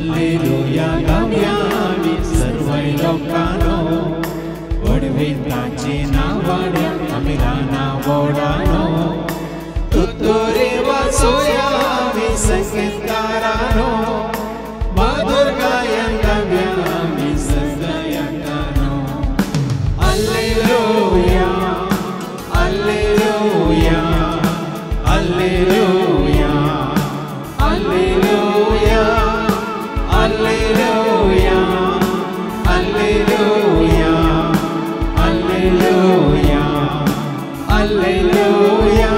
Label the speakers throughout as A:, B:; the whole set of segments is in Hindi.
A: हालेलुया गाऊया आम्ही सर्व लोकांनो वडविताचे नावाड्या आम्ही नावाडानो तुतुरे वाचूया आम्ही संगीतकारानो मधुर गायन गाऊया आम्ही सगळ्यांनो हालेलुया हालेलुया हालेलुया हालेलुया हालेलुया हालेलुया हालेलुया हालेलुया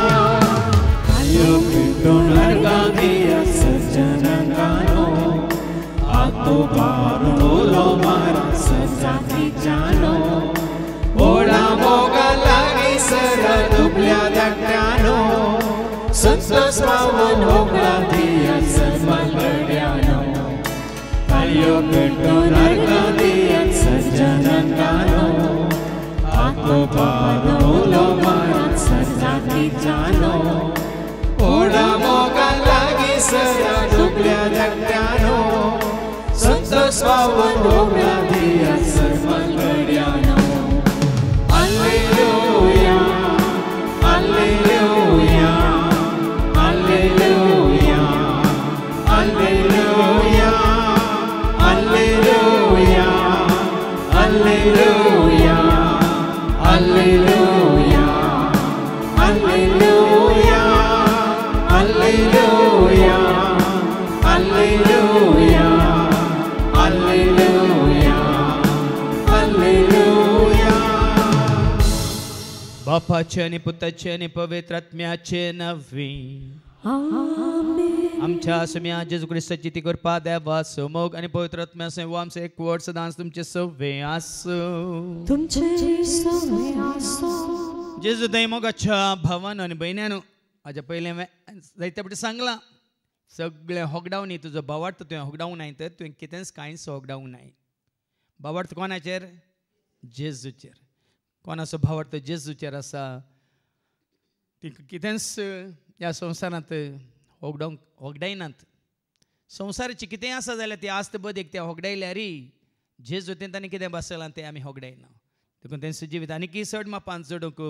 A: आयो कीर्तन अर्गादिया सज्जनगानो आतो बारो लो मारा सजाती जानो ओडा मोगा लागी सर दुबल्या दट्यानो संतोष पावन होगला दिया सर्वगड्यानो आयो कीर्तन अर्गादिया सज्जनगानो आतो बारो लो मारा सजाती जानो ओडा मोगा लागी सर दुबल्या दट्यानो संतोष पावन होगला दिया सर्वगड्यानो हालेलुया हालेलुया हालेलुया हालेलुया हालेलुया हालेलुया हालेलुया हालेलुया हालेलुया हालेलुया हालेलुया हालेलुया बापाचे आणि पुत्राचे आणि पवित्र आत्म्याचे नावे आमेन आमच्या आसम्या जेजू ख्रिस्ताची ती कृपा देवा समोग आणि पवित्र आत्म्याचे व आमचे एक वर्ड सदांच तुमचे सवे आसो
B: तुमचे सवे आसो
A: जेजू दैमोगाच्या भावानो आणि बहिण्यानो माझ्या पहिले जायत्या पटी सांगला सगळे होगडावनी तुझो भावार्थ तुवें होगडावूं नाय तर तुवें कितेंच कांयच होगडावूं नाय भावार्थ कोणाचेर जेजूचेर कोणाचो भावार्थ जेजूचेर आसा तिका कितेंच ह्या संवसारांत होगडायनात संवसाराची कितें आसा जाल्यार ती आस्त बदेक त्या होगडायल्यार जेजू तेंच्यांनी कितें बसलां तें आमी होगडायना देखून तेंचो जिवीत आनीक चड मापान चडूंक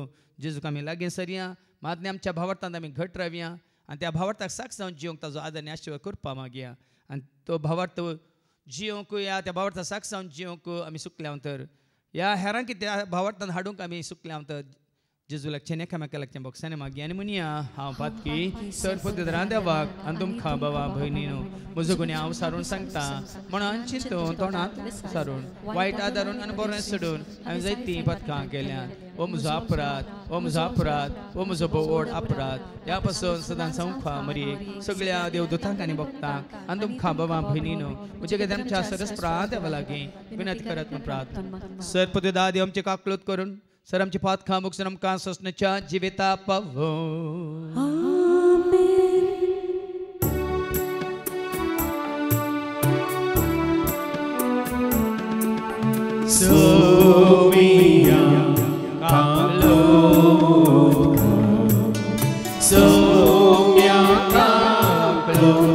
A: जेजूक आमी लागीं सरया मात आमच्या भावार्थांत आमी घट रावया आनी त्या भावार्थाक साक्ष जावन जियोंक ताजो आदर आनी आशिर्वाद करपा मागया आनी तो भावार्थ जियोंक या त्या भावार्थाक साक्ष जावन जियोंक आमी सुकल्या तर ह्या हेरांक त्या भावार्थान हाडूंक आमी सुकल्या तर जेजू लागचें एकामेका लागचें बोगसाने मागया आनी म्हणया हांव पातकी सर पद्दत देवाक आनी तुमकां बाबा भयणीनो म्हजो गुन्हे हांव सारून सांगता म्हणून चिंतून तोंडांत सारून वायट आदारून आनी बरें सोडून हांवें जायतीं पथकां केल्यात ओ म्हजो अपराध ओ म्हजो अपराध ओ म्हजो व्हड अपराध ह्या पासून सदांच संवखा मरी सगळ्या देवदूतांक आनी भक्तांक आनी तुमकां बाबा भयणीनो म्हजे कितें आमच्या सरस देवा लागीं विनंती करत म्हूण प्रार्थना सर पद्दत देव आमचे काकलूत करून सर आमची पात खामूक सर आमकां ससण्याच्या जिविता पावो सोविया कालो सोम्या कालो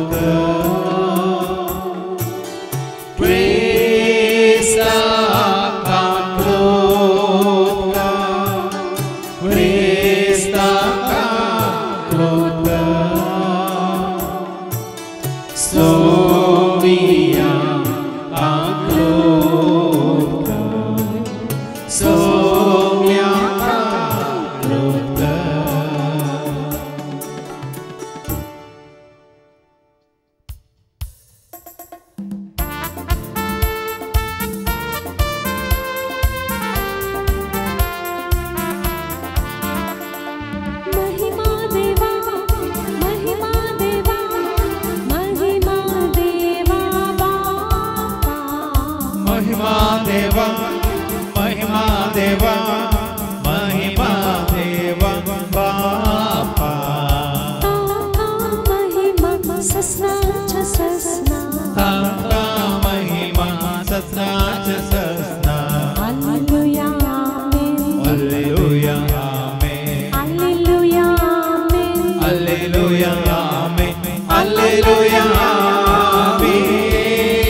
A: Hallelujah, amen. Hallelujah, amen.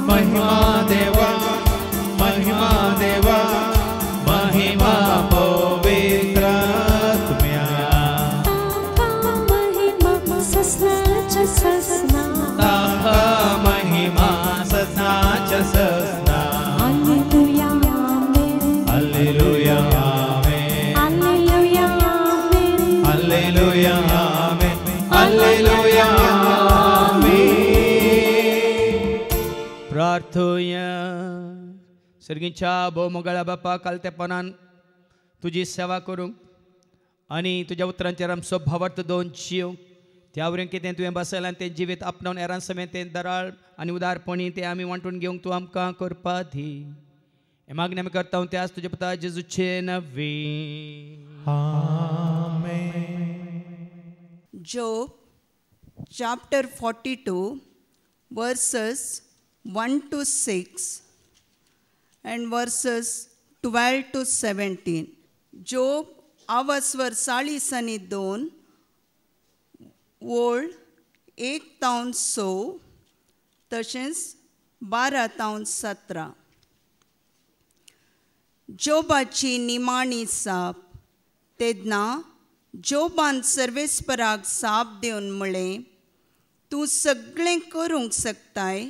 A: महिमा देवा महिमा देवा महिमा पवित्र आत्म्या
B: महिमा ससनाच्या ससना
A: महिमा ससनाच्या ससना
B: हालेलुया आमेन
A: हालेलुया आमेन
B: हालेलुया आमेन
A: हालेलुया आमेन हालेलुया आमेन प्रार्थूया सर्गीच्या भोवमोगळ्या बापा कालतेपणान तुझी सेवा करूंक आनी तुज्या उतरांचेर आमचो भावार्थ दोन जीव त्या वरेन कितें तुवें बसयलां तें जिवीत आपणावन हेरां समेत तें दराळ आनी उदारपणी तें आमी वांटून घेवंक तूं आमकां करपा दी हे मागणी आमी करता त्याच तुजे पुता जेजूचे नवी
C: Job chapter 42 verses 1 to 6 and verses 12 to 17. Job आवाजवर 40 आणि 2 ओळ 1 तावन 6 तशेंच 12 तावन 17. जोबाची निमाणी साप तेदना जोबान सर्वेस्पराक साप दिवन म्हळें तूं सगळें करूंक शकताय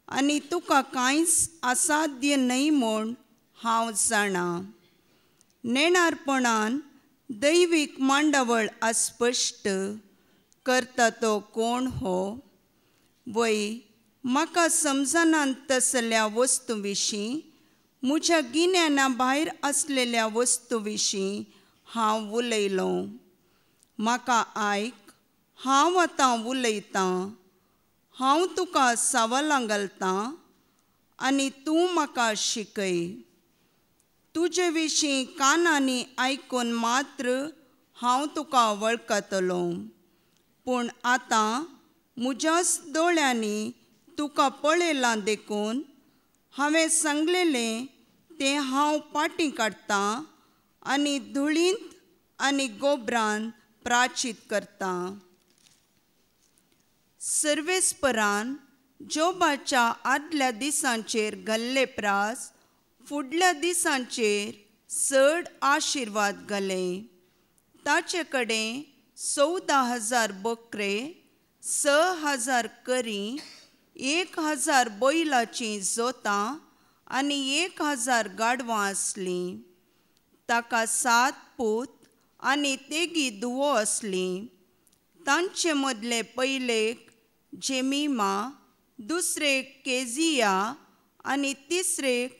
C: आनी तुका कांयच असाध्य न्हय म्हूण हांव जाणा नेणारपणान दैवीक मांडावळ अस्पश्ट करता तो कोण हो वय म्हाका समजनान तसल्या वस्तू विशीं म्हज्या गिन्याना भायर आसलेल्या वस्तू विशीं हांव उलयलों म्हाका आयक हांव आतां उलयतां हांव तुका सवालां घालतां आनी तूं म्हाका शिकय तुजे विशीं कानांनी आयकून मात्र हांव तुका वळखतलो पूण आतां म्हज्याच दोळ्यांनी तुका पळयलां देखून हांवें सांगलेलें तें हांव पाटी काडटां आनी धुळींत आनी गोबरान प्राचीत करतां सर्वेस्परान जोबाच्या आदल्या दिसांचेर घाल्ले प्रास फुडल्या दिसांचेर चड आशिर्वाद घाले ताचे कडेन 14,000 बकरे 6,000 करी 1,000 बैलाचीं जोतां आनी 1,000 गाडवां आसलीं ताका 7 पूत आनी तेगी धुवो आसली तांचे मदले पयलेक जेमिमा दुसरेक केजिया आनी तिसरेक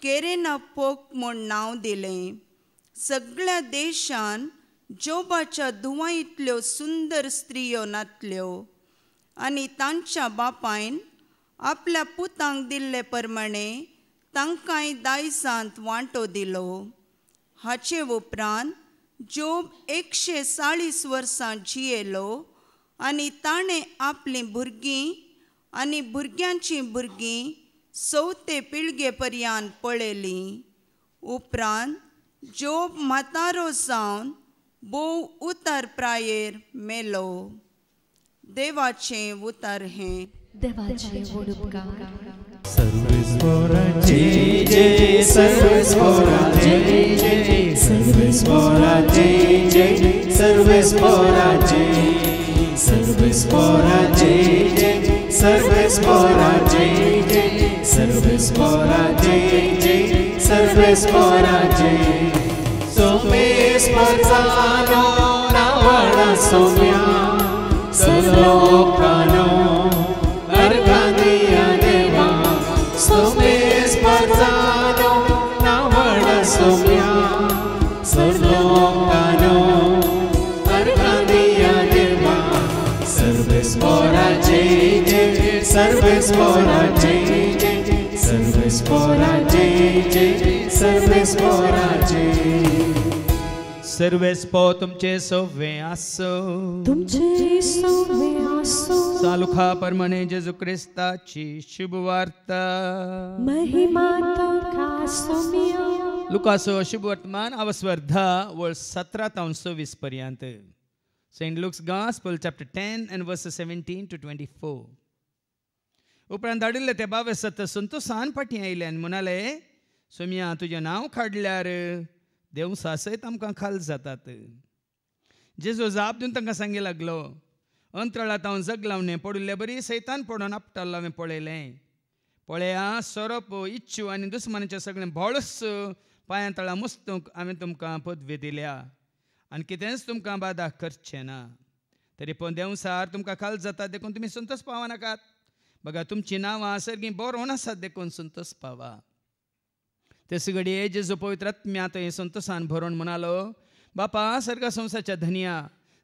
C: केरेनापोक म्हूण नांव दिलें सगळ्या देशान जोबाच्या धुवां इतल्यो सुंदर स्त्रियो नातल्यो आनी तांच्या बापायन आपल्या पुतांक दिल्ले प्रमाणे तांकांय दायजांत वांटो दिलो हाचे उपरांत जोब 140 वर्सां जियेलो आनी ताणें आपलीं भुरगीं आनी भुरग्यांचीं भुरगीं 4थे पिळगे पर्यंत पळयलीं उपरांत जोब म्हातारो जावन भोव उतार प्रायेर मेलो देवाचें उतार हें
B: देवाचे वडुपकार
A: सर्वेस्पराचे जय सर्वेस्पराचे जय सर्वेस्पराचे जय सर्वेस्पराचे सर्वेस्पराचे जय सर्वेस्पराचे जय सर्वेस्पराचे जय सर्वेस्पराचे सोमेस्परानो नावडा सोम्या सर्वोकानो अर्घादिया देवा सोमेस्परानो नावडा सोम्या सर्वोकानो अर्घादिया देवा सर्वेस्पराचे जय सर्वेस्पराचे जय सर्वेस्पराचे जय सर्वेस्पराचे सर्वेस्पो तुमचे सोवे आसो
B: तुमचे सोवे आसो
A: सालुखा परमने जेजू क्रिस्ताची शुभ वार्ता
B: महिमा तुका सोम्या
A: लुकासो शुभ वर्तमान अवस्वर्धा वर्ष 17 तावन 26 पर्यंत Saint Luke's Gospel chapter 10 and verses 17 to 24. उपरांत धाडिल्ले ते बावे सत संतोषान फाटी आयले आनी म्हणाले सोम्या तुजें नांव काडल्यार देव सासयत आमकां खाल जातात. जेजू जाप दिवन तांकां सांगे लागलो अंतराळांत हांव जग लावनें पडुल्ले बरी सैतान पडून आपटालो हांवें पळयलें. पळया सोरोप इच्छू आनी दुस्मानाचें सगळें भोळस पांयां तळा मुस्तूंक हांवें तुमकां पदवी दिल्या आनी कितेंच तुमकां बादाक करचें ना. तरी पूण देवसार तुमकां खाल जाता देखून तुमी संतोश पावनाकात. बघा तुमची नांवां सर्गी बरोवन आसात देखून संतोश पावा. तेच घडये जेजू पवित्र आत्म्यात संतोशान भरोवन म्हणालो बापा सर्गा संवसाच्या धनिया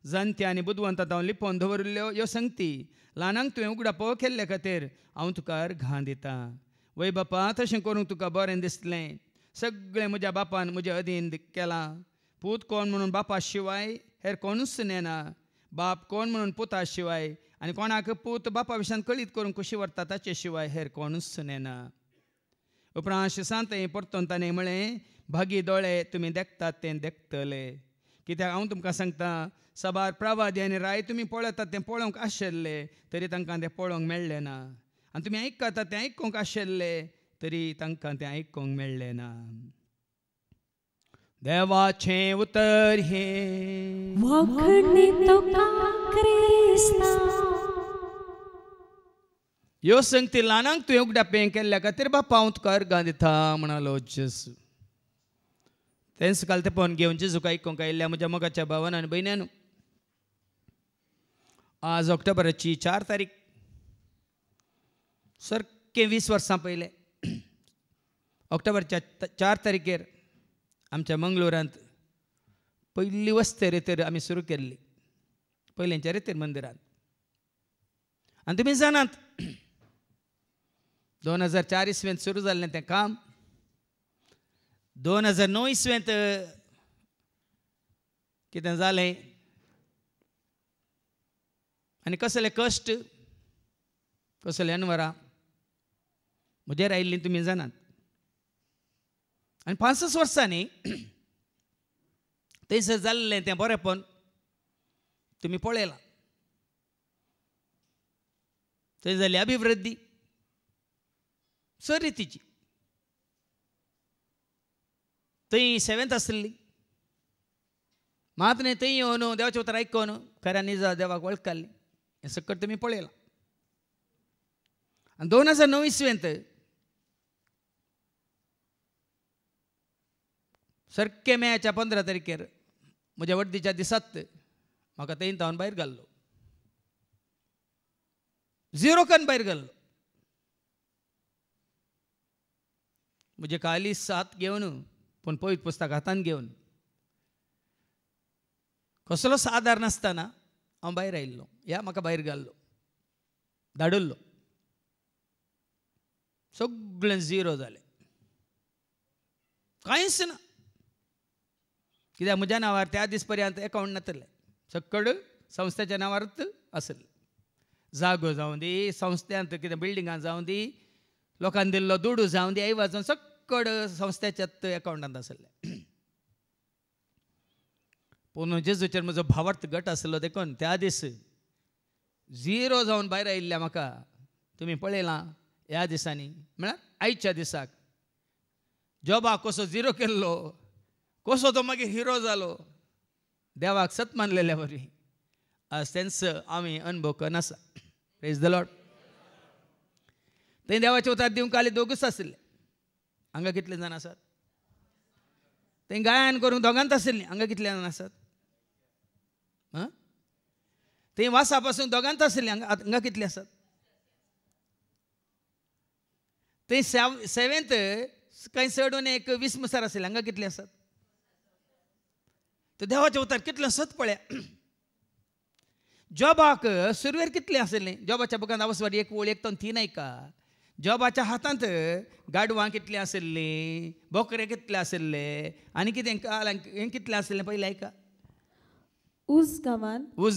A: जाणत्या आनी बुदवंतात हांव लिपोवन दवरिल्ल्यो ह्यो संगती ल्हानांक तुवें उगडापो केल्ले खातीर हांव तुका घां दितां. वय बापा तशें करूंक तुका बरें दिसलें. सगळें म्हज्या बापान म्हज्या अधीन केलां. पूत कोण म्हणून बापा शिवाय हेर कोणूच नेना. बाप कोण म्हणून पुता शिवाय आनी कोणाक पूत बापा विशयान कळीत करूंक कशी व्हरता ताचे शिवाय हेर कोणूच नेना. उपरांत शिसांत परतून ताणें म्हळें भागी दोळे तुमी देखतात तें देखतले. कित्याक हांव तुमकां सांगतां सबार प्रवादी आनी राय तुमी पळयतात तें पळोवंक आशिल्ले तरी तांकां तें पळोवंक मेळ्ळें ना. आनी तुमी आयकतात तें आयकूंक आशिल्ले तरी तांकां तें आयकूंक मेळ्ळें ना. देवाचें उतर हें
B: वखणी तुका क्रिस्ता.
A: ह्यो संगती ल्हानांक तुवें उगडापें केल्ल्या खातीर बापा हांव तुका अर्गां दिता म्हणालो जेजू. तेंच काल ते पळोवन घेवन जेजूक आयकूंक आयिल्ल्या म्हज्या मोगाच्या भावान आनी भयण्यान आज ऑक्टोबराची 4 तारीख सारकें 20 वर्सां पयलें ऑक्टोबरच्या 4 तारखेर आमच्या मंगळुरांत पयली वस्ते रेतेर आमी सुरू केल्ली पयलेंच्या रेतेर मंदिरांत. आनी तुमी जाणात 2004 इसवेंत सुरू जाल्लें तें काम 2009 इसवेंत कितें जालें आनी कसले कश्ट कसले अनवरां म्हजेर आयिल्लीं तुमी जाणात. आनी 5 वर्सांनी थंयसर जाल्लें तें बरेंपण तुमी पळयलां. थंय जाली अभिवृद्धी सरितीची. थंय 7th आसली मात न्ही थंय येवन देवाचें उतर आयकून खऱ्यांनी देवाक वळखली हें सकट तुमी पळयलां. आनी 2009 इसवेंत सारकें मेच्या 15 तारखेर म्हज्या वर्दीच्या दिसांत म्हाका थंय तावन भायर घाल्लो. 0 कन भायर घाल्लो. म्हजे खाली साथ घेवन पूण पवित्र पुस्तक हातान घेवन कसलोच आदार नासतना हांव भायर आयिल्लो. ह्या म्हाका भायर घाल्लो धाडुल्लो. सगळें 0 जालें कांयच ना. कित्याक म्हज्या नांवार त्या दीस पर्यंत अकावंट नासलें. सकड संस्थेच्या नांवारूच आसलें. जागो जावं दी संस्थ्यांत कितें बिल्डिंगां जावं दी लोकांनी दिल्लो दुडू जावं दी आई वाजोवन सकड संस्थेच्याच अकावंटांत आसलें. पूण जेजूचेर म्हजो भावार्थ गट आसलो देखून त्या दीस 0 जावन भायर आयिल्ल्या म्हाका तुमी पळयलां. ह्या दिसांनी म्हळ्यार आयच्या दिसाक जॉबाक कसो 0 केल्लो कसो तो मागीर हिरो जालो देवाक सत मानलेल्या वरी आज तेंचो आमी अनुभव करून आसा. Praise the Lord. थंय देवाचे उतर दिवंक आले 2 आसले. हांगा कितले जाण आसात? थंय गायन करूंक 2 आसली. हांगा कितले जाण आसात? थंय वासा पासून 2 आसली. हांगा कितले आसात? थंय 7th कांय चडून एक 20 मुसार आसले. हांगा कितले आसात? तर देवाचे उतर कितले सत पळया. जॉबाक सुरवेर कितले आसले? जॉबाच्या बुकांत आवसवाडी 1 ओळ 1 तो 3 ऐका. जॉबाच्या हातांत गाडवां कितले आसली, बोकरे कितले आसले आनी कितें हें कितलें आसलें पयलें आयका.
B: उज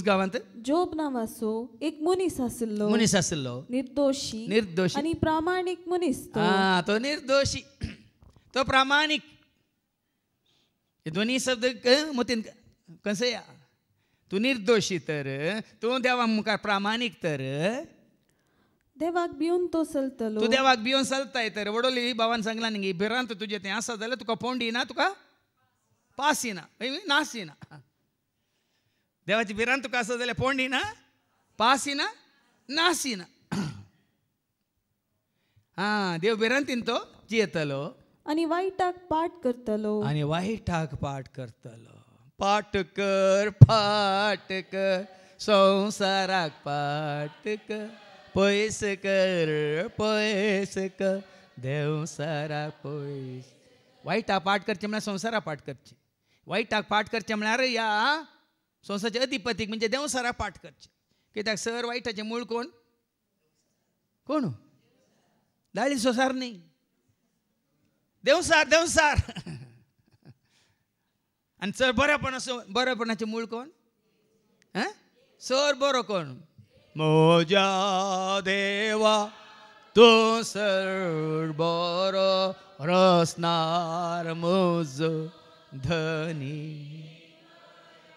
A: गांवांत
B: जोब नावाचो एक मनीस आसलो. निर्दोशी आनी प्रामाणीक मनीस तो.
A: तो निर्दोशी तो प्रामाणीक. हे दोन्ही शब्द मतीन कसे या. तू निर्दोशी तर तू देवा मुखार प्रामाणीक तर
B: देवाक भिवन तो चलतलो.
A: तू देवाक भिवन चलताय तर वडोली भावान सांगला न्ही भिरांत तुजे तें आसा जाल्यार तुका पोंडी ना तुका पासी ना नासी ना. देवाची भिरांत तुका आसा जाल्यार पोंडी ना पासी ना नासी ना. देव भिरांतीन तो जियेतलो
B: आणि वाईटाक पाठ करतलो.
A: आणि वाईटाक पाठ करतलो. पाठ कर संसाराक पाठ कर पयस कर देवसाराक पयस. वाईटाक पाठ करचे म्हळ्यार संसाराक पाठ करचे. वाईटाक पाठ करचे म्हळ्यार या संसाराचे अधिपतीक म्हणजे देवसाराक पाठ करचे. कित्याक सर वाईटाचे मूळ कोण कोण दाळी संसार न्ही देवसार आणि सर बरेपणाचे मूळ कोण सर बरो कोण मोजा देवा तो सर बरो रसनार मोज धनी.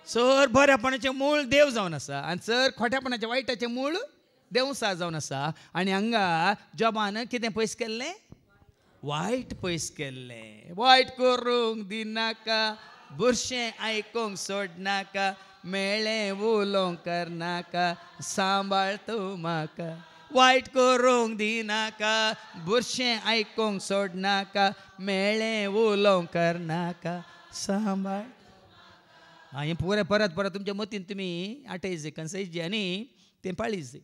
A: सर बऱ्यापणाचे मूळ देव जावन आसा आणि सर खोट्यापणाचे वाईटाचे मूळ देवसार जावन आसा. आणि हांगा जॉबान कितें पयस केल्लें वायट पयस केल्लें. वायट करूंक दिनाका बुरशें आयकूंक सोडनाका मेळ्ळें उलोवंक करनाका सांबाळ तूं म्हाका. वायट करूंक दिनाका बुरशें आयकूंक सोडनाका मेळ्ळें उलोवंक करनाका सांबाळ. हें पुरे परत तुमच्या मतीन तुमी आटयचे कन्सायचे आनी तें पाळीचे.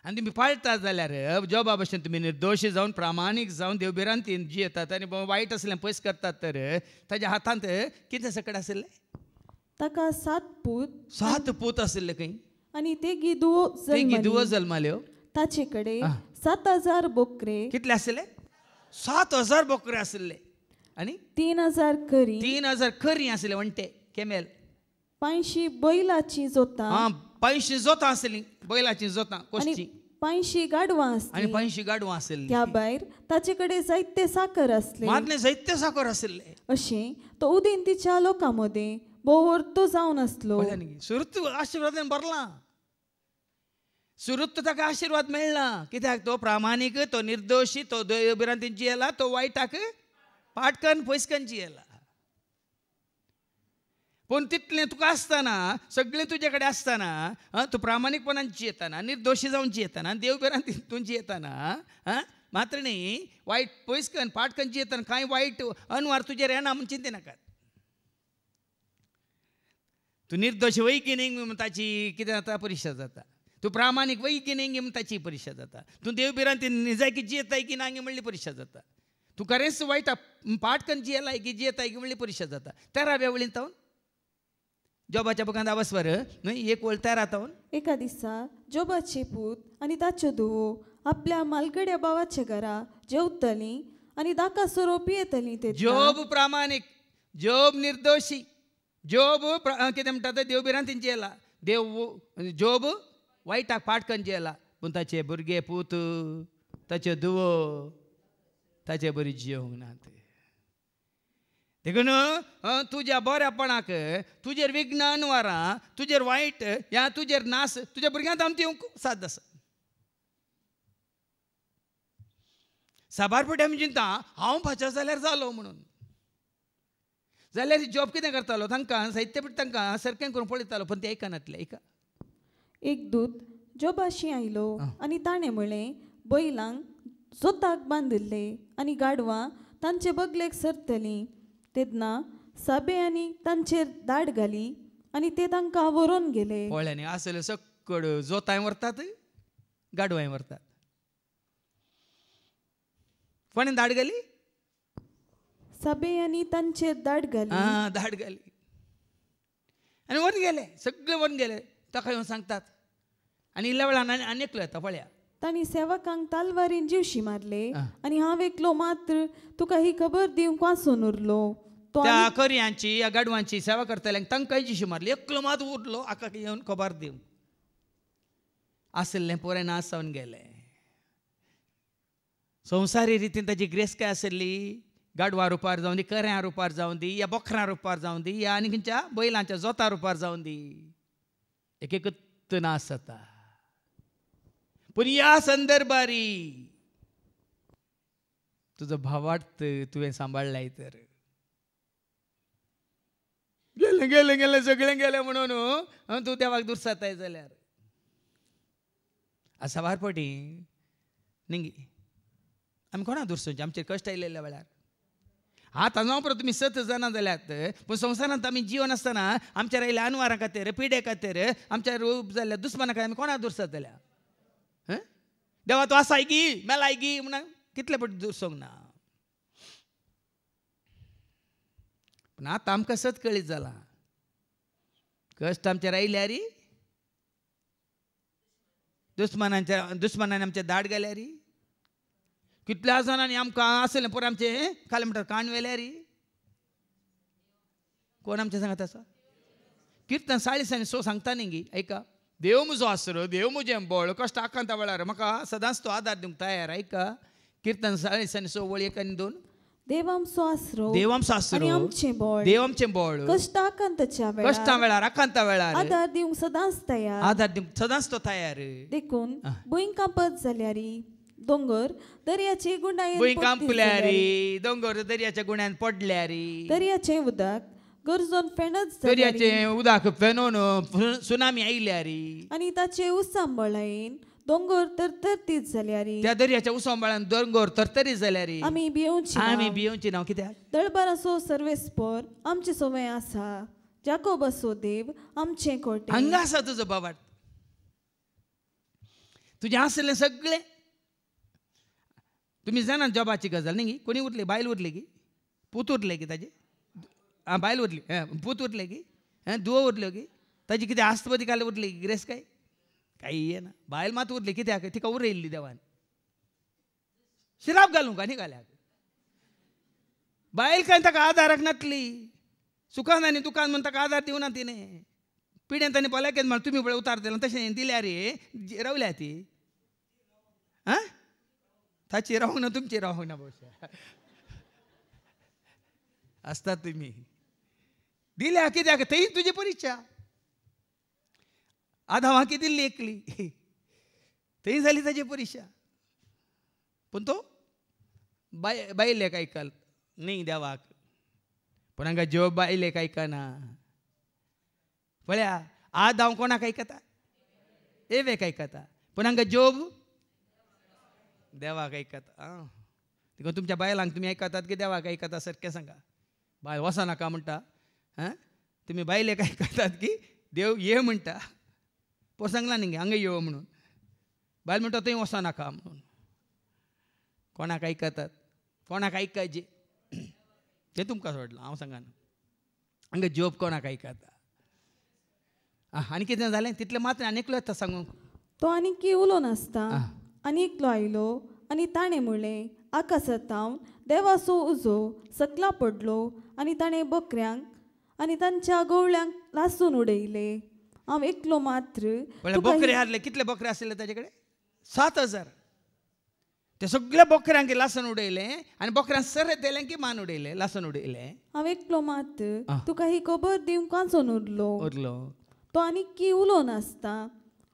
A: आनी तुमी पाळटात जाल्यार जॉबा भशेन तुमी निर्दोशी जावन प्रामाणीक जावन देवभिरांतीन जियेतात आनी वायट असलें पयस करतात तर ताच्या हातांत कितें सकट आशिल्लें
B: ताका 7
A: पूत आशिल्ले खंय
B: आणि ते गिदुओ
A: जल्माल्यो.
B: ताचे कडे 7,000 बोकरे.
A: कितले आशिल्ले 7,000 बोकरे आशिल्ले आनी
B: 3,000 करी
A: 3,000 खरी आशिल्ले वणटे केमेल.
B: 500 बैलाची जोतां
A: 500 जोतां आशिल्लीं बैलाची जोतां कोशची
B: 500 गाडवां
A: आनी 500 गाडवां आशिल्लीं.
B: त्या भायर ताचे कडेन जायते साकर आसले
A: मागले जायते साकर आशिल्ले.
B: अशें तो उदेंतीच्या लोकां मदें बोवर्तो जावन आसलो.
A: सुरत आशिर्वादान भरला. सुरत ताका आशिर्वाद मेळ्ळा कित्याक तो प्रामाणीक तो निर्दोशी तो देवभिरांतीन जियेला तो वायटाक पाटकन पयसकन जियेला. पूण तितलें तुका आसतना सगळें तुजे कडेन आसतना तूं प्रामाणीकपणान जियेतना निर्दोशी जावन जियेतना देवभिरांतीन तूं जियेतना मात्र न्ही वायट पयसकन पाटकन जियेतना कांय वायट अनवार तुजेर येना म्हूण चिंते नाकात. तूं निर्दोश वैगिनीक म्हूण ताची कितें जाता परिक्षा जाता. तूं प्रामाणीक वैगिनीक म्हूण ताची परिक्षा जाता. तूं देवभिरांतीन निजायकी जियेताय की ना म्हणली परिक्षा जाता. तूं खरेंच वायटा पाटकन जियेलाय की जियेताय की म्हणली परिक्षा जाता. 13व्या वळीन तावन जॉबाच्या बुकांत आवास्वर न्हय 1 वळ 13 तावन.
B: एका दिसा जोबाचे पूत आनी ताच्यो धुवो आपल्या मालगड्या भावाच्या घरा जेवतलीं आनी दाका सोरोप येतलीं. ते
A: जोब प्रामाणीक जोब निर्दोशी जोब कितें म्हणटा तो देवभिरांतीन जियेला. जोब वायटाक पाटकन जियेला पूण ताचे भुरगे पूत ताच्यो धुवो ताचे बरी जियोंक नात. देखून तुज्या बऱ्यापणाक तुजेर विघ्न अनवारां तुजेर वायट या तुजेर नास तुज्या भुरग्यांक आमची येवंक साद आसा. साबार फावटी आमी चिंता हांव फाचो जाल्यार जालो म्हणून. जाल्यार जॉब कितें करतालो तांकां साहित्यपीठ तांकां सारकें करून पळयतालो पूण ते आयकनातले.
B: एक दूत जोबाशी आयलो आनी ताणें म्हळें बैलांक जोताक बांदिल्ले आनी गाडवां तांचे बगलेक सरतलीं. तेन्ना साबेयांनी तांचेर दाड घाली आनी ते तांकां व्हरोन गेले.
A: पळयांनी आसले सकड जोतांय व्हरतात गाडवांय व्हरतात. कोणें दाड घाली
B: साबेयांनी तांचेर दाड घाली
A: दाड घाली आनी व्हरून गेले सगळे व्हरून गेले. ताका येवन सांगतात आनी इल्ल्या वेळान आनी एकलो येता पळया.
B: तांणी सेवकांक तालवारीन जीवशी मारले आनी हांव एकलो मात्र तुका ही खबर दिवंक वाचून उरलो.
A: त्या करयांची या गाडवांची सेवा करतल्यांक तांकांय जीशी मारली एकलो मात उरलो आका येवन खबर दिवंक. आशिल्लें पुरे नास जावन गेलें. संवसारी रितीन ताची ग्रेस काय आशिल्ली गाडवा रुपार जावन दी कर्यां रुपार जावन दी या बोखरां रुपार जावन दी या आनी खंयच्या बैलांच्या जोता रुपार जावन दी एक नास जाता. पूण ह्या संदर्भारी तुजो भावार्थ तुवें सांबाळ्ळाय तर गेलें गेलें गेलें सगळें गेलें म्हणून तूं देवाक दुर्साताय जाल्यार असा वारपटी निंगी आमी कोणाक दुर्सोवचें आमचेर कश्ट आयिल्ल्या वेळार आतां जावं परत तुमी 7 जाणां जाल्यात पूण संवसारांत आमी जिवन आसतना आमच्या आयल्या अनवारां खातीर पिडे खातीर आमच्या रूप जाल्ल्या दुस्माना खातीर आमी कोणाक दुर्सात जाल्या देवा तूं आसाय गी मेलाय गी म्हणून कितले पटी दुर्सोंक ना पूण आतां आमकां सत कळीत जाला कश्ट आमचेर आयल्या री दुस्मानांनी आमचे दाड गेल्या री कितल्या जाणांनी आमकां आसलें पळय आमचे खाले म्हणटा कान वेल्या री कोण आमचे सांगत आसा किर्तन 40:6 सांगता न्ही ऐका देव म्हजो आसरो देव म्हजें बळ कश्ट आकांता वेळार म्हाका सदांच तो आदार दिवंक तयार ऐका किर्तन 40:6 वळ 1 आनी 2
B: देव आमचो आसरो
A: देव आमचो आसरो
B: आमचें बळ
A: देव आमचें बळ
B: कश्ट आकांताच्या वेळार
A: कश्टा वेळार आकांता वेळार
B: आदार दिवंक सदांच तयार
A: आदार दिवंक सदांच तो तयार
B: देखून भुंय कांपत जाल्यार दोंगर दर्याचे गुंडायेन
A: भुंय कांपल्या री दोंगर दर्याच्या गुण्यान पडल्या री
B: दर्याचे उदक गरजून फेणत
A: दर्याचे उदक फेनून सुनामी आयल्या री
B: आनी ताचे उसांबळायेन दोंगर तरतरतीत जाल्यार
A: त्या दर्याच्या उसंबाळान दोंगर तरतरी जाल्या री
B: आमी
A: भियोवची ना कित्याक
B: दळबाराचो सर्वेस्पर आमचे सवय आसा जाकोबाचो देव आमचे कोटे
A: हांगा आसा तुजो बाबाट तुजें आसलें सगळें तुमी जाणा जॉबाची गजाल न्ही कोणी उरली बायल उरली की पूत उरले की ताजे बायल उरली पूत उरले की दुवो उरल्यो की ताजी कितें आस्तपती काल उरली की गिरेस काय काही येना बायल मात उरली कित्याक तिका उरयल्ली देवान शिराप घालूंक न्ही घाल्याक बायल काय ताका आदाराक नातली सुखान आनी दुखान म्हण ताका आदार दिवना तिणें पिड्यान ताणें पल्याकेन म्हण तुमी पळय उतार दिलो तशें दिल्या रे रावल्या ती ताची रावूंक ना तुमची रावूंक ना भोवशा आसतात तुमी दिल्या कित्याक थंय तुजी परिक्षा आदावाकी दिल्ली एकली थंय जाली ताची परिक्षा पूण तो बायलेक आयकल न्ही देवाक पूण हांगा जेव बायलेक आयकना पळया आज हांव कोणाक आयकता एवेक आयकता पूण हांगा जोब देवाक आयकता देखून तुमच्या बायलांक तुमी आयकतात की देवाक आयकता सारकें सांगा बायल वचनाका म्हणटा तुमी बायलेक आयकतात की देव ये म्हणटा पो सांगला न्ही हांगा यो म्हणून बायल म्हणटा थंय वचनाका म्हणून कोणाक आयकतात कोणाक आयकचे तें तुमकां सोडलां हांव सांगाना हांगा जोब कोणाक आयकता आनी कितें जालें तितलें मात्र आनी एकलो येता सांगूंक
B: तो आनी उलो नासता आनी एकलो आयलो आनी ताणें म्हणलें आकाशांत हांव देवाचो उजो सकला पडलो आनी ताणें बकऱ्यांक आनी तांच्या गवळ्यांक लासून उडयले हांव एकलो मात्र
A: बकरे हारले कितले बकरे आसले ताचे कडेन 7,000 ते सगळ्या बकऱ्यांक लासन उडयले आनी बकऱ्यांक सरत दिले की मान उडयले लासन उडयले
B: हांव एकलो मात्र तुका ही खबर दिवंक वाचून उरलो तो आनी उलो नासता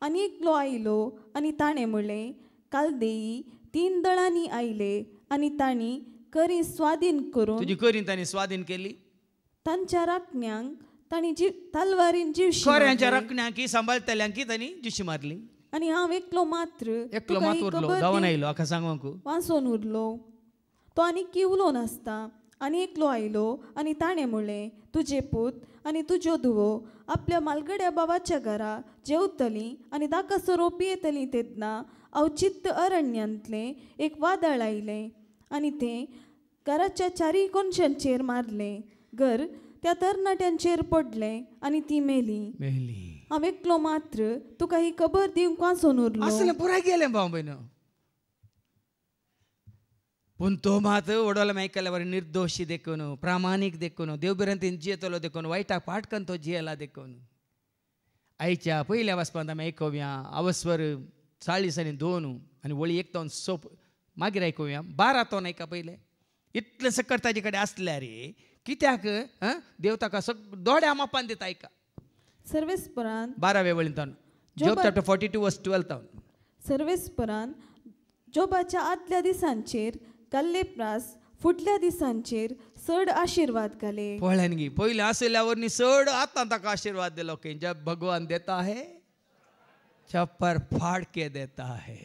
B: आनी एकलो आयलो आनी ताणें म्हणलें कालदेई 3 दळांनी आयले आनी तांणी करी स्वाधीन करून
A: तुजी करी तांणी स्वाधीन केली
B: तांच्या राखण्यांक तांणी तलवारीन जीवशी
A: खऱ्यांच्या राखण्यांक सांबाळतल्यांक तांणी जिशी मारली
B: आनी हांव एकलो मात्र
A: उरलो धांवन आयलो आका सांगूंक
B: वाचून उरलो तो आनी उलो नासता आनी एकलो आयलो आनी ताणें म्हणलें तुजे पूत आनी तुज्यो धुवो आपल्या मालगड्या बाबाच्या घरा जेवतलीं आनी ताका सोरोप येतलीं तेन्ना अवचित्त अरण्यांतलें एक वादळ आयलें आनी तें घराच्या 4 कोनशांचेर मारलें घर त्या तरणाट्यांचेर पडलें आनी ती मेली हांव एकलो मात्र तुका ही खबर दिवंक वाचून उरलो
A: असलें पुराय गेलें भाव भयण पूण तो मात वडोलो आयकल्या बरें निर्दोशी देखून प्रामाणीक देखून देवबिरांतीन जियेतलो देखून वायटाक पाटकन तो जियेला देखून आयच्या पयल्या वाचपांत आमी आयकोवया आवस्वर 40:2 आनी वळी 1:6 मागीर आयकोवया 12 तोन आयका पयले इतलें सकट ताजे कडेन आसल्या रे कित्याक देव ताका दोड्या मापान दिता आयका
B: सर्वेस्परान
A: 12वे वळींतन जॉब चॅप्टर 42:12 तावन
B: सर्वेस्परान जोबाच्या आदल्या दिसांचेर घाल्ले प्रास फुडल्या दिसांचेर चड आशीर्वाद घाले.
A: पळ्यान गी पयलीं आसल्यावर न्ही चड आतां ताका आशीर्वाद दिलो की जब भगवान देता है छप्पर फाड़ के देता है.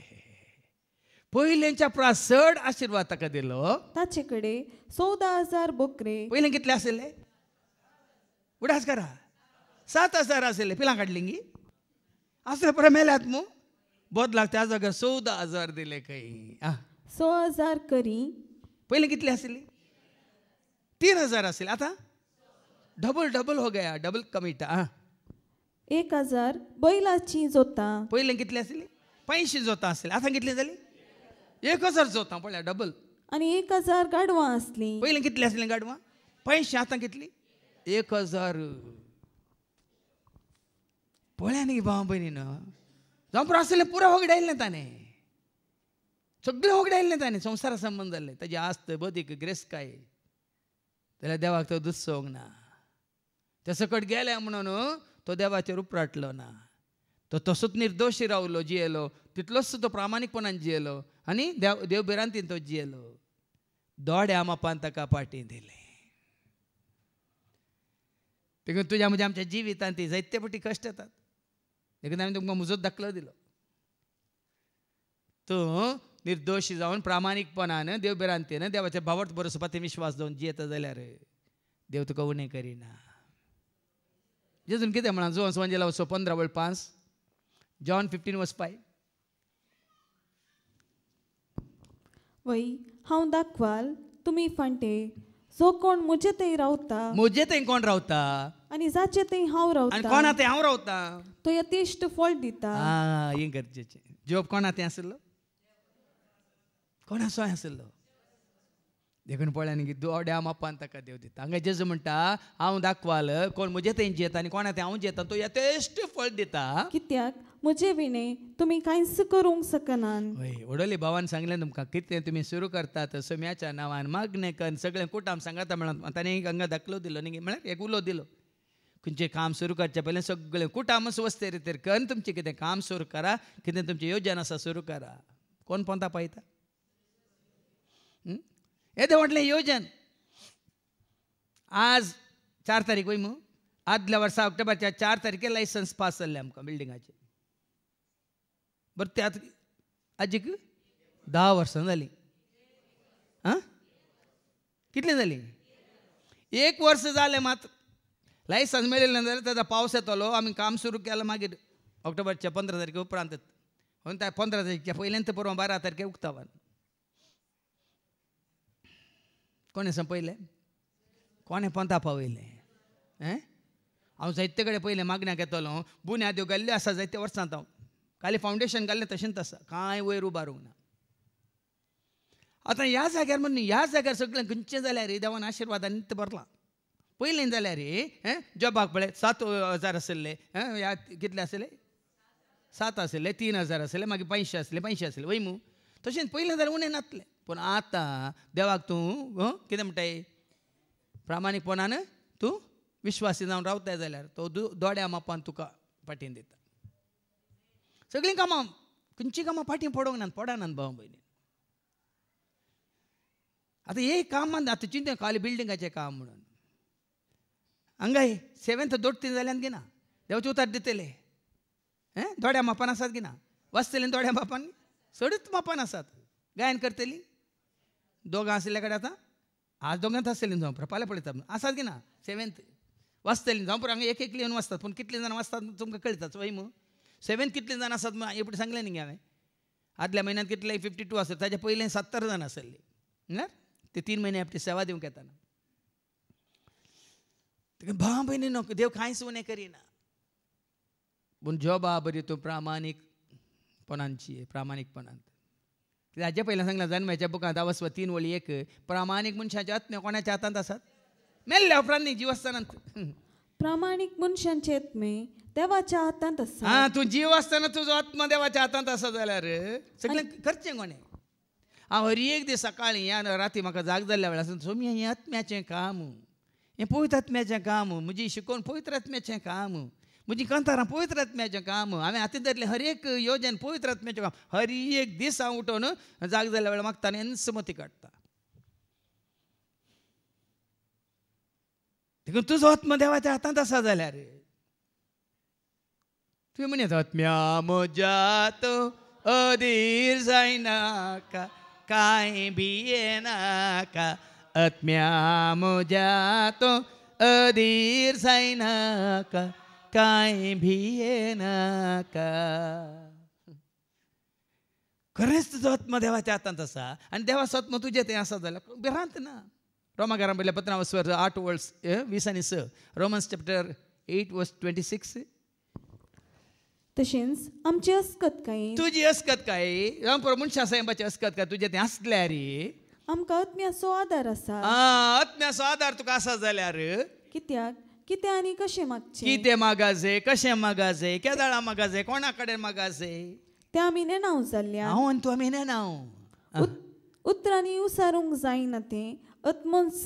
A: पयलींच्या प्रास चड आशीर्वाद ताका दिलो.
B: ताचे कडेन 14,000 बोकरे.
A: पयलीं कितले आसले उडास करा 7,000 आसले. पिलां काडली गी असले परत मेल्यात मू बोदलाक त्या जाग्यार 14,000 दिले खंय.
B: 6,000 करी.
A: पयलीं कितले आसली 3,000 आसले. आतां डबल डबल हो गया डबल कमिटा.
B: 1,000 बैलाची जोतां.
A: पयलीं कितली आसली 500 जोतां आसली. आतां कितली जाली 1,000 जोतां. पळया डबल.
B: आनी 1,000 गाडवां आसलीं.
A: पयलीं कितली आसली गाडवां 500. आतां कितली 1,000. पळया न्ही भाव भयणीन जावं आसलें पुरो वगडायलें ताणें. सगळें वगडायलें ताणें. संवसारा संबंद जाल्ले ताजी आस्त बदीक ग्रेस्काय जाल्यार देवाक तो दुसोंक ना. ते सकट गेले म्हणून तो देवाचेर उपराटलो ना. तो तसोच निर्दोशी रावलो जियेलो. तितलोच तो प्रामाणीकपणान जियेलो आनी देव बिरांतीन तो जियेलो. दोड्या मापान ताका पाटी दिले. देखून तुज्या म्हज्या आमच्या जिवितांत ती जायते फावटी कश्ट येतात. देखून हांवें तुमकां म्हजोच दाखलो दिलो. तूं निर्दोशी जावन प्रामाणीकपणान देव बिरांतीन देवाच्या भावार्थ बरोसो पाती विश्वास जावन जियेता जाल्यार देव तुका उणें करिना. जेजून कितें म्हणा जोन्स वांजेला 15:5 जॉन 15:5
B: वै हांव दाखवाल तुमी फांटे जो कोण म्हजे थंय रावता.
A: म्हजे थंय कोण रावता
B: आनी जाचे थंय हांव
A: आनी
B: रावता
A: कोणा थंय हांव रावता
B: तो यथेश्ट फळ दिता.
A: हें गरजेचें. जॉब कोणा थंय आसलो कोणा सोय आसलो. देखून पळयान गी दोड्या मापान ताका देव दिता. हांगा जेजू म्हणटा हांव दाखवाल कोण म्हजे थंय जियेता आनी कोणा थंय हांव जियेता तो यथेश्ट फळ दिता.
B: कित्याक म्हजे विणे तुमी कांयच करूंक शकनात.
A: हय वडोली भावान सांगलें तुमकां कितें तुमी सुरू करतात सोम्याच्या नांवान मागणें करून सगळें कुटाम सांगाता म्हणून ताणें हांगा दाखलो दिलो न्ही म्हळ्यार एक उलो दिलो. खंयचें काम सुरू करचे पयलें सगळें कुटामच वस्ते रितीर करून तुमचें कितें काम सुरू करा. कितें तुमचें येवजण आसा सुरू करा. कोण पोंता पळयता येदें व्हडलें येवजण. आज 4 तारीख वय मू आदल्या वर्सा ऑक्टोबरच्या 4 तारखेर लायसन्स पास जाल्लें आमकां बिल्डिंगाचें. बरें ते आतां आजीक 10 वर्सां जालीं. कितलीं जालीं 1 वर्स जालें मात लायसन्स मेळिल्लें जाल्यार ताजो पावस येतलो. आमी काम सुरू केलें मागीर ऑक्टोबरच्या 15 तारखे उपरांत. म्हणून त्या 15 तारखेच्या पयलेंत परवा 12 तारखेर उक्तावण. कोणें संपयलें कोणें पंता पावयलें. हांव जायते कडेन पयलें मागण्याक येतलो. बुन्याद्यो घाल्ल्यो आसा जायते वर्सांत. हांव खाली फावंडेशन घाल्लें तशेंच आसा कांय वयर उबारूंक ना. आतां ह्या जाग्यार म्हणून ह्या जाग्यार सगळें खंयचें जाल्यार देवान आशिर्वादान नित्य भरलां. पयलीं जाल्यार जॉबाक पळय 7,000 आसले. ह्या कितले आसले 7 आसले 3,000 आसले मागीर 500 आसले वय मू. तशेंच पयलीं जाल्यार उणें नासलें. पूण आतां देवाक तूं कितें म्हणटाय प्रामाणीकपणान तूं विश्वासी जावन रावताय जाल्यार तो दोड्या मापान तुका फाटीं दिता. सगळीं कामां खंयचीं कामां फाटीं पडनात भाव भयणी. आतां हे कामान आतां चिंतून खाली बिल्डिंगाचें काम म्हणून हांगाय 7th दोडतीन जाल्यान गिना देवाचे उतार दितले. दोड्या मापान आसात गिना वाचतलीं दोड्या मापान चडूच मापान आसात. गायन करतलीं दोगां आसले कडेन आतां आज दोगांत आसतलीं जावं फाल्यां पळयता आसात गिना 7th वाचतलीं जावं पूण हांगा एक येवन वाचतात. पूण कितलीं जाण वाचतात तुमकां कळटाच वय मू. 7th कितलीं जाण आसात एपडी सांगलें न्ही हांवें. आदल्या म्हयन्यांत कितले 52 आसत. ताजे पयलें 70 जाण आसलीं. ते 3 म्हयने एपटी सेवा दिवंक येताना. भाव भयणी नको देव कांयच उणें करिना. पूण जॉबा बरी तूं प्रामाणीकपणांत हाजे पयलें सांगलां जन्माच्या बुकांत अवस्व 3 वळी 1 प्रामाणीक मनशाचे आत्मे कोणाच्या हातांत आसात मेल्ल्या उपरांत न्ही जीव आसतनांत.
B: प्रामाणीक मनशांचे आत्मे देवाच्या हातांत आसा.
A: तूं जीव आसतना तुजो आत्मा देवाच्या हातांत आसा जाल्यार सगळें करचें कोणें. हांव हर एक दीस सकाळीं या राती म्हाका जाग जाल्ल्या वेळार सोमी हें आत्म्याचें काम हें पवित्र आत्म्याचें काम म्हजी शिकोवन पवित्र आत्म्याचें काम म्हजी कांतारां पवित्र आत्म्याचें काम. हांवें हातीन धरलें हर एक योजन पवित्र आत्म्याचें काम. हर एक दीस हांव उठोन जाग जाल्या वेळार मागता आनी अंसमती काडटा. देखून तुजो आत्मा देवाच्या हातांत आसा जाल्यार तुवें म्हणत आत्म्या म्हज्या तो अधीर जायनाका कांय भियेनाका. आत्म्या म्हज्या तो अधीर जायनाका कांय भियेनाका. खरेंच तुजो आत्मा देवाच्या हातांत आसा आनी देवाचो आत्मा तुजें तें आसा जाल्यार भिरांत ना. रोमाकारां बरयल्या पत्रां 8 वर्स 20 आनी 6. Romans chapter 8 verse 26.
B: तशेंच आमची अस्कतकायेन
A: तुजी अस्कतकाय मनशा साहेबाची अस्कतकाय तुजें तें आसल्यार
B: आमकां आत्म्याचो आदार आसा.
A: आत्म्याचो आदार तुका आसा जाल्यार
B: कित्याक कितें आनी कशें मागचें
A: कितें मागाजे कशें मागाजे केदाळा मागाजे कोणा कडेन मागाजे
B: तें आमी नेनाव जाल्ल्या
A: हांव आनी तूं आमी नेनाव.
B: उतरांनी उसारूंक जायना तें आत्मोन्स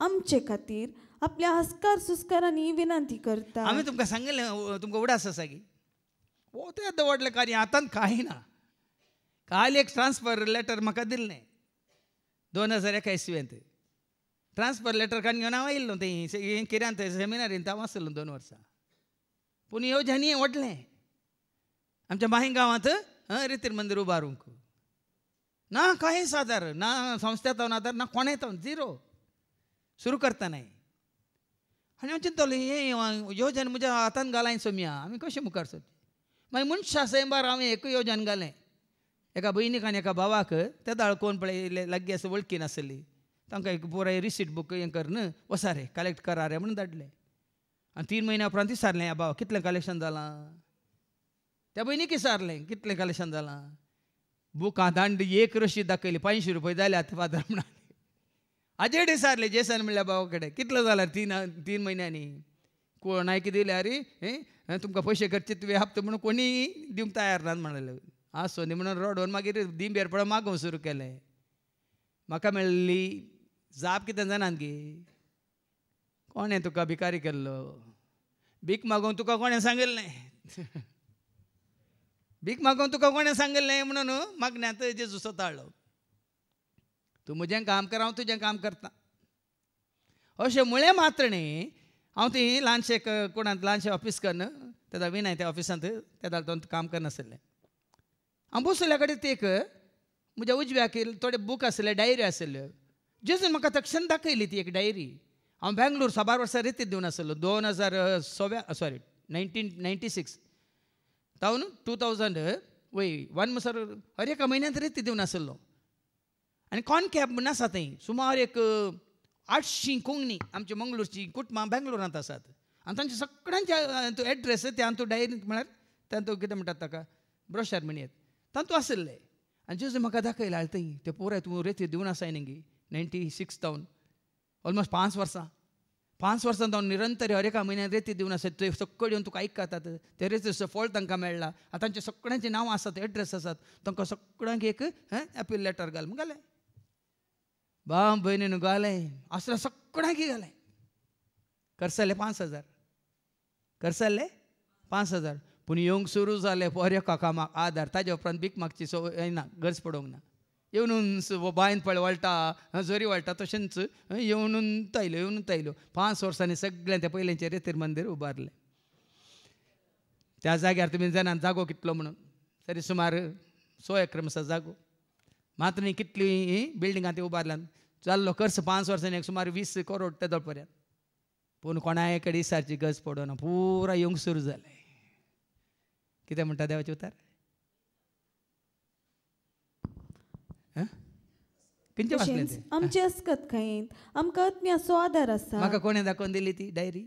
B: आमचे खातीर आपल्या हस्कार सुस्कारांनी विनंती करता.
A: आमी तुमकां सांगलें तुमकां उडास आसा की तें येद व्हडलें कार्य हातांत कांय ना. काल एक ट्रान्सफर लेटर म्हाका दिल्लें 2021 इस्वेंत. ट्रान्सफर लेटर काडून घेवन हांव आयिल्लो तें किऱ्यांत सेमिनारींत हांव आसलो 2 वर्सां. पूण येवजणी व्हडलें आमच्या माहीम गांवांत रितीर मंदीर उबारूंक ना कांयच आदार ना संस्थेंत आदार ना कोणेंत झिरो सुरू करता नाय. आनी हांव चिंतलो हें येवजण म्हज्या हातांत घालाय सोम्या आमी कशें मुखार सरचें. मागीर मनशा सेंबार हांवें एक येवजण घालें. एका भयणीक आनी एका भावाक ते दाळ कोण पळय लागीं आसा वळखी नासली तांकां एक पुराय रिसीट बूक हें कर न्हय वसा रे कलेक्ट करा रे म्हणून धाडलें. आनी 3 म्हयन्या उपरांत विचारलें ह्या भावा कितलें कलेक्शन जालां. त्या भयणीक विचारलें कितलें कलेक्शन जालां. बुकां दांड एक रशीद दाखयली 500 रुपया जाल्यात फादर म्हणाले. हाजेर विचारलें जेसन म्हणल्या भावा कडेन कितलो जाल्यार 3 म्हयन्यांनी कोणाय कितें दिल्यार हें तुमकां पयशे करचे तुवें हप्तो म्हणून कोणी दिवंक तयार ना म्हणलें. आसो न्ही म्हणून रडोवन मागीर दिंबेर पळोवन मागोवंक सुरू केलें. म्हाका मेळ्ळी जाप कितें जाणात गे कोणें तुका भिकारी केल्लो. भीक मागोवंक तुका कोणें सांगिल्लें भीक मागोवंक तुका कोणें सांगिल्लें म्हणून मागण्यांत जेजू स्वताळ्ळो. तूं म्हजें काम कर हांव तुजें काम करतां अशें म्हळें मात्र न्ही. हांव ती ल्हानशें कोणांत ल्हानशें ऑफिस करन तेदा विनाय त्या ऑफिसांत तेदा तो काम करनासलें. हांव बसल्या कडेन ते म्हज्या उजव्याक थोडे बूक आसले डायरी आसल्यो. जेजून म्हाका तक्षण दाखयली ती एक डायरी. हांव बेंगलोर 12 वर्सां रितीत दिवन आसलो 1996 तावन 2000 वय 1 म्हणसर हर एका म्हयन्यांत रितीत दिवन आसलो. आनी कॉनकॅब म्हूण आसा थंय सुमार एक 800 कोंकणी आमची मंगळूरची कुटुंबां बेंगलोरांत आसात. आनी तांचे सगळ्यांचे एड्रेस ते हातूंत डायरींत म्हळ्यार तातूंत कितें म्हणटात ताका ब्रोशर म्हणयत तातूंत आसले. आनी जेजू म्हाका दाखयला थंय ते पुराय तूं रेती दिवन आसाय न्ही 96 तावन ऑलमोस्ट 5 वर्सां हांव निरंतर हर एका म्हयन्यान रेती दिवन आसात. ते सक्कळ येवन तुका आयकतात ते रेतीचो फळ तांकां मेळ्ळा. तांचे सगळ्यांची नांवां आसात एड्रेस आसात तांकां सगळ्यांक एक एपील लेटर घाल म्हूण घालें. भाव भयणीन घालें असल्या सगळ्यांक घालें. करसले 5000 करसले 5000 पूण येवंक सुरू जालें हर एका कामाक आदार. ताजे उपरांत भीक मागची येना गरज पडोंक ना. येवन बांयंत पळय वळटा जोरी वळटा तशेंच येवन तायल्यो 5 वर्सांनी सगळें तें पयलेंचें रेतीर मंदीर उबारलें. त्या जाग्यार तुमी जाणात जागो कितलो म्हणून तरी सुमार 100 एकर आसा जागो. मात्र न्ही कितली बिल्डिंगां ती उबारल्यात. जाल्लो खर्च 5 वर्सांनी एक सुमार 20 करोड तेदो पर्यंत. पूण कोणाय कडेन इसारची गरज पडना पुराय येवंक सुरू जालें. कितें म्हणटा देवाचें उतर खंयचें वाचलें तें
B: आमचे अस्कतकायेंत आमकां आत्म्याचो आदार आसा.
A: म्हाका कोणें दाखोवन दिली ती डायरी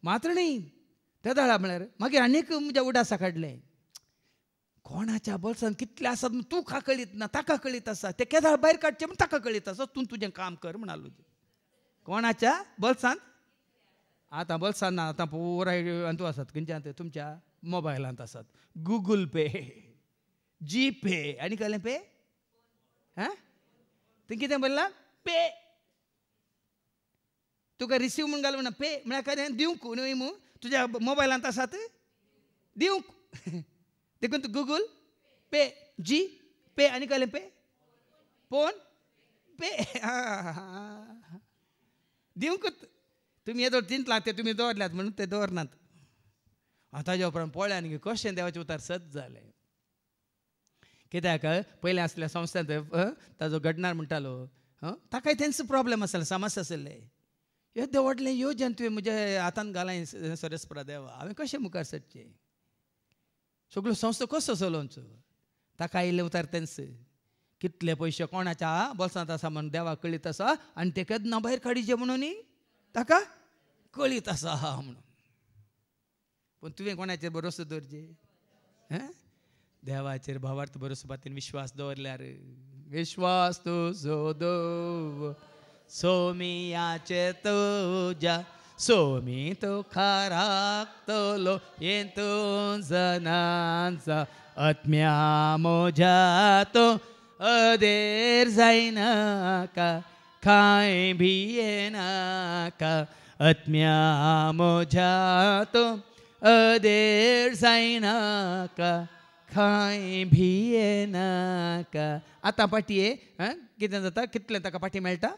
A: मात्र न्ही त्या दाळा म्हळ्यार मागीर आनीक म्हज्या उडासा काडलें. कोणाच्या बोल्सांत कितले आसात तूं कळीत ना ताका कळीत आसा. ते केदाळ भायर काडचें म्हूण ताका कळीत आसा. तूं तुजें काम कर म्हणालो. कोणाच्या बोल्सांत आतां बोल्सांत ना आतां पुराय हातूंत आसात. खंयच्या तुमच्या मोबायलांत आसात. गुगल पे जी पे आनी कहलें पे थंय कितें बरयलां पे. तुका रिसीव म्हणून घालून पे म्हळ्यार काय दिवंक न्हय मू तुज्या मोबायलांत आसात दिवंक देखून तू गूगल पे जी पे आनी कहलें पे फोन पे दिवंकूच तुमी हे चिंतलात ते तुमी दवरल्यात म्हणून ते दवरनात ताज्या उपरांत पळय आनी कशें देवाचें उतार सत जालें कित्याक पयलीं आसल्या संस्थांत ताजो घडणार म्हणटालो ताकाय तेंचो प्रॉब्लेम आसले समस्या आसले हे दवडलें येवजन तुवें म्हज्या हातान घालाय सरस्परा देवा हांवें कशें मुखार सरचें सगळ्यो संस्था कसो चलोवचो ताका आयिल्लें उतार तेंच कितले पयशे कोणाच्या बोल्सांत आसा म्हणून देवाक कळीत आसा आनी ते केन्ना भायर काडीचे म्हणून ताका कळीत आसा म्हणून पूण तुवें कोणाचेर भरोसो दवरचे देवाचेर भावार्थ भरोसो पातीन विश्वास दवरल्यार विश्वास तुजो दवर सोमियाचे तुज्या सोमी तो खाराकतलो येतून जनांचा आत्म्या मोज्या तो अदेर जायनाका कांय भियेनाका आत्म्या मोज्या तो अदेर जायनाका कांय भियेनाका आतां पाटये कितें जाता कितलें ताका पाटी मेळटा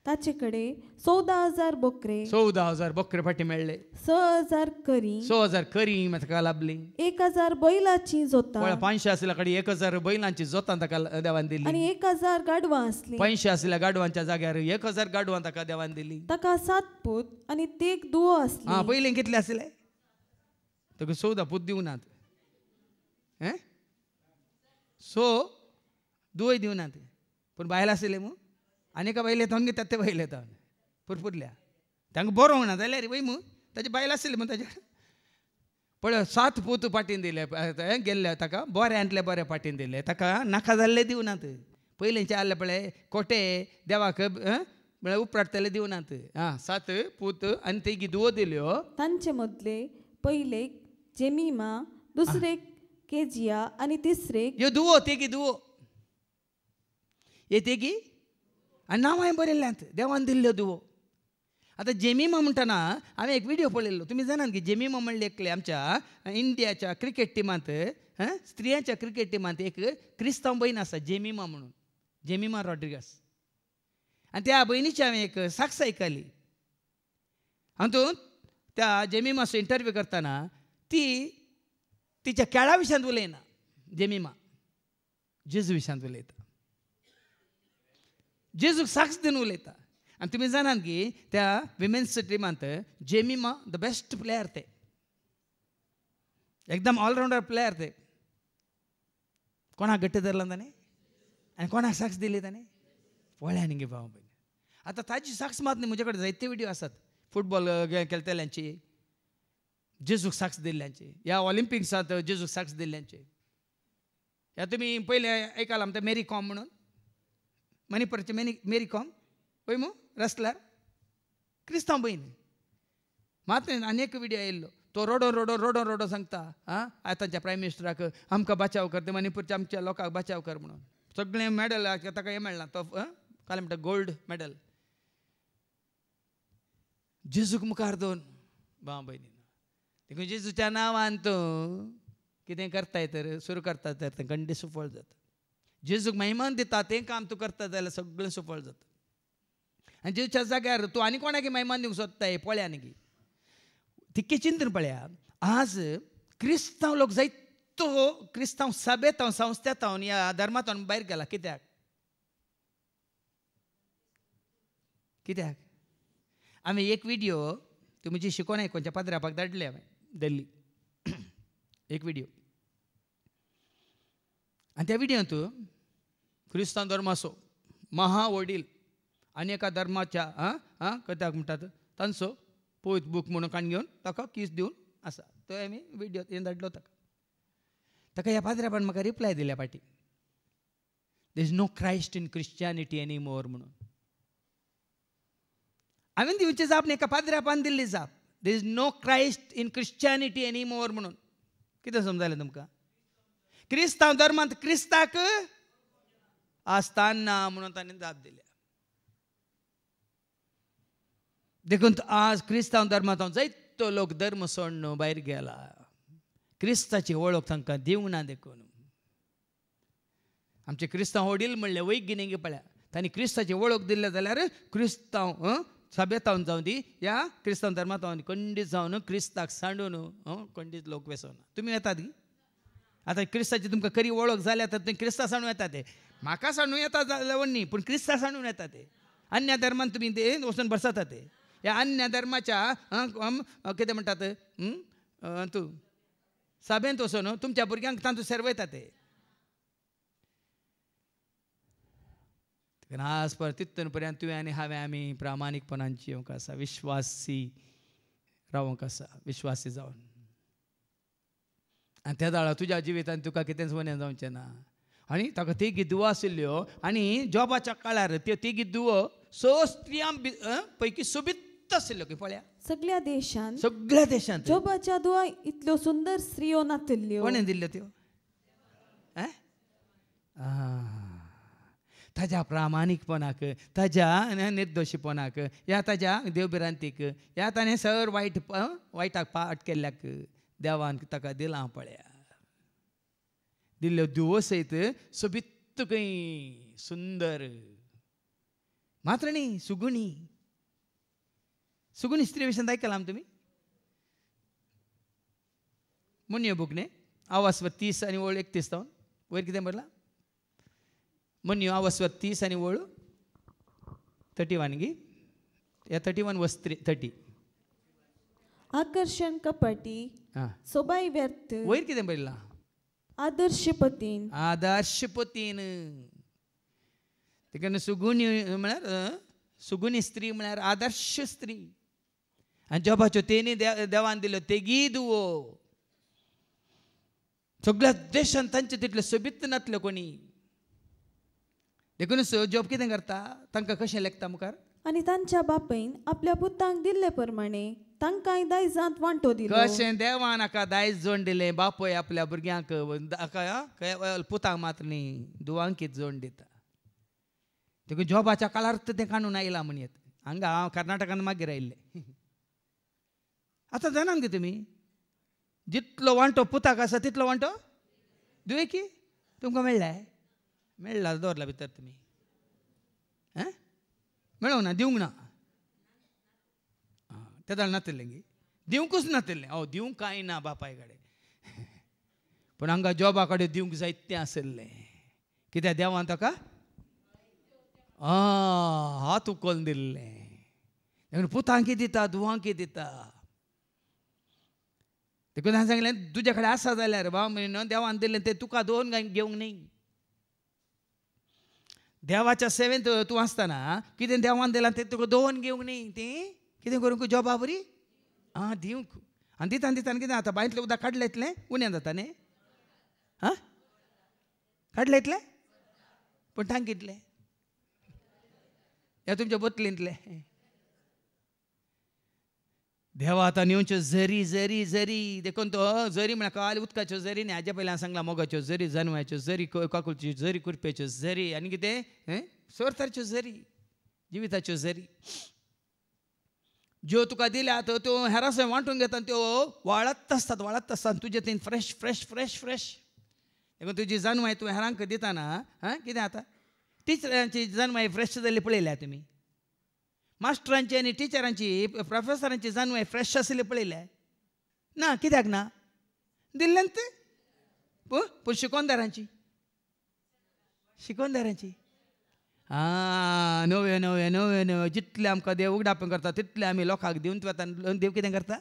B: ताचे कडेन 14,000 बोकरे
A: 14,000 बोकरे फाटी मेळ्ळे
B: 6,000 करी
A: 6,000 करी ताका लाभली
B: 1,000 बैलाची जोतां
A: 500 आसल्या कडेन 1,000 बैलांची जोतां ताका देवान दिली
B: आनी 1,000 गाडवां आसलीं
A: 500 आसल्या गाडवांच्या जाग्यार 1,000 गाडवां ताका देवान दिली
B: ताका 7 पूत आनी 3 दुओ आसली
A: पयलीं कितले आसले ताका 14 पूत दिवनात दुवय दिवनात पूण बायल आसले मू आनीक बायल येता घेतात ते बायल येता पुरपुरल्या तांकां बरो म्हणा जाल्यार वय मू ताचे बायल आसले मू ताचे पळय 7 पूत पाटीन दिले गेल्ले ताका बऱ्यांतले बरे पाटीन दिले ताका नाका जाल्ले दिवनात पयलींचे आसले पळय कोटे देवाक म्हळ्यार उपराटतले दिवनात 7 पूत आनी तेगी दुवो दिल्यो
B: तांचे मदले पयलेक जेमिमा दुसरेक केजिया आनी तिसरेक
A: ह्यो दुवो तेगी दुवो हे तेगी आनी नांव हांवें बरयल्ल्यांत देवान दिल्ल्यो दुवो आतां जेमिमा म्हणटना हांवें एक व्हिडिओ पळयल्लो तुमी जाणात की जेमिमा म्हणले एकले आमच्या इंडियाच्या क्रिकेट टिमांत स्त्रियांच्या क्रिकेट टिमांत एक क्रिस्तांव भयण आसा जेमिमा म्हणून जेमिमा रॉड्रिगस आनी त्या भयणीची हांवें एक साक्ष आयकली हातूंत त्या जेमिमाचो इंटरव्यू करतना ती तिच्या खेळा विशयांत उलयना जेमिमा जेजू विशयांत उलयता जेजूक साक्ष दिवन उलयता आनी तुमी जाणात की त्या विमेन्स टिमांत जेमिमा द बेस्ट प्लेयर ते एकदम ऑलराउंडर प्लेयर ते कोणाक गट्ट धरला ताणें आनी कोणाक साक्ष दिली ताणें पळया न्ही गे भाव भयण आतां ताची साक्ष मात न्ही म्हजे कडेन जायते व्हिडिओ आसात फुटबॉल खेळटल्यांची जेजूक साक्ष दिल्ल्यांची ह्या ऑलिंपिक्सांत जेजूक साक्ष दिल्ल्यांची ह्या तुमी पयले आयकलां ते मेरी कॉम म्हणून मणिपूरचे मेरी कॉम पळय मू रसल्यार क्रिस्तांव भयण मात आनीक व्हिडिओ येयल्लो तो रोडो सांगता आतांच्या प्रायम मिनिस्टराक आमकां बचाव कर ते मणिपूरच्या आमच्या लोकांक बचाव कर म्हणून सगळें मॅडल ताका हें मेळना तो काय म्हणटा गोल्ड मॅडल जेजूक मुखार दोन भाव भयणी देखून जेजूच्या नांवान तूं कितें करताय तर सुरू करता तर तें खंडी सुफळ जाता जेजूक महिमान दिता तें काम तूं करता जाल्यार सगळें सुफळ जाता आनी जेजूच्या जाग्यार तूं आनी कोणाक महिमान दिवंक सोदताय पळया न्ही तितके चिंतन पळया आज क्रिस्तांव लोक जायतो क्रिस्तांव सभेत संस्थेत ह्या धर्मांत भायर गेला कित्याक हांवें एक व्हिडिओ ती म्हजी शिकोवन आयकोनच्या पाद्रापाक धाडले हांवें दिल्ली एक व्हिडिओ आनी त्या व्हिडिओंत क्रिस्तांव धर्माचो महा वडील आनी एका धर्माच्या कथाक म्हणटात तांचो पोयत बूक म्हणून काण घेवन ताका किस दिवन आसा तो हांवें व्हिडिओ हें धाडलो ताका ह्या पाद्रापान म्हाका रिप्लाय दिल्या पाटी there is no Christ in Christianity any more म्हणून हांवें दिवचे जाप एका पाद्रापान दिल्ली जाप there is no Christ in Christianity any more म्हणून कितें समजलें तुमकां क्रिस्तांव धर्मांत क्रिस्ताक आस्थान ना म्हणून ताणें जाप दिल्या देखून आज क्रिस्तांव धर्मांत जायतो लोक धर्म सोडून भायर गेला. क्रिस्ताची वळख तांकां दिवंक ना. देखून आमचे क्रिस्तांव वडील म्हणले वैज्ञानीक पळया तांणी क्रिस्ताची वळख दिले जाल्यार क्रिस्तांव सभ्यतावन जावं दी ह्या क्रिस्तांव धर्मांत खंडीत जावन क्रिस्ताक सांडून खंडीत लोक वेसना. तुमी येतात की आतां क्रिस्ताची तुमकां खरी वळख जाल्या तर तुमी क्रिस्ता सांडून येता ते. म्हाका सांडून येता जाल्यार न्ही पूण क्रिस्ता सांडून येता ते. अन्य धर्मान तुमी ते वचून बसता ते. ह्या अन्य धर्माच्या कितें म्हणटात तूं सभेंत वचून तुमच्या भुरग्यांक तांतूं सेरवयता ते. आज पर तितून पर्यंत तुवें आनी हांवें आमी प्रामाणीकपणान जिवंक आसा. विश्वासी रावंक आसा. विश्वासी जावन आनी त्या दाळा तुज्या जिवितान तुका कितेंच वनें जावचें ना. आनी ताका तिगी दुवा आशिल्ल्यो आनी जॉबाच्या काळार त्यो तिगी दुवो 6 स्त्रियां पैकी सोबीत आशिल्ल्यो की पळया
B: सगळ्या देशांत
A: जोबाच्या
B: दुआ इतल्यो सुंदर स्त्रियो नातिल्ल्यो.
A: कोणें दिल्ल्यो त्यो? ताज्या प्रामाणीकपणाक, ताज्या निर्दोशीपणाक, ह्या ताज्या देवबिरांतीक, ह्या ताणें सर वायटाक पाट केल्ल्याक देवान ताका दिलां पळया. दिल्ल्यो दुवो सयत सोबीत खंय सुंदर मात्र न्ही सुगुणी स्त्री विशयी आयकलां तुमी? मुन्यो बूक न्ही आवाज 30 आनी वळ 31 जावन वयर कितें बरलां? मुन्यो आवाज 30 आनी वळ 31 गी या 31 वर्स 30.
B: आकर्षण कपटी सोबाई व्यर्थ
A: वयर कितें बरलां?
B: आदर्शपतीन
A: देखून सुगुणी म्हळ्यार सुगुणी स्त्री म्हळ्यार आदर्श स्त्री. आनी जॉबाच्यो तेनी देवान दिल्यो तेगी दुवो सगळ्या देशांत तांचे तितले सोबीत नातल्यो कोणी. देखून जॉब कितें करता तांकां कशें लेखता मुखार?
B: आनी तांच्या बापायन आपल्या पुतांक दिल्ले प्रमाणे तांकांय दायजांत वांटो दिलो.
A: कशें देवान हाका दायज जोड दिलें. बापूय आपल्या भुरग्यांक पुतांक मात्र न्ही दुवांकीत जोड दिता. देखून जॉबाच्या काळार तें काडून आयलां म्हणयत. हांगा हांव कर्नाटकान मागीर आयिल्लें. आतां जाणात गे तुमी जितलो वांटो पुताक आसा तितलो वांटो दुयेकी तुमकां मेळ्ळा दवरला भितर तुमी मेळोंक ना दिवंक ना. त्या दाळ नातिल्लें गे दिवंकूच नातिल्लें. दिवंक कांय ना बापाय कडेन पूण हांगा जॉबा कडेन दिवंक जायतें आसलें. कित्याक देवान ताका हात उखलून दिल्लें. पुतांकी दिता दुवांकी दिता. देखून हांवें सांगलें तुजे कडेन आसा जाल्यार भाव म्हणून देवान दिल्लें तें तुका दोन घेवंक न्ही. देवाच्या सेवेंत तूं आसतना कितें देवान दिलां तें तुका दोन घेवंक न्ही. तें कितें करूंक जॉबा बरी दिवंक. आनी दितान कितें जाता बांयतलें उदक काडलें इतलें उणें जाता न्ही. काडलें इतलें पूण टांक कितलें ह्या तुमच्या बोतलींतलें. देवा आतां न्यूच्यो झरी झरी झरी देखून तो झरी म्हळ्यार काल उदकाच्यो झरी न्ही. हाज्या पयलीं हांवें सांगलां मोगाच्यो झरी जानवाच्यो झरी काकुलच्यो झरी कुरपेच्यो झरी आनी कितें सोरतारच्यो झरी जिविताच्यो झरी ज्यो तुका दिल्यात त्यो हेरांसय वांटून घेता त्यो वाळत आसतात तुजे थंय फ्रेश फ्रेश फ्रेश फ्रेश. देखून तुजी जानवाय तूं हेरांक दिताना कितें जाता टिचरांची जानवाय फ्रेश जाल्ली पळयल्या तुमी. मास्टरांची आनी टिचरांची प्रोफेसरांची जानवाय फ्रेश आसली पळयल्या ना. कित्याक ना दिल्लें तें पूण शिकोनदारांची नव्यो नव्यो नव्यो नव्यो जितले आमकां देव उगडापण करता तितले आमी लोकांक दिवन वता. देव कितें करता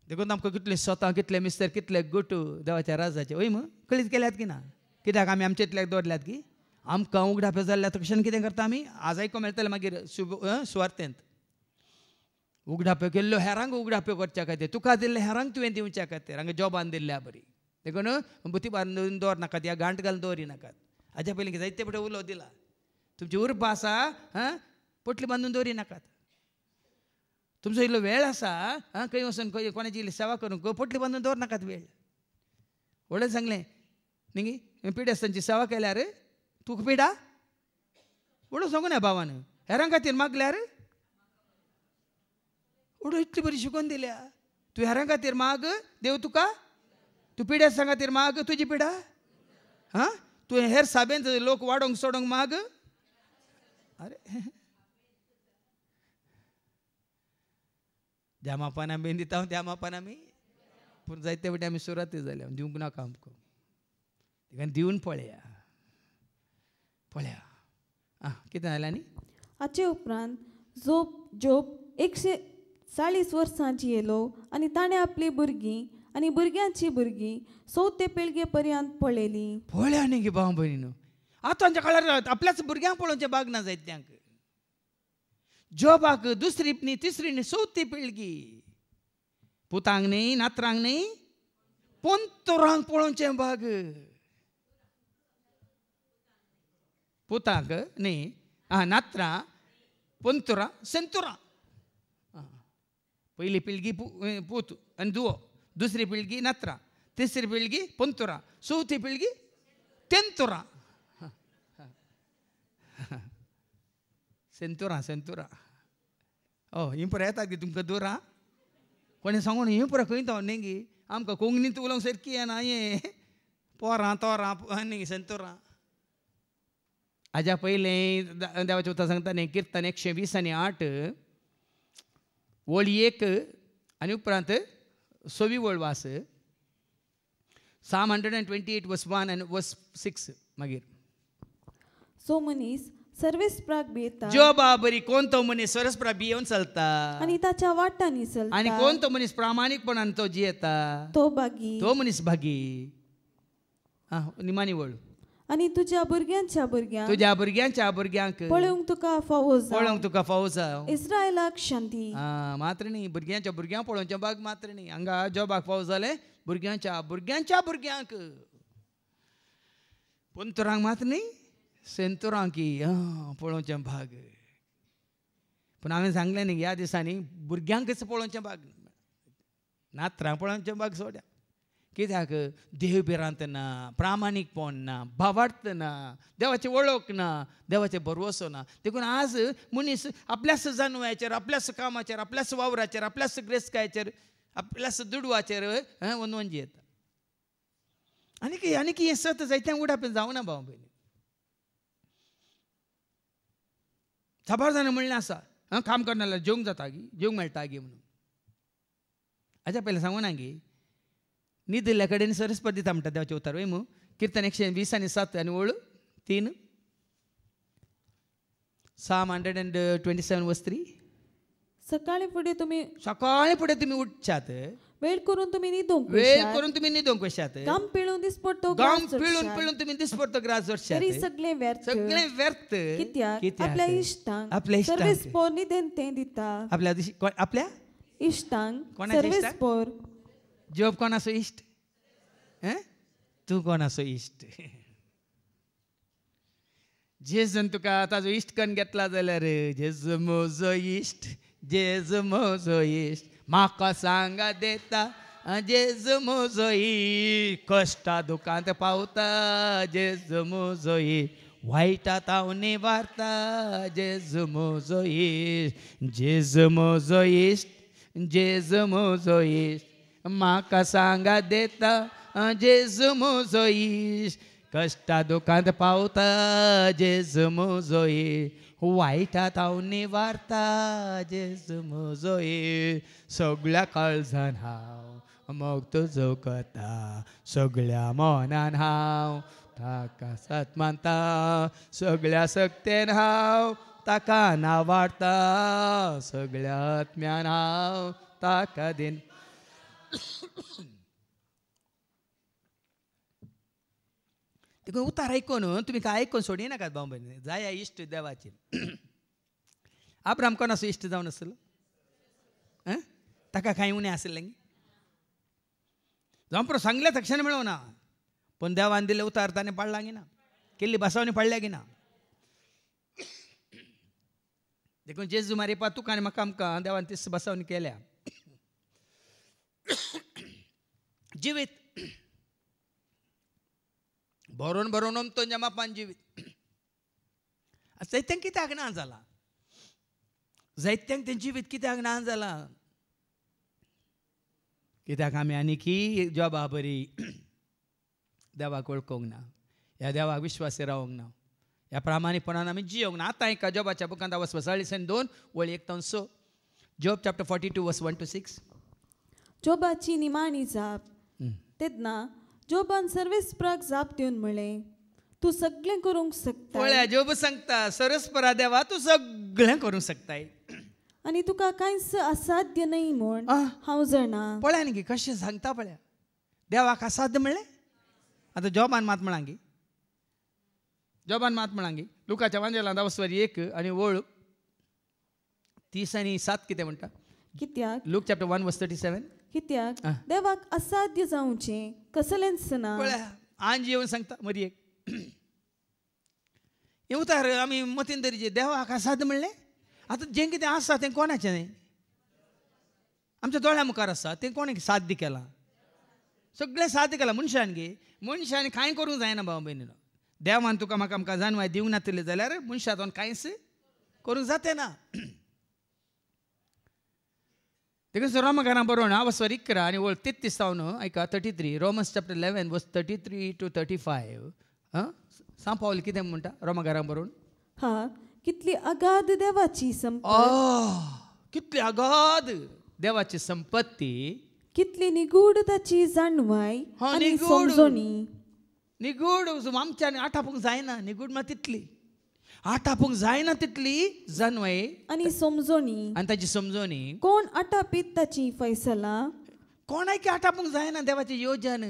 A: देखून आमकां कितले स्वता कितले मिस्तर कितले गुटू देवाच्या राजाचे वय कळीत केल्यात की ना. कित्याक आमी आमचे इतल्याक दवरल्यात की आमकां उगडापे जाल्ल्या तशें कितें करता आमी आज आयको मेळटलें मागीर सुवार्थेंत. उगडाप्यो केल्ल्यो हेरांक उगडाप्यो करच्या खातीर तुका दिल्ले हेरांक तुवें दिवच्या खातीर हांगा जॉबान दिल्ल्या बरी. देखून बुती बांदून दवरनाकात या गांठ घालून दवरिनाकात. हाज्या पयलीं जायते पटे उलो दिला. तुमची उर्ब आसा पोटली बांदून दवरिनाकात. तुमचो इल्लो वेळ आसा खंय वचून खंय कोणाची इल्ली सेवा करूंक पोटली बांदून दवरनाकात वेळ. व्हडलें सांगलें न्ही पिडेस्तांची सेवा केल्यार तुका पिडा व्हडलो सांगू ना भावान हेरां खातीर मागल्यार उडो इतली बरी शिकून दिल्या. तू हेरां खातीर माग देव तुका, तू पिड्या सांगा खातीर माग तुजी पिडा. हां तू हेर साबेन लोक वाडोंक सोडोंक माग. अरे ज्या मापान आमी दिता त्या मापान आमी, पूण जायते फावटी आमी सुरत जाल्या दिवंक नाका आमकां. देखून दिवन पळया पळया. आं कितें जालें आनी
B: हाचे उपरांत जोब 140 वर्सां जियेलो आनी ताणें आपली भुरगीं आनी भुरग्यांची भुरगीं 4 पिळगे पर्यंत पळयलीं.
A: पळया न्ही गे भाव भयणीनो. आतांच्या काळार आपल्याच भुरग्यांक पळोवचें भाग ना जायत्यांक. जॉबाक दुसरी न्ही तिसरी न्ही 4थी पिळगी. पुतांक न्ही नातरांक न्ही पोंतोरांक पळोवचें भाग. पुतांक न्ही नातरां पोंतोरां सेंतोरां. पयली पिळगी पूत आनी दुवो, दुसरी पिळगी नातरां, तिसरी पिळगी पोंतोरां, 4थी पिळगी तेंतोरां. सेंतोरां सेंतोरां. ही पुरो येता गे तुमकां दूर. आं कोणें सांगून ही पुरो खंय तो न्ही गे आमकां कोंकणींत उलोवंक सारकी येना. हे पोरां तोरां न्ही सेंतोरां. हाज्या पयलें देवाचें उतर सांगता न्ही किर्तन 120:8 वळी 1 आनी उपरांत 6वी वळ वास. Psalm 128 verse 1 and verse 6 मागीर.
B: सो मनीस सर्वेस्प्राक भियेता
A: जोबा बरी कोण तो मनीस सर्वेस्प्राक भियेवन चलता
B: आनी ताच्या वाटांनी चलता.
A: आनी कोण तो मनीस प्रामाणीकपणान तो जियेता
B: तो बागी
A: तो मनीस भागी. निमाणी वळ.
B: आनी तुज्या भुरग्यांच्या भुरग्यांक
A: तुज्या भुरग्यांच्या भुरग्यांक
B: पळोवंक तुका फावो जावं.
A: पळोवंक तुका फावो जावं.
B: इस्रायलाक शांती.
A: मात्र न्ही भुरग्यांच्या भुरग्यांक पळोवचें भाग मात्र न्ही. हांगा जॉबाक फावो जालें भुरग्यांच्या भुरग्यांच्या भुरग्यांक. पोंतोरांक मात्र न्ही सेंतोरांक पळोवचें भाग. पूण हांवें सांगलें न्ही ह्या दिसांनी भुरग्यांकच पळोवचें भाग. नातरांक पळोवचें भाग सोड्या. कित्याक देव भिरांत ना, प्रामाणीकपण ना, भावार्थ ना, देवाची वळख ना, देवाचे भरवसो ना. देखून आज मनीस आपल्याच जानव्याचेर, आपल्याच कामाचेर, आपल्याच वावराचेर, आपल्याच ग्रेस्कायचेर, आपल्याच दुडवाचेर वनवन जियेता. आनी हें सत जायत्यांक उडाप जावना भाव भयणी. साबार जाणां म्हणलें आसा काम करना जाल्यार जेवंक जाता गी, जेवंक मेळटा गे म्हणून. हाच्या पयलीं सांगूना गी न्हिदिल्ल्या कडेन सरस्पत दिता म्हणटा देवाचें उतर. वय मू किर्तन 120:7 आनी वळ 3. Psalm 127 verse 3.
B: सकाळी फुडें तुमी
A: सकाळी फुडें तुमी उठच्यात,
B: वेळ करून तुमी न्हिदूंक
A: वेळ करून तुमी न्हिदूंक वशात,
B: काम पिळून दिसपडतो
A: गाम पिळून पिळून तुमी दिसपडतो ग्रास जोडशात.
B: तरी सगळें व्यर्थ.
A: सगळें व्यर्थ.
B: कित्याक आपल्या इश्टांक
A: आपल्या इश्टांक
B: सर्वेस्पोर निदेन तें दिता.
A: आपल्या
B: इश्टांक
A: कोणाच्या इश्टांक?
B: सर्वेस्पोर.
A: जॉब कोणाचो इश्ट? तूं कोणाचो इश्ट? जेजून तुका ताजो इश्ट करून घेतला जाल्यार जेजू म्हजो इश्ट, जेजू म्हजो इश्ट, म्हाका सांगा देता जेजू म्हजो इश्ट, कश्टा दुखांत पावता जेजू म्हजो इश्ट, वायटांत हांव निवारता जेजू म्हजो इश्ट, जेजू म्हजो इश्ट, जेजू म्हजो इश्ट, म्हाका सांगा देता जेजू म्हजो इश्ट, कश्टा दुखांत पावता जेजू म्हजो इश्ट, वायटांत हांव निवारता जेजू म्हजो इश्ट, सगळ्या काळजान हांव मोग तुजो करता, सगळ्या मनान हांव ताका सत मानता, सगळ्या सक्तेन हांव ताका नावाडटा, सगळ्या आत्म्यान हांव ताका दिन. देखून उतार आयकून तुमी काय आयकून सोडी नाकात भाव भयणी. जाया इश्ट देवाचे. आब्राम कोणाचो इश्ट जावन आसलो? ताका कांय उणें आसलें जावं पुरो सांगले तक्षण मेळोना, पण देवान दिले उतार ताणें पाळला गी ना, केल्ली बसावणी पाळल्या गी ना. देखून जेजू मारिपा तुका आनी म्हाका आमकां देवान तीस बसावणी केल्या. जिवीत बरोवन बरोवन अमतोंच्या मापान जिवीत. जायत्यांक कित्याक ना जाला? जायत्यांक तें जिवीत कित्याक ना जाला? कित्याक आमी आनीकी जॉबा बरी देवाक वळखोंक ना, ह्या देवाक विश्वासी रावंक ना, ह्या प्रामाणीकपणान आमी जियोंक ना. आतां एका जॉबाच्या बुकांत वचपा 2:1-6 जॉब चॅप्टर 42 वर्स 1 to 6.
B: जोबाची निमाणी जाप. तेन्ना जोबान सर्वेस्पराक जाप दिवन म्हळें, तूं सगळें करूंक शकता
A: पळया जॉब सांगता सरस्परा देवा तूं सगळें करूंक शकताय
B: आनी तुका कांयच असाध्य न्ही म्हूण हांव जाणा.
A: पळया न्ही कशें सांगता पळया. देवाक असाध्य म्हणलें. आतां जॉबान मात म्हणांगी, जॉबान मात म्हणांगी लुकाच्या वांजेलांत 1 आनी 30 आनी 7 कितें म्हणटा.
B: कित्याक
A: लूक चॅप्टर 1 वर्स 37.
B: कित्याक देवाक असाध्य जावचें कसलेंच ना.
A: पळया आंज येवन सांगता मरी एक हें उतार आमी मतीन धरीचे देवाक असाध्य म्हणलें. आतां जें कितें आसा तें कोणाचें न्ही, आमच्या दोळ्या मुखार आसा तें कोणें साध्य केलां. सगळें साध्य केलां मनशान गे. मनशान कांय करूंक जायना भाव भयणीनो. देवान तुका म्हाका आमकां जानवाय दिवंक नातलें जाल्यार मनशान कांयच करूंक जाते ना. देखून रोमाकारां बरोवन 11 आनी 33 न्हू ऐका 33 रोमन्स चॅप्टर 11 वर्स 33 to 35. सांग पावल कितें म्हणटा रोमाकारां बरोवन.
B: हा कितली अगाध देवाची संपत्ती,
A: कितली अगाध देवाची संपत्ती,
B: कितली निगूढ ताची जाणवाय आनी समजणी.
A: निगूढ आमच्यान आठापूंक जायना. निगूढ म्हळ्यार तितली आठापूंक जायना तितली जाणवाय
B: आनी समजणी
A: आनी ताची समजणी.
B: कोण आटापीत ताची फैसला,
A: कोणायकी आठापूंक जायना देवाचें योजन.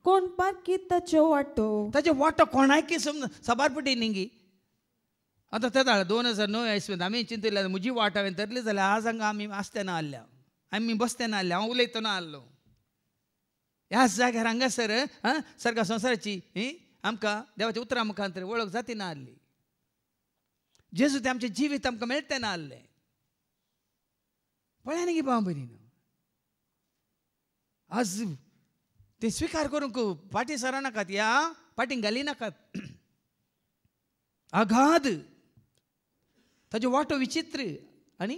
B: कोण पारकीत ताच्यो वाटो,
A: ताचे वाटो कोणायकी समज सबारपटी न्ही. आतां तेदा 2009 इसवेंत आमी चिंतलें म्हजी वाट हांवें धरली जाल्यार आज हांगा आमी आसतना आसल्या, आमी बसतना आसल्या, हांव उलयतना आसलो ह्याच जाग्यार हांगासर सर्गा संवसाराची आमकां देवाच्या उतरां मुखांतर वळख जाती ना आसली. जेजू तें आमचें जिवीत आमकां मेळटें ना आसलें. पळया न्ही गे भाव भयणीनो. आज ते स्विकार करूंक फाटीं सरा नाकात, ह्या फाटीं घाली नाकात. अगाध ताचो वाटो विचित्र. आनी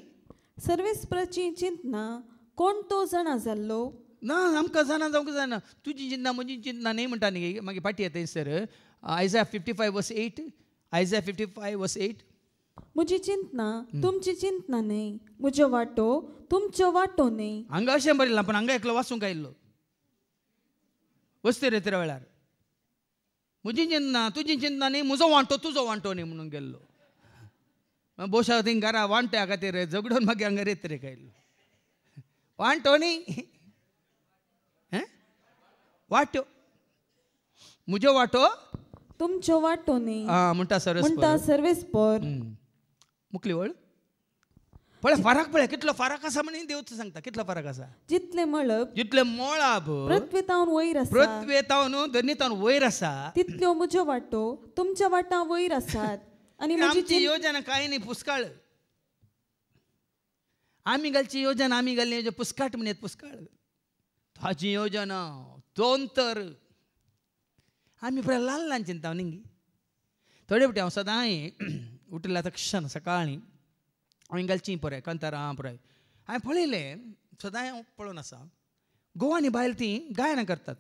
B: सर्वेस्पराची चिंतना कोण तो जाणा जाल्लो
A: ना. आमकां जाणा जावंक जायना. तुजी चिंतना म्हजी चिंतना न्ही म्हणटा न्ही मागीर फाटीं येता सर. आयझाया 55 वर्स 8. आयझाया 55 वर्स 8.
B: म्हजी चिंतना तुमची चिंतना न्ही, म्हजो वाटो तुमचो वाटो न्ही.
A: हांगा अशें बरयलां पण हांगा एकलो वाचूंक आयिल्लो वस्ते रेत्रे वेळार. म्हजी चिंतना तुजी चिंतना न्ही, म्हजो वांटो तुजो वांटो न्ही म्हणून गेल्लो. बोशा थिंग घरा वांट्या खातीर झगडून मागीर हांगा रेत्रेक आयिल्लो. वांटो न्ही वाट्यो. म्हजो वाटो
B: तुमचो वाटो न्ही
A: म्हणटा
B: सर्वेस्पर.
A: मुकली वळ. पळय फरक पळय कितलो फरक आसा म्हण देवच सांगता. कितलो फरक आसा.
B: जितले मळब
A: जितले मोळाब
B: पृथ्वेतावन वयर आसा,
A: पृथ्वेतावन धरणीतावन वयर आसा,
B: तितल्यो म्हजो वाटो तुमच्या वाटा वयर आसात. आनी
A: आमची योजना काय न्ही पुस्काळ. आमी घालची योजना आमी घालली योजना पुस्काट म्हण पुस्काळ. ताची योजना दोन तर आमी पळय ल्हान ल्हान चिंता न्ही. थोडे फावटी हांव सदांय उठल्या तक्षण सकाळीं हांवें घालची पळय कांतारां पळय हांवें पळयलें सदांय हांव पळोवन आसा. गोवानी बायल तीं गायनां करतात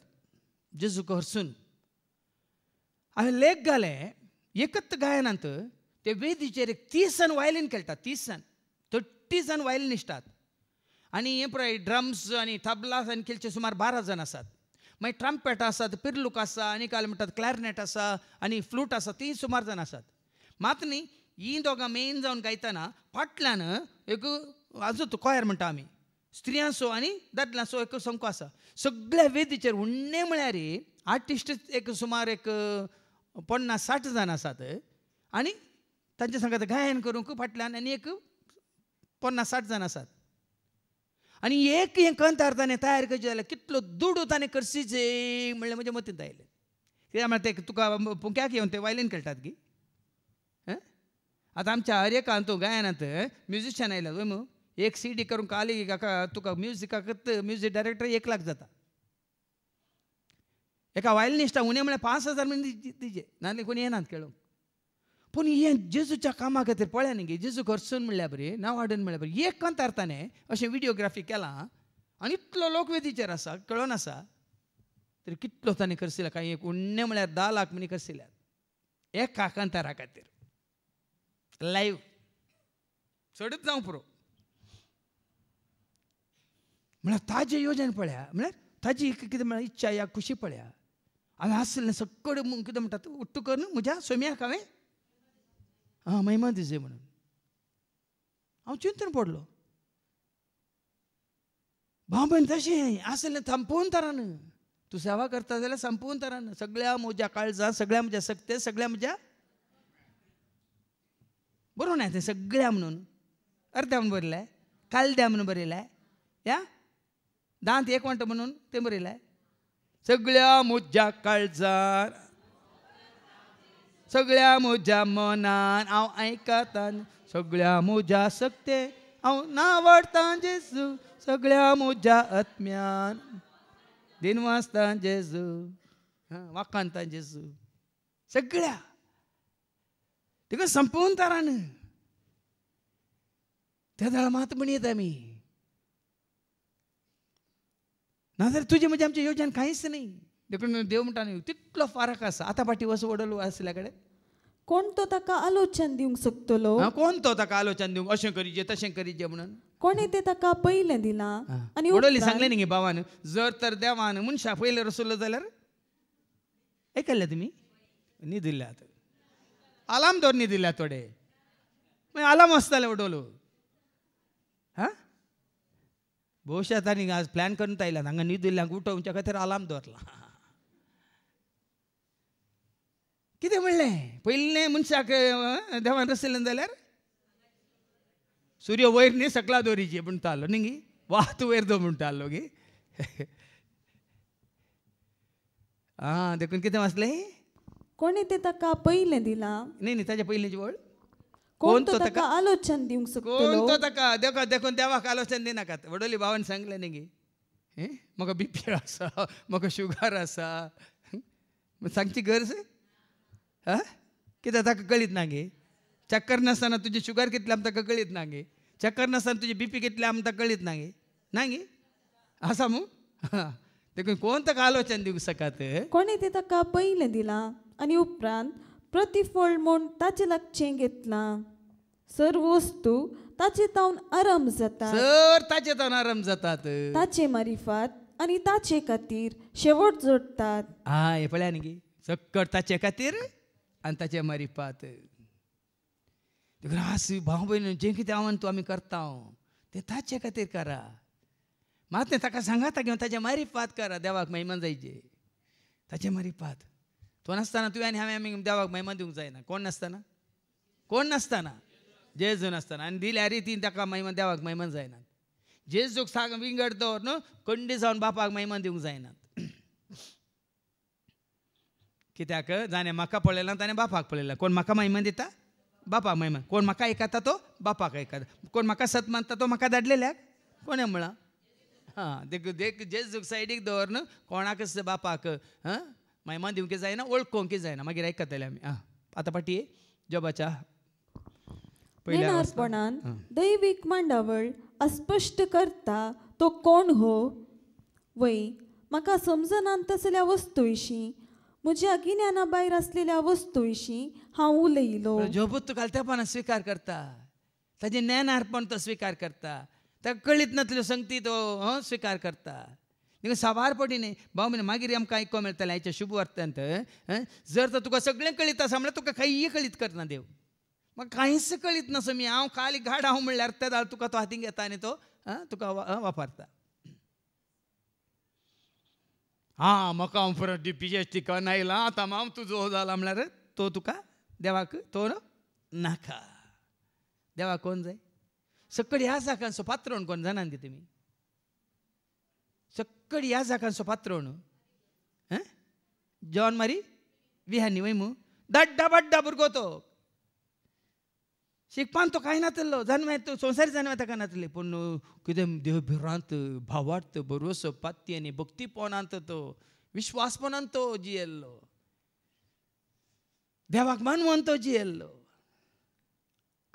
A: जेजूक हरसून. हांवें लेख घाले एकच गायनांत ते वेदीचेर 30 जाण वायलीन खेळटात. 30 जाण वायलिनिस्टात. आनी हें पळय ड्रम्स आनी तबला आनी खेळचे सुमार 12 जाण आसात. मागीर ट्रम्पेट आसात, पिर्लूक आसा, आनी काल म्हणटात क्लॅरनेट आसा आनी फ्लूट आसा. ती सुमार जाण आसात. मात न्ही ही दोगां मेन जावन गायतना फाटल्यान एक आजूत कॉयर म्हणटा आमी स्त्रियांचो आनी दादल्यांचो एक संको आसा. सगळ्या वेदीचेर उण्णे म्हळ्यार आर्टिस्ट एक सुमार एक 50-60 जाण आसात. आनी तांचे सांगात गायन करूंक फाटल्यान आनी एक 50-60 जाण आसात. आनी एक हें कंतार ताणें तयार करचें जाल्यार कितलो दुडू ताणें करचीचे म्हणलें म्हज्या मतींत आयलें. कित्याक म्हळ्यार ते तुका पुंक्याक येवन ते वायलीन खेळटात गी. आतां आमच्या हर एका तूं गायनांत म्युजिशियन आयला मू एक CD करूंक आली काका तुका म्युजिकाक म्युजीक डायरेक्टर 1 लाख जाता. एका वायलिनिस्टा उणें म्हळ्यार 5,000 म्हण दिजे नाजाल्यार कोणी येनात खेळूंक. पूण हें जेजूच्या कामा खातीर पळया न्ही गे जेजूक हरसून म्हणल्यार बरी नांव हाडून म्हणल्यार बरी एक कंतार ताणें अशें विडियोग्राफी केलां आनी इतलो लोक वेदीचेर आसा कळोन आसा तरी कितलो ताणें करसिला काय एक उण्णे म्हळ्यार 10 लाख मनी करसिल्यात एक काकांतारा खातीर लायव्ह चडच जावं पुरो म्हळ्यार ताजे येवजण पळया म्हळ्यार ताजी कितें म्हळ्यार इच्छा या खुशी पळया हांवें आसलें सकड कितें म्हणटात उट्ट कर न्हू म्हज्या सोम्याक हांवें महिमा दिजे म्हणून हांव चिंतून पडलो भाव भयण तशें आसलें संपूर्ण तरान तूं सेवा करता जाल्यार संपूर्ण तरान सगळ्या म्हज्या काळजां सगळ्या म्हज्या सक्ते सगळ्या म्हज्या बरोवन तें सगळ्या म्हणून अर्ध्या म्हणून बरयलाय कालद्या म्हणून बरयलाय या दांत एक वंट म्हणून तें बरयलाय सगळ्या म्हज्या काळजार सगळ्या म्हज्या मनान हांव आयकतां सगळ्या म्हज्या सक्ते हांव नावडटां जेजू सगळ्या म्हज्या आत्म्यान दिनवासतां जेजू वाकांतां जेजू सगळ्या तिका संपूर्ण तरान त्या दळा मात म्हणयत आमी नाजाल्यार तुजें म्हणजे आमचें येवजण कांयच न्ही देखून देव म्हणटा न्ही तितलो फाराक आसा आतां फाटी वचूं वडलो आसल्या कडेन
B: कोण तो ताका आलोचन दिवंक शकतलो
A: कोण तो ताका आलोचन दिवंक अशें करीजे तशें करीजे म्हणून
B: कोणे ते ताका पयलें दिलां आनी
A: वडोली सांगलें न्ही गे भावान जर तर देवान मनशा पयलें रचलो जाल्यार आयकल्लें तुमी न्ही दिल्यात आलाम दोर न्ही दिल्यात थोडे मागीर आलाम आसताले वडोलो भोवशा तांणी आज प्लॅन करून आयला हांगा न्ही दिल्ल्यांक उठोवच्या खातीर आलाम दवरला कितें म्हणलें पयलें मनशाक देवान रचलें जाल्यार सूर्य वयर न्ही सकला दवरिची म्हणटालो न्ही गी वात वयर दो म्हणटालो गे देखून कितें वाचलें
B: कोणे ते ताका पयलें दिलां
A: न्ही ताच्या पयलींची वळ
B: कोण तो ताका आलोचन दिवंक
A: कोण
B: शकतलो
A: तो ताका देखून देवाक आलोचन दिनाकात वडोली भावान सांगलें न्ही गे म्हाका बीपी आसा म्हाका शुगर आसा सांगची गरज कित्याक ताका कळीत ना गे चक्कर नासतना तुजी शुगर कितली आमकां ताका कळीत ना गे चक्कर नासतना तुजी बीपी कितली आमकां कळीत ना गे ना गे आसा मू देखून कोण ताका आलोचन दिवंक सकात
B: कोणे ते ताका पयलें दिलां आनी उपरांत प्रतिफळ म्हूण ताचे लागचें घेतलां सर्व वस्तू ताचे तावन आराम जाता
A: सर ताचे तावन आराम जातात
B: ताचे मारिफात आनी ताचे खातीर शेवट जोडटात
A: हे पळया न्ही गे सक्कट ताचे खातीर आनी ताचे मारिफात आस भाव भयण जें कितें आव्हान तूं आमी करता तें ताचे खातीर करा मात तें ताका सांगाता घेवन ताचे मारिफात करा देवाक महिमान जायचे ताचे मारिफात तो नासतना तुवें आनी हांवें आमी देवाक महिमान दिवंक जायना कोण नासतना जेजू नासतना आनी दिल्या रितीन ताका महिमान देवाक महिमान जायना जेजूक सांग विंगड दवर न्हू खंडी जावन बापाक महिमान दिवंक जायनात कित्याक जाणें म्हाका पळयलां ताणें बापाक पळयलां कोण म्हाका महिमान दिता बापाक महिमान कोण म्हाका आयकता तो बापाक आयकता कोण म्हाका सत मानता तो म्हाका धाडलेल्याक कोणें म्हळां देख जेजूक सायडीक दवर न्हू कोणाकच बापाक महिमान दिवंक जायना वळखोवंक जायना मागीर आयकतले आमी आतां फाटी जॉबाच्या
B: नेणारपणान दैवीक मांडावळ अस्पश्ट करता तो कोण हो वय म्हाका समजनात तसल्या वस्तू विशीं म्हज्या गिन्याना भायर आसलेल्या वस्तू विशीं हांव उलयलो
A: जॉबूत तुका तेंपान स्विकार करता ताजें ज्ञानार्पण तो स्विकार करता ताका कळीत नासल्यो संगती तो स्विकार करता देखून साबार पटीने भाव म्हणे मागीर आमकां आयको मेळटलें आयच्या शुभ वर्तांत जर तर तुका सगळें कळीत आसा म्हळ्यार तुका कांय कळीत करना देव म्हाका कांयच कळीत नासो मी हांव खाली घाड हांव म्हणल्यार ते जाल्यार तुका तो हातीक घेता आनी तो तुका वापरता म्हाका हांव परत PhD करून आयलां आतां हांव तुजो जाला म्हळ्यार तो तुका देवाक तो नाका देवाक कोण जाय सक्कड ह्या जाकांचो पात्रोण कोण जाणात गे तुमी सक्कड ह्या जाकांचो पात्रोण जॉन मारी विहांनी वय मू दड्डा बड्डा भुरगो तो शिकपान तो कांय नासलो जन्मे तो संवसारी जन्मे ताका नासले पूण कितें देवभिरांत भावार्थ भरवसो पाती आनी भक्तीपणांत तो विश्वासपणांत तो जियेल्लो देवाक मानवून तो जियेल्लो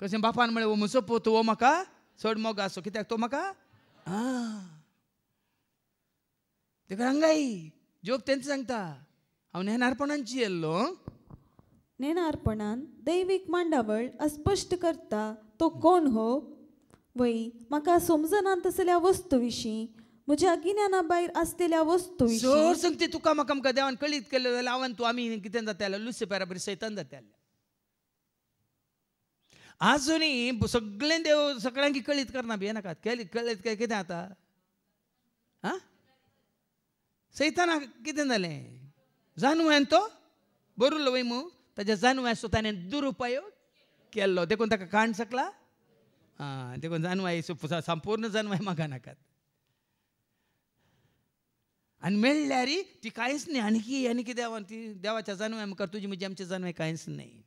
A: कशें बापान म्हळें हो म्हजो पोत हो म्हाका चड मोग आसो कित्याक तो म्हाका तेका हंगाई जोग तेंच सांगता हांव नेनारपणांची येल्लो
B: नेनारपणान दैवीक मांडावळ अस्पश्ट करता तो कोण हो वय म्हाका समजनात असल्या वस्तू विशीं म्हज्या गिन्याना भायर आसलेल्या वस्तू
A: सर
B: विशीं
A: सांगते तुका म्हाका आमकां देवान कळीत केल्लो जाल्यार हांवें तूं आमी कितें जाताले लुसिफरा बरी सैतान जाताले आजुनी सगळें देव सगळ्यांक कळीत करना भियेनाकात कळीत काय कितें जाता हा सैतानाक कितें जालें जानवें तो बरोल्लो वय मू ताच्या जानवाचो ताणें दुरुपयोग केल्लो देखून ताका काण सकला देखून जानवाय संपूर्ण जानवाय म्हाका नाकात आनी मेळ्ळ्यार ती कांयच न्ही आनी देवान ती देवाच्या जानवाय मुखार तुजी म्हजी आमची जानवाय कांयच नाही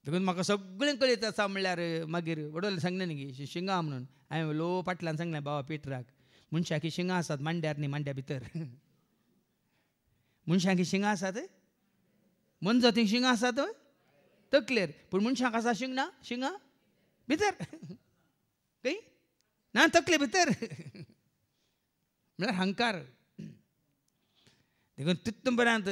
A: देखून म्हाका सगळें कळीत आसा म्हणल्यार मागीर वडोले सांगलें न्ही शिंगा म्हणून हांवें लो फाटल्यान सांगलें बाबा पेटराक मनशाक शिंगा आसात मांड्यार न्ही मांड्या भितर मनशांक शिंगा आसात मनजातींक शिंगा आसात तकलेर पूण मनशांक आसा शिंगा भितर खंय ना तकले भितर म्हळ्यार हंकार देखून तितून पर्यंत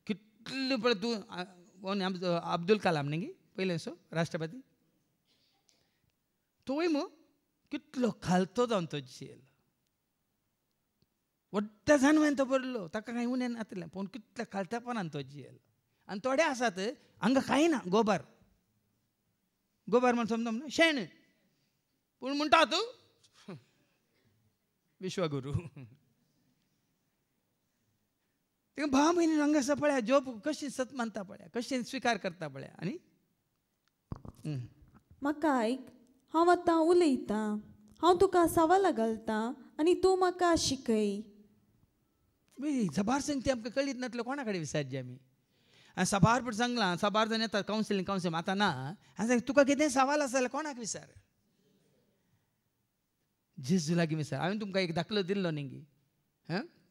A: कितले पळय तूं अब्दुल कलाम न्ही पयले असो राष्ट्रपती तोय मू कितलो खालतो जावन तो जेल व्हडल्या जानवें तो बरलो ताका कांय उणें नातलें पूण कितल्या खालत्यापणान तो जेल आनी थोडे आसात हांगा कांय ना गोबर म्हण समजा म्हणून शेण पूण म्हणटा तूं विश्वगुरू ते भाव भयणी हांगा आसा पळया जॉब कशी सत मानता पळया कशी स्विकार करता पळया आनी
B: म्हाका आयक हांव आतां उलयतां हांव तुका सवालां घालतां आनी तूं म्हाका शिकय
A: सभार सांगते आमकां कळीत नातलो कोणा कडेन विचारचे आमी आनी सभार पण सांगलां सभार जावन येतात कावन्सिलींग आतां ना हांवें तुका कितें सवाल आसा जाल्यार कोणाक विचार जेजू लागीं विचार हांवें तुमकां एक दाखलो दिल्लो न्ही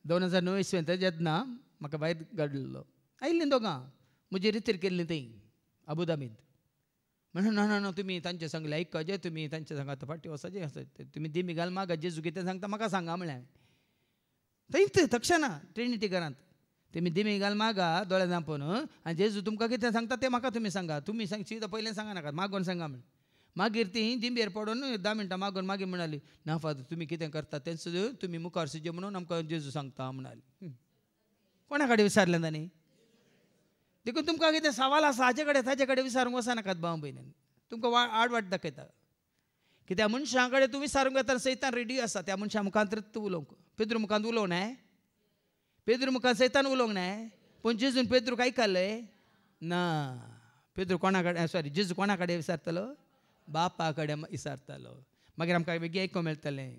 A: 2009 इसवेंत जेन्ना म्हाका भायर काडलेलो आयिल्लीं दोगां म्हजी रितीर केल्ली थंय अबुधाबींत म्हणून ना तुमी तांचे सांगले आयकचे तुमी तांचे सांगात फाटी वचचे आसत तुमी दिमी घाल मागा जेजू कितें सांगता म्हाका सांगा म्हळ्यार थंयच तक्षणा ट्रिनिटी घरांत तुमी दिमी घाल मागा दोळे धांपून आनी जेजू तुमकां कितें सांगता तें म्हाका तुमी सांगा तुमी सांगची पयलें सांगा नाकात मागोवन सांगा म्हण मागीर ती दिंबेर पडून 10 मिनटां मागून मागीर म्हणाली ना फादर तुमी कितें करता तें सुद्दां तुमी मुखार सुजे म्हणून आमकां जेजू सांगता म्हणाली कोणा कडेन विचारलें तांणी देखून तुमकां कितें सवाल आसा हाजे कडेन ताजे कडेन विचारूंक वचनाकात भाव भयणीन तुमकां आडवाट दाखयता कित्याक मनशां कडेन तूं विचारूंक येता सैतान रेडी आसा त्या मनशा मुखांतर तूं उलोवंक पेद्रू मुखांत उलोवं न्हय पेद्रू मुखांत सैतान उलोवंक न्हय पूण जेजून पेद्रूक आयकलें ना पेद्रू कोणा कडेन सॉरी जेजू कोणा कडेन विचारतलो बापा कडेन विचारतालो मागीर आमकां वेगळी आयकूंक मेळटलें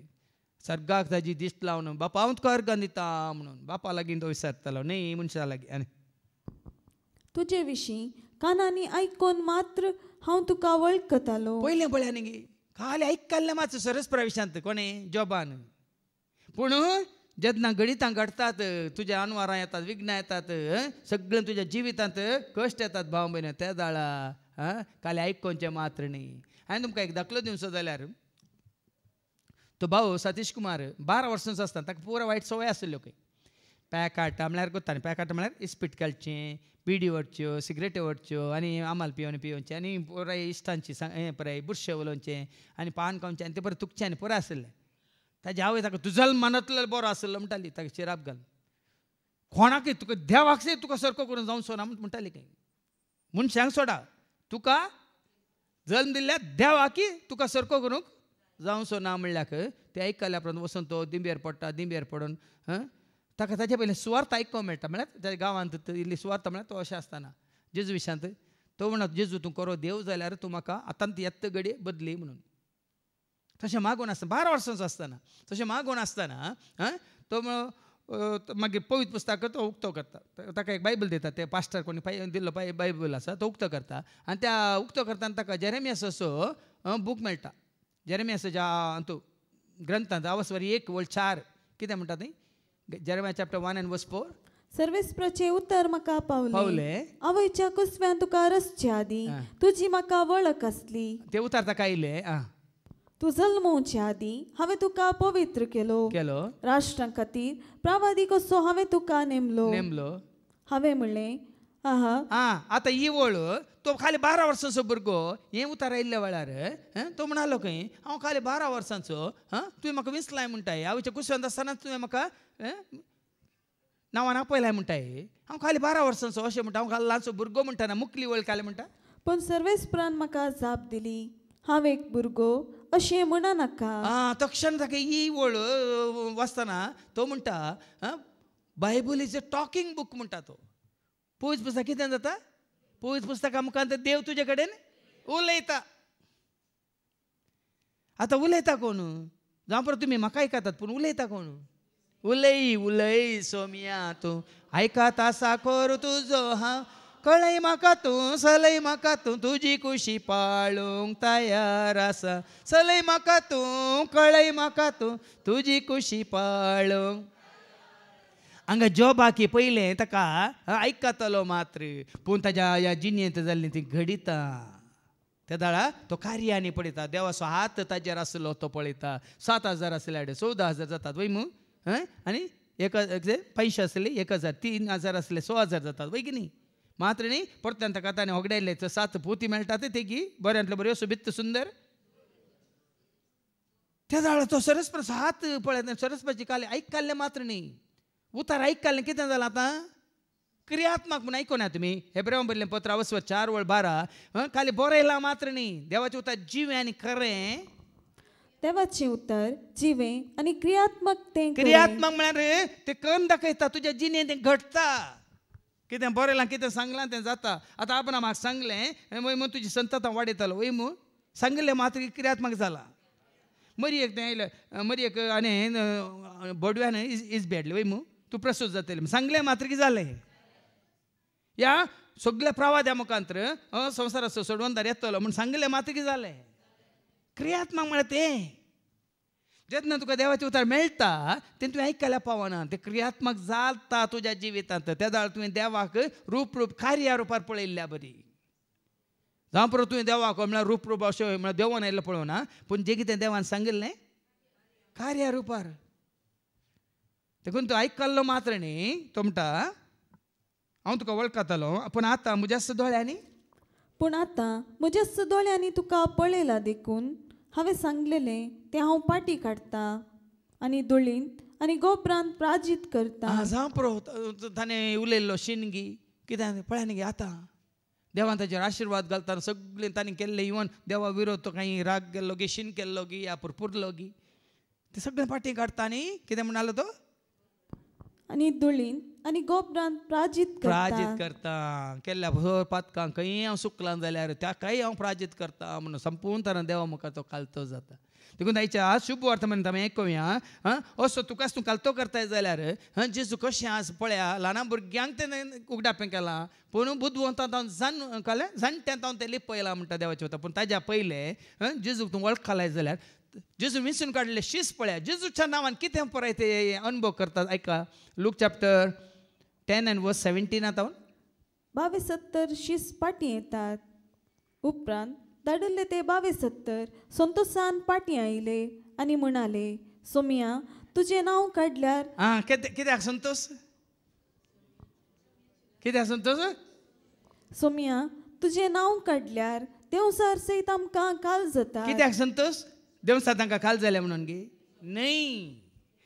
A: सर्गाक ताजी दिश्ट लावन बापा हांव तुका अर्घ दिता म्हणून बापा लागीं तो विचारतालो न्ही मनशा लागीं आनी
B: तुजे विशीं कानांनी आयकून मात्र हांव तुका वळखतालो
A: पयलें पळया न्ही खाली आयकल्लें मातसो सरस प्रवेशांत कोणें जॉबान पूण जेन्ना गणितां घडटात तुज्या अनवरां येतात विघ्नां येतात सगळें तुज्या जिवितांत कश्ट येतात भाव भयण त्या दाळा खाली आयकोनचें मात्र न्ही हांवें तुमकां एक दाखलो दिवचो जाल्यार तो भाऊ सतीश कुमार 12 वर्सांचो आसता ताका पुरो वायट संवय आसल्यो खंय पॅकाटा म्हळ्यार करता न्ही पॅकाटा म्हळ्यार इस्पीट काडचें बिडी व्हरच्यो सिगरेट्यो व्हरच्यो आनी आमाल पिवचें आनी पुराय इश्टांची हें पुराय बुरशें उलोवचें आनी पान खावचें आनी तें बरें तुकचें आनी पुरो आसलें ताजे आवय ताका तुजल मनांतलो बरो आसलो म्हणटाली ताका चिराप घाल कोणाकय तुका देवाक तुका सरको करून जावं सोना म्हणटाली खंय मनशांक सोडा तुका जल्म दिल्ल्या देवाकी तुका सरको करूंक जावं सोना म्हणल्याक ते आयकल्या उपरांत वचून तो दिंबेर पडटा दिंबेर पडून ताका ताचे पयलें सुवार्थ आयकोंक मेळटा म्हळ्यार त्या गांवांत इल्ली सुवार्थ म्हळ्यार तो अशें आसतना जेजू विशांत तो म्हणत जेजू तूं करो देव जाल्यार तूं म्हाका आतांत येत्त घडये बदली म्हणून तशें मागून आसतना 12 वर्सांचो आसतना तशें मागून आसतना तो मागीर पवित्र पुस्तक तो उक्तो करता ताका एक बायबल दिता ते पास्टर कोणी दिल्लो बायबल आसा तो उक्तो करता आनी त्या उक्तो करतना ताका जेरेमियास असो बूक मेळटा जेरेमियासाच्या हातूंत ग्रंथांत आवस्वरी 1:4 कितें म्हणटा थंय जेरेमिया चॅप्टर 1 and verse 4
B: सर्वेस्प्रचे उत्तर म्हाका
A: पावले
B: आवयच्या कुसव्यान तुका रसचे आदी तुजी म्हाका वळख आसली
A: ते उतर ताका आयले
B: तू जल्मोवच्या आदी हांवें तुका पवित्र केलो
A: केलो
B: राष्ट्रां खातीर प्रावादीक असो हांवें तुका नेमलो
A: नेमलो
B: हांवें म्हणलें आहा
A: आतां ही वळ तो खाली 12 वर्सांचो भुरगो हें उतार आयिल्ल्या वेळार तो म्हणालो खंय हांव खाली 12 वर्सांचो तुवें म्हाका विसलाय म्हणटाय हांवें कुसोंत आसतना तुवें म्हाका नांवान आपयलाय म्हणटाय हांव खाली 12 वर्सांचो अशें म्हणटा हांव ल्हानसो भुरगो म्हणटा मुकली वळ काले म्हणटा
B: पण सर्वेस्परान म्हाका जाप दिली हांव एक भुरगो अशें म्हणा नाका
A: तक्षण ताका ही वळ वाचतना तो म्हणटा Bible is a talking book म्हणटा तो पयस पुस्तक कितें जाता पयस पुस्तका मुखार देव तुजे कडेन उलयता आतां उलयता कोण जावं पर तुमी म्हाका आयकतात पूण उलयता कोण उलय उलय सोमिया तूं आयकात आसा खोर तुजो हांव कळय म्हाका तूं सलय म्हाका तूं तुजी खुशी पाळूंक तयार आसा सलय म्हाका तूं कळय म्हाका तूं तुजी खुशी पाळूंक हांगा जॉबाकी पयलें ताका आयकतालो मात्र पूण ताज्या ह्या जिणेंत जाल्ली ती घडिता त्या दाळा तो कार्यांनी पळयता देवाचो हात ताजेर आसलो तो पळयता 7,000 आसले 14,000 जातात वय मू आनी 500 आसले 1,000 3,000 आसले 6,000 जातात वय की न्ही मात्र न्ही परत्यान ताका ताणें होगडायले 7 पोती मेळटात तेगी बऱ्यांतल्यो बऱ्यो सुबित्त सुंदर त्या दाळा तो सरस्वराचो हात पळयता सरस्वराची काले आयकल्ले मात्र न्ही उतार आयकल्लें कितें जालां आतां क्रियात्मक म्हूण आयकोना तुमी हेब्रेवांक बरयल्लें पत्र 4:12 खाली बरयलां मात्र न्ही देवाचें उतर जिवें आनी खरें
B: देवाचें उतर जिवें आनी क्रियात्मक तें
A: क्रियात्मक म्हळ्यार तें करून दाखयता तुज्या जिणेंत तें घडटा कितें बरयलां कितें सांगलां तें जाता आतां आपण म्हाका सांगलें वय मू तुजी संतता वाडयतालो वय मू सांगलें मात्र क्रियात्मक जाला मरयेक तें आयलें मरयेक आनी बडव्यान इज बेडलें वय मू तूं प्रसूत जातलें सांगलें मात्र कितें जालें ह्या सगळ्या प्रवाद्या मुखांतर संवसाराचो सोडवंदार येतलो म्हूण सांगलें मात्र कितें जालें क्रियात्मक म्हळ्यार तें जेन्ना तुका देवाचें उतर मेळटा तें तुवें आयकल्या पावना तें क्रियात्मक जाता तुज्या जिवितांत त्या दाळ तुवें देवाक रूप कार्या रुपार पळयल्ल्या बरी जावं परत तुवें देवाक म्हळ्यार रूप अशें म्हळ्यार देवान आयल्लो पळोवना पूण जें कितें देवान सांगिल्लें कार्या रुपार देखून तो आयकल्लो मात्र न्ही तो म्हणटा हांव तुका वळखतालो पूण आतां म्हज्या दोळ्यांनी
B: पूण आतां म्हज्या दोळ्यांनी तुका पळयलां देखून हांवें सांगलेलें तें हांव पाटी काडटा आनी धुळींत आनी गोबरांत प्राजीत करता
A: जावं पळो ताणें उलयल्लो शिनगी कितें पळय गे आतां देवान ताचेर आशिर्वाद घालता सगळें ताणें केल्लें इवन देवा विरोध तो काही राग गेल्लो गी शीन केल्लो गी या पुरलो गी ते सगळें पाटी काडटा आनी कितें म्हणालो तो
B: आनी धुळींत आनी गोबरांत प्राजीत
A: करता केल्ल्या भर पातकां खंय हांव सुकलां जाल्यार त्याकाय हांव प्राजीत करता म्हणून संपूर्ण तरान देवा मुखार तो कालतो जाता देखून आयच्या शुभ वर्तमान आमी आयकुया असो तुकाच तूं कालतो करताय जाल्यार जेजू कशें आज पळया ल्हान भुरग्यांक तें उगडापें केलां पूण बुधवंतांत हांव जाणट्यांत हांव तें लिपयलां म्हणटा देवाचें वता पूण ताज्या पयलें जेजूक तूं वळखलाय जाल्यार जेजू विंचून काडलें शीस पळया जेजूच्या नांवान कितें पळय ते अनुभव करतात आयका लूक चॅप्टर 10:17 हांव
B: 22-70 शीस पाटी येतात उपरांत धाडिल्ले ते 22-70 संतोशान पाटी आयले आनी म्हणाले सोमिया तुजें नांव काडल्यार
A: कित्याक संतोश कित्याक संतोश
B: सोमिया तुजें नांव काडल्यार देवसार सयत आमकां काल जाता
A: कित्याक संतोश देवसार तांकां काल जालें म्हणून गे न्हय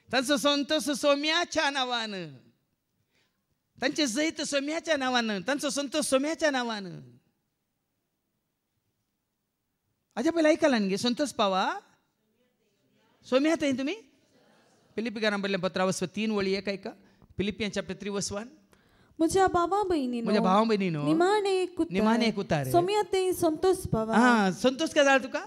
A: तांचो संतोश सोम्याच्या नांवान तांचे जैत सोम्याच्या नांवान तांचो संतोष सोम्याच्या नांवान हाज्या पयलीं आयकलां गे संतोष पावा सोम्या थंय तुमी फिलिपिकारांक बरयल्लें पत्र 3 वळी 1 आयका फिलिपियन चॅप्टर 3:1
B: म्हज्या भावा भयणीनो
A: निमाणे एक उतार
B: सोम्या थंय संतोष पावा
A: संतोष काय जाल तुका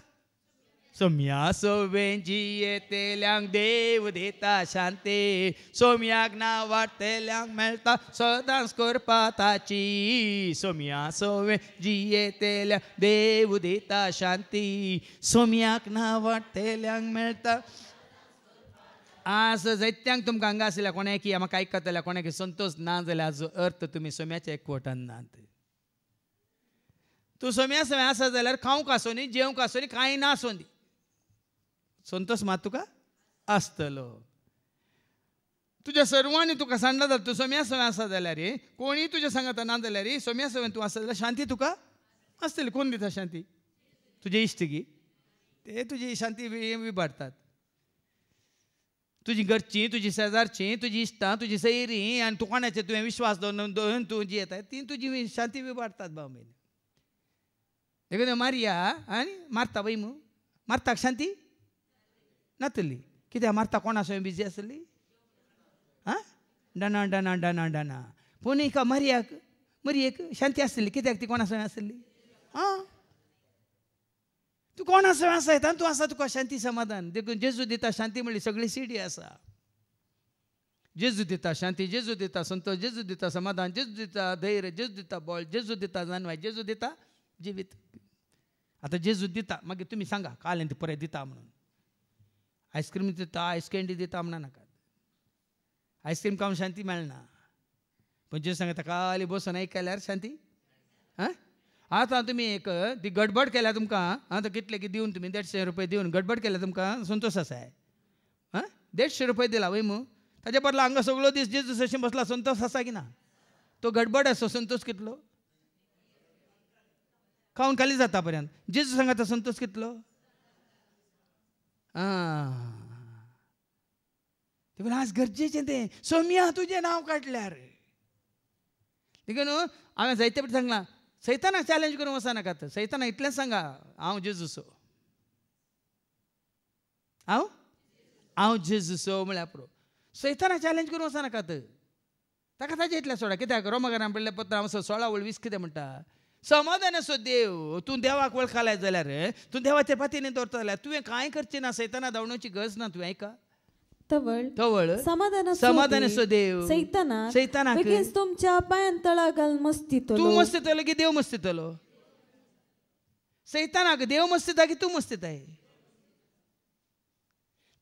A: सोम्या सोवें जियेतेल्यांक देव दिता शांती सोम्याक नांव वाडटेल्यांक मेळटा सदांच करपा ताची सोम्या सोवें जियेतेल्यांक देव दिता शांती सोम्याक नांव वाडटेल्यांक मेळटा आज जायत्यांक तुमकां हांगा आसल्या कोणाक म्हाका आयकतल्या कोणाक संतोष ना जाल्यार हाजो अर्थ तुमी सोम्याच्या एकवटान नात तूं सोम्या आसा जाल्यार खावंक आसोनी जेवंक आसोनी कांय ना आसोनी संतोष मात तुका आसतलो. तुज्या सर्वांनी तुका सांडला जाल्यार तूं सोम्या सवय आसा जाल्यार रे, कोणीय तुज्या सांगात ना जाल्यार रे, सोम्या सवय तूं आसा जाल्यार शांती तुका आसतली. कोण दिता शांती? तुजे इश्टगी, ते तुजी शांती विबाडतात. तुजी घरची, तुजी शेजारची, तुजी इश्टां, तुजी सैरी आनी तूं कोणाचेर तुवें विश्वास दवरून तूं जी येता ती तुजी शांती विबाडतात भाव बीन. देखून मारिया आनी मारता वय मू, मारताक शांती नातली. कित्याक मारता कोणा सवय बिजी आसली? आं डना डना डना डना. पूण एका मरयेक शांती आसतली. कित्याक ती कोणा सवय आसली? आं तूं कोणा सवय आसा येता तूं आसा तुका शांती समाधान. देखून जेजू दिता शांती म्हणली सगळी सीडी आसा. जेजू दिता शांती, जेजू दिता संतोष, जेजू दिता समाधान, जेजू दिता धैर्य, जेजू दिता बळ, जेजू दिता जाणवाय, जेजू दिता जिवीत. आतां जेजू दिता मागीर तुमी सांगा काल ती पळय दिता म्हणून. आयस्क्रीम दिता, आयस कँडी दिता म्हणा नाका. आयस्क्रीम खावन शांती मेळना. पण जेजू सांगता काली बसून आयकल्यार शांती. आं आतां तुमी एक ती गडबड केल्या तुमकां आतां कितले की दिवन तुमी 150 रुपया दिवन गडबड केल्या तुमकां संतोश आसाय. आं 150 रुपया दिला वय मू. ताच्या बदला हांगा सगळो दीस जेजू अशें बसला संतोष आसा की ना? तो गडबड आसो संतोष कितलो? खावन खाली जाता पर्यंत. जेजू सांगाता संतोष कितलो? देखून आज गरजेचें तें सोम्या तुजें नांव काडल्यार. देखून हांवें जायते फावटी सांगलां सैतानाक चॅलेंज करूंक वचनाकात. सैतानाक इतलेंच सांगा हांव जेजूसो, हांव जेजूसो म्हळ्यार पुरो. सैतानाक चॅलेंज करूंक वचनाकात. ताका ताजें इतलें सोडा. कित्याक रोमाकारान पडलें पत्र 16:20 कितें म्हणटा? समाधान असो देव. तूं देवाक वळखलाय जाल्यार, तूं देवाच्या पातयेन दवरता जाल्यार तुवें कांय करचें ना. सैताना धांवण्याची गरज ना. तुवें ऐका तवळ समाधान असो देव सैतानाक
B: बेगीन तुमच्या पांयां तळा घाल मस्तीतलो.
A: तूं मस्तीतलो की देव मस्तीतलो? सैतानाक देव मस्तीता की तूं मस्तीताय?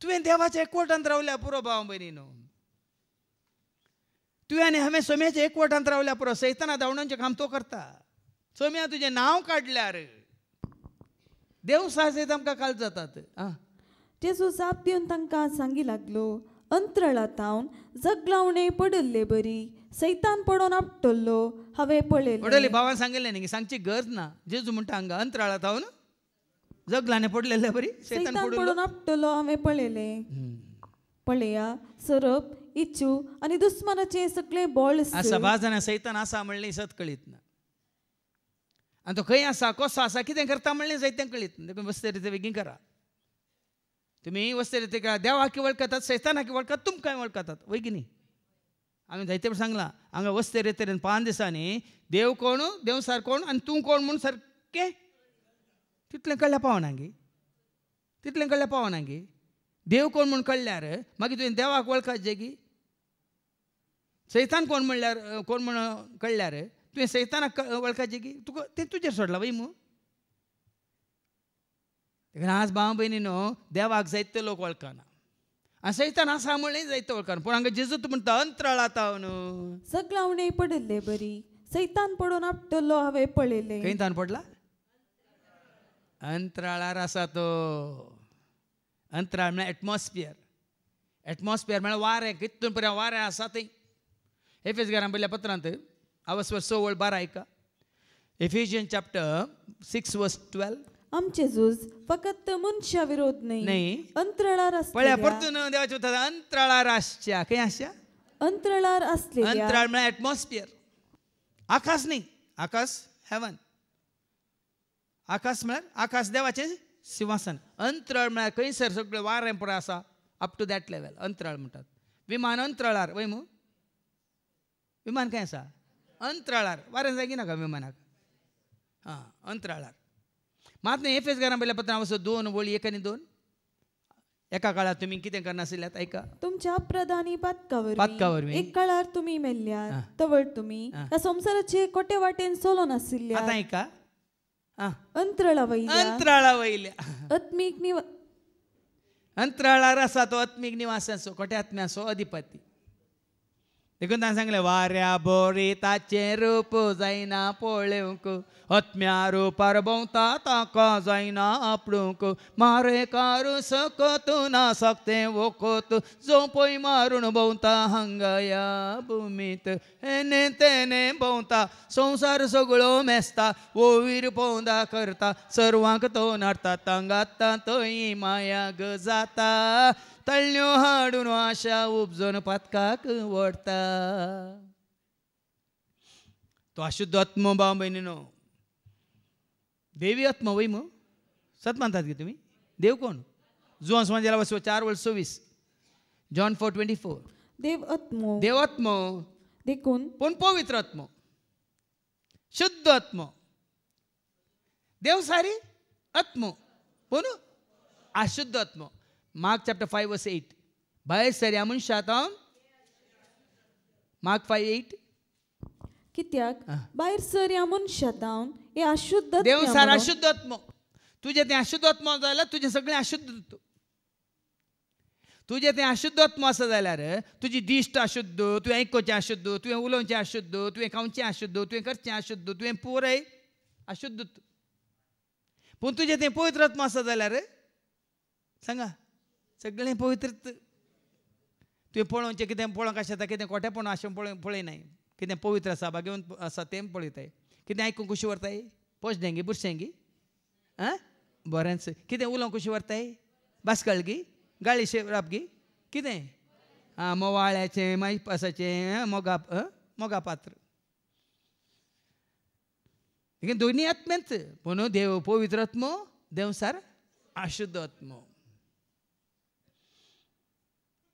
A: तुवें देवाच्या एकवटांत रावल्या पुरो भाव भयणीनो. तुवें आनी हांवें सोम्याच्या एकवटांत रावल्या पुरो. सैताना धांवण्याचें काम तो करता. सोम्या तुजें नांव काडल्यार देव साहसीत आमकां काल जातात.
B: जेजू जाप दिवन तांकां सांगी लागलो, अंतराळांतावन जगलावणे पडल्ले बरी, सैतान पडोन आपटल्लो हांवें पळयलें.
A: भावान सांगिल्लें न्ही सांगची गरज ना. जेजू म्हणटा हांगा अंतराळांतावन जगलाने पडलेले बरी,
B: सैतान पडोन आपटल्लो हांवें पळयलें. पळया सरप इच्छू आनी दुस्मनाचे सगळे बळ
A: आसा. बाजारांत सैतान आसा म्हणलें सत कळीत ना. आनी तो खंय आसा कसो आसा कितें करता म्हणलें सैत्यांक कळीत ना. देखून वस्ते रिते बेगीन करा. तुमी वस्ते रिते करा. देवाकी वळखतात, सैतानाकी वळखतात, तुमकांय वळखतात वय की न्ही. हांवें जायते फावटी सांगलां हांगा वस्ते रितेन 5 दिसांनी देव कोण, देवसार कोण आनी तूं कोण म्हणून सारकें तितलें कळ्ळें पावना गे. तितलें कळ्ळें पावना गे. देव कोण म्हूण कळल्यार मागीर तुवें देवाक वळखचें गी. सैतान कोण म्हणल्यार कोण म्हूण कळल्यार तुवें सैतानाक वळखचें गी. तुका तें तुजेर सोडलां वय मू. आज भाव भयणीनो देवाक जायते लोक वळखना आनी सैतान आसा म्हणलें जायते वळखना. पूण हांगा जेजू म्हणटा अंतराळांतावन
B: जगलावणे पडल्ले बरी, सैतान पडोन आपटल्लो हांवें पळयलें.
A: खंय तान पडला? अंतराळार आसा तो. अंतराळ म्हळ्यार एटमॉस्फियर. एटमॉस्फियर म्हळ्यार वारें. कितून पर्यंत वारें आसा थंय. एफेसकारान पयल्या पत्रांत आवस्वर 6:12 ऐका. एफिशियन चॅप्टर 6:12.
B: आमचे झूज फकत मनुष्या विरोध नाही, अंतराळार
A: पळया परतून देवाचे उतर अंतराळार आसच्या. खंय आसच्या?
B: अंतराळार असलेल्या.
A: अंतराळ म्हळ्यार एटमॉस्फियर. आकाश न्ही. आकाश हेवन. आकाश म्हळ्यार आकाश देवाचें सिंहासन. अंतराळ म्हळ्यार खंयसर सगळें वारें पळय आसा अप टू दॅट लेवल अंतराळ म्हणटात. विमान अंतराळार वय मू. विमान खंय आसा? अंतराळार. वारें जागी नाका विमानाक. अंतराळार. मात न्ही एफेसकारान पयल्या पत्रांत 2:1-2. एका काळार तुमी कितें करनाशिल्ल्यात ऐका.
B: तुमच्या अप्रधानी पातकावरवीं एक काळार तुमी मेल्ल्यात, तवळ तुमी ह्या संसाराचे कोटे वाटेन चलो नाशिल्ल्या.
A: आतां ऐका.
B: अंतराळा
A: वयल्या
B: आत्मीक
A: अंतराळार आसा तो आत्मीक निवासाचो कोट्या आत्म्याचो अधिपती. देखून ताणें सांगलें वाऱ्या बोरी ताचें रूप जायना पळोवंक आत्म्या रुपार भोंवता ताका जायना आपणूक मारे कारू सकत ना सकतें वखत जो पळय मारून भोंवता हांगा ह्या भुमीत हेने तेने भोंवता संवसार सगळो मेस्ता ओवीर पोंदा करता सर्वांक तो नाडटा तांगाता थंय माया ग जाता तळण्यो हाडून आशा उपजोन पातकाक वडता. तो अशुद्ध आत्मो भाव भयणीनो देवी आत्मा वय मग सत मानतात की तुम्ही देव कोण जुआं समाजाला वसो 4:26 जॉन 4:24 देव आत्मो
B: देखून
A: पण पवित्र आत्मो शुद्ध आत्मो देव सारी आत्मो पण अशुद्ध आत्मो. मार्क चॅप्टर 5:8 भायर सर मनशात मार्क 5:8
B: कित्याक भायर सर ह्या मनशात हे अशुद्ध
A: देव सार अशुद्ध आत्मो तुझे ते अशुद्ध आत्मो जाल्यार तुझे सगळें अशुद्ध तुझे ते अशुद्ध आत्मो आसा जाल्यार तुजी दिश्ट अशुद्ध तुवें आयकोवचें अशुद्ध तुवें उलोवचें अशुद्ध तुवें खावचें अशुद्ध तुवें करचें अशुद्ध तुवें पुराय अशुद्ध. पूण तुजें तें पवित्र आत्मो आसा जाल्यार सांगा सगळें पवित्र. तुवें पळोवचें कितें पळोवंक आसता कितें खोटेपण अशें पळयनाय कितें पवित्र आसा भाग्यवंत आसा तें पळयताय कितें आयकूंक कशी व्हरताय पोशडेंगी बुरशेंगी आं बरेंच कितें उलोवंक कशी व्हरताय बासकळगी गाळी शेवरापगी कितें आं मोवाळ्याचें मायपासाचें मोगा पात्र देखीन दोनी आत्मेंत पूण देव पवित्र आत्मो देव सार अशुद्ध आत्मो.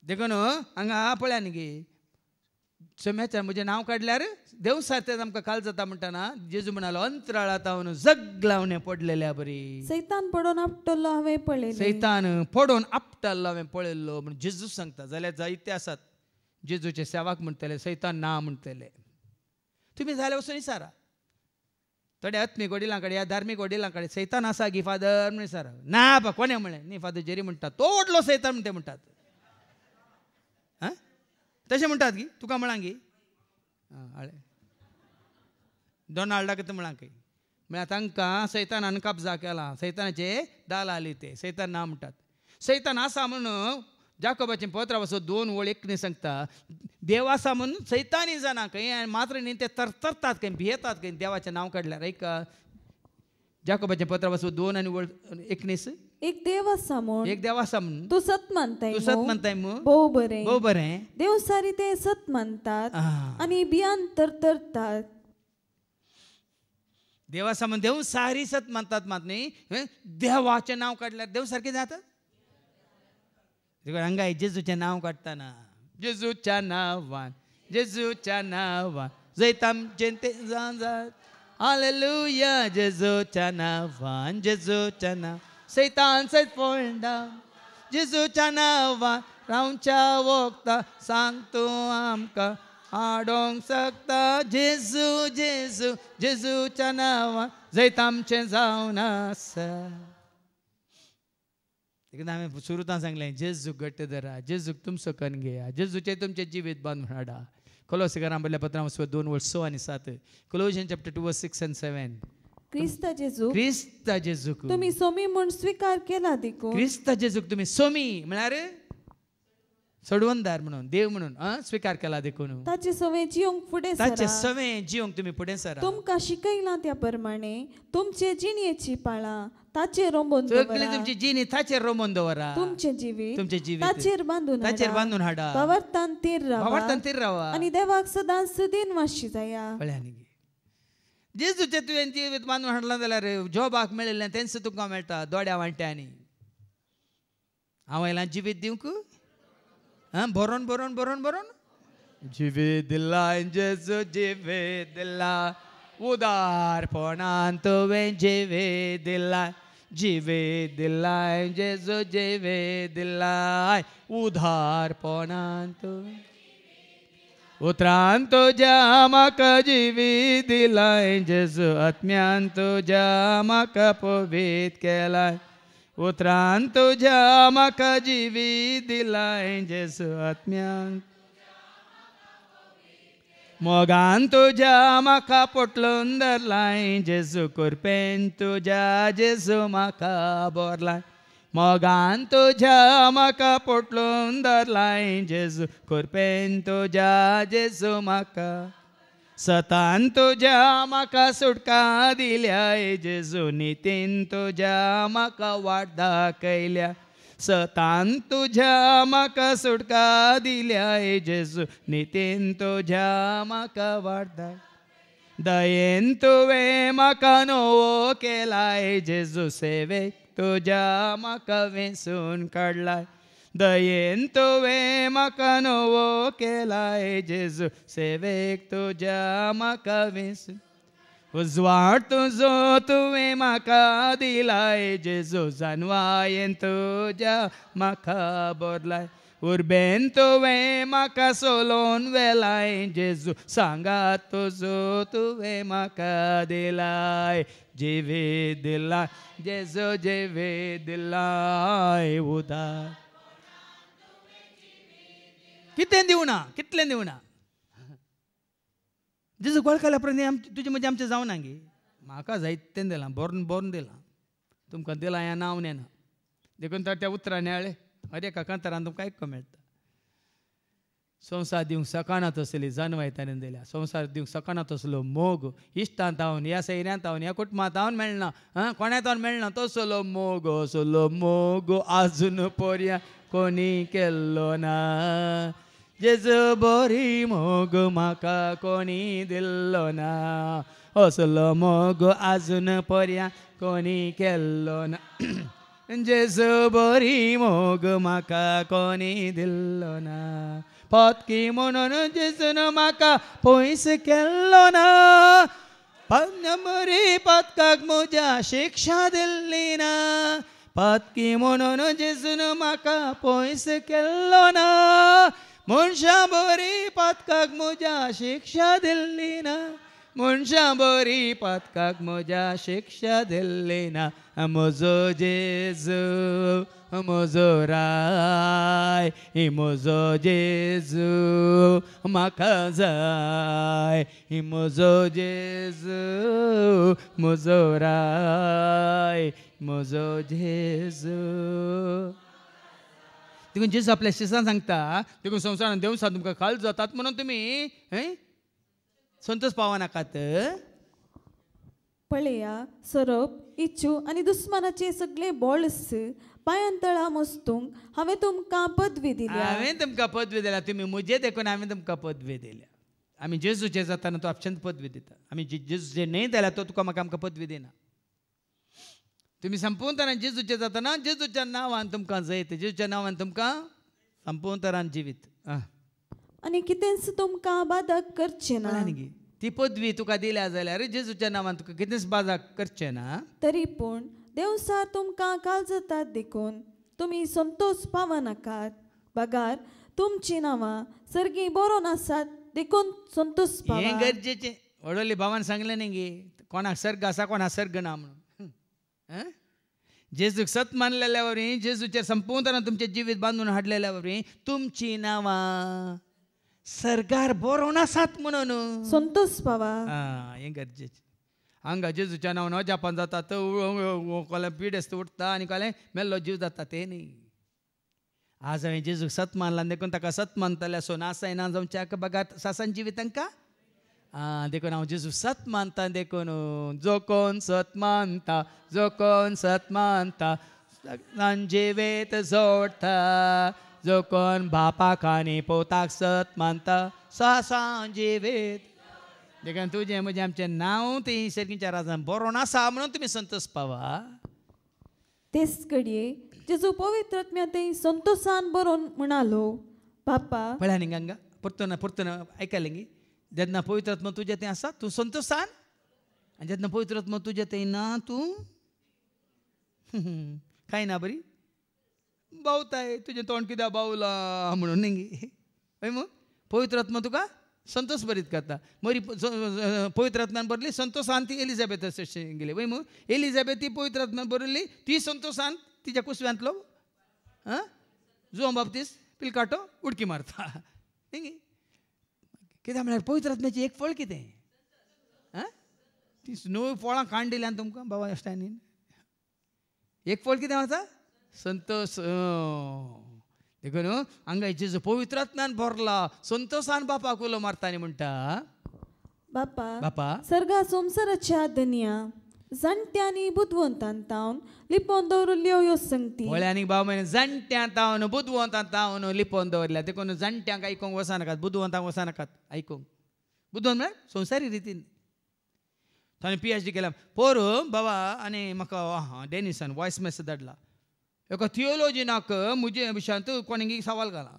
A: देखून हांगा पळया न्ही सोम्याच्या म्हजें नांव काडल्यार देव सारतें आमकां काल जाता म्हणटाना जेजू म्हणालो अंतराळांत हांव जग लावणे पडलेल्या बरी
B: सैतान पडोवन आपटलो हांवें पळयलो
A: सैतान पडोवन आपटल्लो हांवें पळयल्लो म्हण जेजू सांगता जाल्यार जायते आसात जेजूचे सेवाक म्हणटले सैतान ना म्हणटले. तुमी जाल्यार वचून विचारा थोडे आत्मीक वडिलां कडेन या धार्मीक वडिलां कडेन सैतान आसा गी फादर म्हण विचारा ना बा कोणें म्हणलें न्ही फादर जेरी म्हणटा तो व्हडलो सैतान म्हण ते म्हणटात तशें म्हणटात गी तुका म्हळां गी हळे डॉनाल्डाक म्हळां खंय म्हळ्यार तांकां सैतानान कब्जा केला सैतानाचे दाल आली ते सैतान ना म्हणटात. सैतान आसा म्हणून जाकोबाचें पत्र वचो 2:1 सांगता देव आसा म्हणून सैतानी जाणा खंय मात्र न्ही ते तरतरतात खंय भियेतात खंय देवाचें नांव काडल्यार ऐका जाकोबाचें पत्र वचो 2:19
B: एक देव आसा म्हूण
A: एक देव आसा म्हणून
B: तूं सत मानताय
A: मू
B: भोव
A: बरें
B: देव सारी ते सत मानतात आनी भियान तरतरतात.
A: देव आसा म्हणून देव सारी सत मानतात मात न्ही देवाचें नांव काडल्यार देव सारकें जाता. हांगा जेजूचें नांव काडटाना जेजूच्या नांवान जैत आमचें तें जात हालेलुया जेजूच्या नांवान सैतान सैत फोंडा जेजूच्या नांवान रावच्या वखदां सांग तूं आमकां हाडोंक शकता जेजूच्या नांवान जैत आमचें जावन आसा. हांवें सुरुतां सांगलें जेजूक घट्ट धरा जेजूक तुमचो कन घेया जेजूचे तुमचें जिवीत बांदून हाडा. कोलोसिकारां बरयल्ल्या पत्रां 2:6 आनी 7 Colossians chapter 2:6 and 7
B: क्रिस्त जेजूक तुम्ही सोमी म्हूण स्वीकार केला देखून
A: क्रिस्त जेजूक तुम्ही सोमी म्हळ्यार सोडवणदार म्हणून देव म्हणून स्वीकार केला देखून
B: ताचे सवे जियोंक फुडें सरा
A: ताचे सवे जियोंक तुम्ही फुडें सरा.
B: तुमकां शिकयलां त्या प्रमाणे तुमचे जिणेची पाळां ताचेर रोंबोन दवरा
A: तुमची जिणी ताचेर रोमोन दवरा
B: तुमचे जिवीत ताचेर बांदून हाडा वावरतान तीर रावा आनी देवाक सदांच सदीन वाशी जाया.
A: जेजूचे तुवें जिवीत बांदून हाडलां जाल्यार जॉबाक मेळिल्लें तेंच तुका मेळटा दोड्या वांट्यांनी. हांव आयलां जिवीत दिवंक बरोन जिवीत दिलां जेजू जिवीत दिलां उदारपणान तुवें जिवीत दिलां जेजू जिवीत दिलां उदारपणान तुवें उतरान तुज्या म्हाका जिवीत दिलां जेजू आत्म्यान तुज्या म्हाका पवित्र केलां उतरान तुज्या म्हाका जिवीत दिलां जेजू आत्म्यान मोगान तुझ्या म्हाका पोटलून धरलाय जेजू कुरपेन तुझ्या जेजू म्हाका बोरलाय मोगान तुझ्या म्हाका पोटलून धरलाय जेजू कुरपेन तुझ्या जेजू म्हाका सतान तुझ्या म्हाका सुटका दिल्या जेजू नितीन तुझ्या म्हाका वाट दाखयल्या सतान तुझ्या म्हाका सुटका दिल्या जेजू नितीन तुझ्या म्हाका वाट दाखय दयेन तुवें म्हाका नवो केलाय जेजू सेवेक तुझ्या म्हाका वेंचून काडलाय दयेन तुवें म्हाका नवो केलाय जेजू सेवेक तुझ्या म्हाका वेंचून उजवाड तुजो तुवें म्हाका दिलाय जेजू जानवायेन तुझ्या म्हाका बोरलाय उर्बेन तुवें म्हाका सोलोवन व्हेलाय जेजू सांगात तुजो तुवें म्हाका दिलाय जिवीत दिलाय जेजू जिवीत दिलाय उदार कितलें दिवना कितलें दिवना जेजू वळखल्या प्रमाणे तुजें म्हणजे आमचें जावना गे म्हाका जायतें दिलां बोरून बोरून दिलां तुमकां दिलां हें नांव नेना देखून तर त्या उतरांनी हाळे अरे कांतारान तुमकां आयकूंक मेळटा संवसार दिवंक सकाना तसली जानवायतांनी दिल्या संवसार दिवंक सकाना तसलो मोग इश्टांत हावन ह्या सैऱ्यांत हावन ह्या कुटुंबांत हावन मेळना कोण्यात हावन मेळना तसलो मोग आजून पर्या कोणी केल्लो ना जेजू बरी मोग म्हाका कोणी दिल्लो ना असलो मोग आजून पर्या कोणी केल्लो ना जेजू बरी मोग म्हाका कोणी दिल्लो ना पत्की म्हणून जेजून म्हाका पयस केल्लो ना बरी पत्काक म्हज्या शिक्षा दिल्ली ना पत्की म्हणून जेजून म्हाका पयस केल्लो ना मनशां बरी पत्काक म्हज्या शिक्षा दिल्ली ना मनशां बरी पत्काक म्हज्या शिक्षा दिल्ली ना म्हजो जेजू म्हजो राय म्हजो जेजू म्हाका जाय म्हजो जेजू म्हजो राय म्हजो जेजू देखून जेजू आपल्या शिष्यां सांगता देखून संवसारान देवसां तुमकां खाल जातात म्हणून तुमी संतोष पावनाकात
B: पळया सरप इच्छू आनी दुस्मानाचे सगळे बॉल्स पांयांतळा मस्तूंक हांवें तुमकां पदवी दिल्या
A: हांवें तुमकां पदवी दिल्या तुमी म्हजे देखून हांवें तुमकां पदवी दिल्या आमी जेजूचे जाताना तो आपशांत पदवी दिता आमी जेजूचे न्हय जाल्यार तो तुका म्हाका आमकां पदवी दिना तुमी संपूर्ण तरान जेजूचे जाताना जेजूच्या नांवान तुमकां जैत जेजूच्या नांवान तुमकां संपूर्ण तरान जिवीत
B: आनी कितेंच तुमकां बाधक करचें ना
A: ती पदवी तुका दिल्या जाल्यार जेजूच्या नांवान तुका कितेंच बाधक करचें ना
B: तरी पूण देवसार तुमकां काळजातात देखून तुमी संतोष पावनाकात बगार तुमची नांवां सर्गी बरोवन आसात देखून संतोष
A: हें
B: पावा
A: गरजेचें वडोली भावान सांगलें न्ही गे कोणाक सर्ग आसा कोणाक सर्ग ना म्हणून जेजूक सत मानलेल्या वरवीं जेजूचेर संपूर्ण तरान तुमचें जिवीत बांदून हाडलेल्या वरवीं तुमची नांवां सर्गार बरोवन आसात म्हणून
B: संतोष पावा
A: हें गरजेचें हांगा जेजूच्या नांवान अजापान जाता कोल्या पिडेस्त उठता आनी कोले मेल्लो जीव जाता तें न्ही आज हांवें जेजूक सत मानला देखून ताका सत मानतल्या सो नासाय ना जावच्या बगात सासान जिवीत तांकां देखून हांव जेजू सत मानता देखून जो कोण सत मानता जो कोण सत मानता जिवीत जोडटा जो कोण बापाक आनी पोताक सत मानता सासान जिवीत देखून तुजें म्हजें आमचें नांव तें सर्गीच्या राजान बरोवन आसा म्हणून तुमी संतोष पावा
B: तेच घडये जेजू पवित्र आत्म्या ते संतोषान बरोवन म्हणालो बापा
A: पळया न्ही गंगा परतून आयकलें न्ही जेन्ना पवित्र आत्मा तुजें तें आसा तूं संतोषान आनी जेन्ना पवित्र आत्मा तुजें तें ना तूं कांय ना बरी बावताय तुजें तोंड कित्याक बावलां म्हणून न्ही हय मग पवित्र आत्मा तुका संतोष बरीत करता बरी पवित्र आत्म्यान बरली संतोषान ती एलिझाबेथ गेली वय मग एलिझाबेथ ती पवित्र आत्म्यान बरली ती संतोषान तिच्या कुसव्यांतलो जुआन बाप्तिस्त पिलकाटो उडकी मारता न्ही कित्याक म्हळ्यार पवित्र आत्म्याची एक फळ कितें आं ती नवी फळां काडिल्ली आनी तुमकां बाबा इश्टांनीन एक फळ कितें आसा संतोष देखून हांगा जेजू पवित्र आत्म्यान भरला संतोषान बापाक उलो मारतानी म्हणटा
B: बापा सर्गा संवसाराच्या दुनिया जाणट्यांनी बुदवंतान तावन लिपोवन दवरल्यो ह्यो संगती
A: वळ्या आनी बाब म्हणे जाणट्यां तावन बुदवंतां तावन लिपोवन दवरल्या देखून जाणट्यांक आयकूंक वचनाकात बुदवंतांक वचनाकात आयकूंक बुदवंत म्हळ्यार संवसारी रितीन ताणें PhD केला पोर बाबा आनी म्हाका डेनिसान वॉयस मॅसेज धाडला एका थियोलॉजिनाक म्हजे विशयांत कोणींय सवाल घाला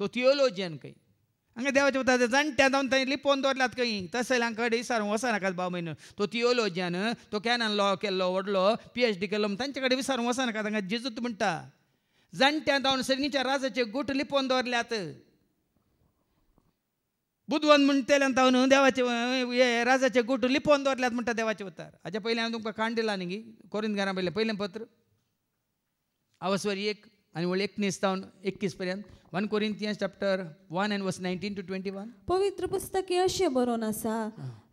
A: तो थियोलॉजियन खंय हांगा देवाचे वता जाणट्या जावन थंय लिपोवन दवरल्यात खंय तसल्यांक कडेन विचारूंक वचनाकात बाब म्हण तो थियोलॉजियन तो कॅनान लॉ केल्लो व्हडलो PhD केल्लो तांचे कडेन विचारूंक वचनाकात हांगा जेजूत म्हणटा जाणट्या जावन सर्गीच्या राजाचे गुट लिपोवन दवरल्यात बुधवन म्हणटल्यान तावन देवाचे राजाचे गुट लिपोवन दवरल्यात म्हणटा देवाचे उतार हाच्या पयलीं हांवें तुमकां काण दिला न्ही कोरिंथकारां पयलें पत्र आवस्वरी 1 आनी वळी 19 तावन 21 पर्यंत 1 Corinthians chapter 1 and verse 19 to 21
B: पवित्र पुस्तकी अशें बरोवन आसा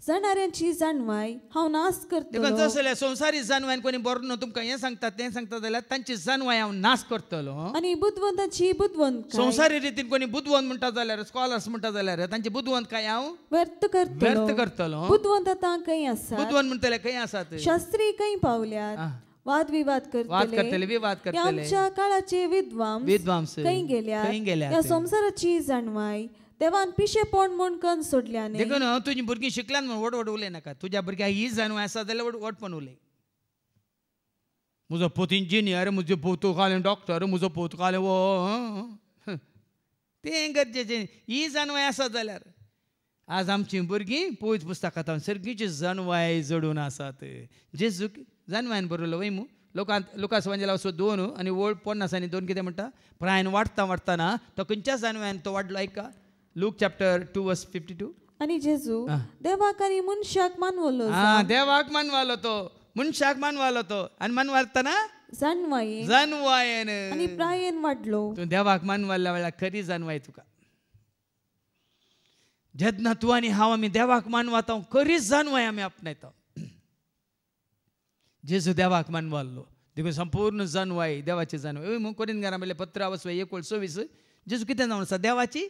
B: जाणाऱ्यांची जाणवाय हांव नाश करतलो
A: देखून जसले संवसारी जाणवायन कोणी बरो तुमकां हें सांगतात तें सांगता जाल्यार तांची जाणवाय हांव नाश करतलो
B: आनी बुदवंताची बुदवंत
A: संवसारी रितीन कोणी बुदवंत म्हणटा जाल्यार स्कॉलर्स म्हणटा जाल्यार तांची बुदवंत काय हांव
B: व्यर्थ
A: करतलो
B: बुदवंत आतां खंय आसा
A: बुदवंत म्हणटले खंय आसात
B: शास्त्री खंय पावल्यात वाद विवाद करतले आमच्या काळाचे विद्वांस खंय गेल्या या संसाराची जाणवाय देवान पिशेपण म्हूण कन्न सोडल्याने
A: देखून तुजी भुरगीं शिकल्यान म्हूण वड उलय नाका तुज्या भुरग्याक ही जाणवाय आसा जाल्यार वडपण उलय म्हजो पूत इंजिनियर म्हजो पूत कालें डॉक्टर म्हजो पूत कालें वो तें गरजेचें ही जाणवाय आसा जाल्यार आज आमचीं भुरगीं पवित्र पुस्तकांत सर्गीची जाणवाय जडून आसात जेजूक जाणवायन बरयलो वय लोकांस वांजेला 2 आनी वळ 50 आनी 2 कितें म्हणटा प्रायन वाडटाना तो खंयच्या जाणवायन तो वाडलो ऐका लूक चॅप्टर 2 वर्स 52
B: आनी जेजू देवाक आनी मनशाक मानवलो
A: देवाक मानवालो तो मनशाक मानवालो तो आनी मानवालतना
B: जाणवायेन आनी प्रायेन वाडलो
A: तूं देवाक मानवाल्या वेळार खरी जाणवाय तुका जेन्ना तूं आनी हांव आमी देवाक मानवाता खरीच जाणवाय आमी आपणायता जेजू देवाक मानवाल्लो देखून संपूर्ण जाणवाय देवाची जाणवाय कोरिंथकारां म्हणलें पत्र आवस्वय 1:26 जेजू कितें जावन आसा देवाची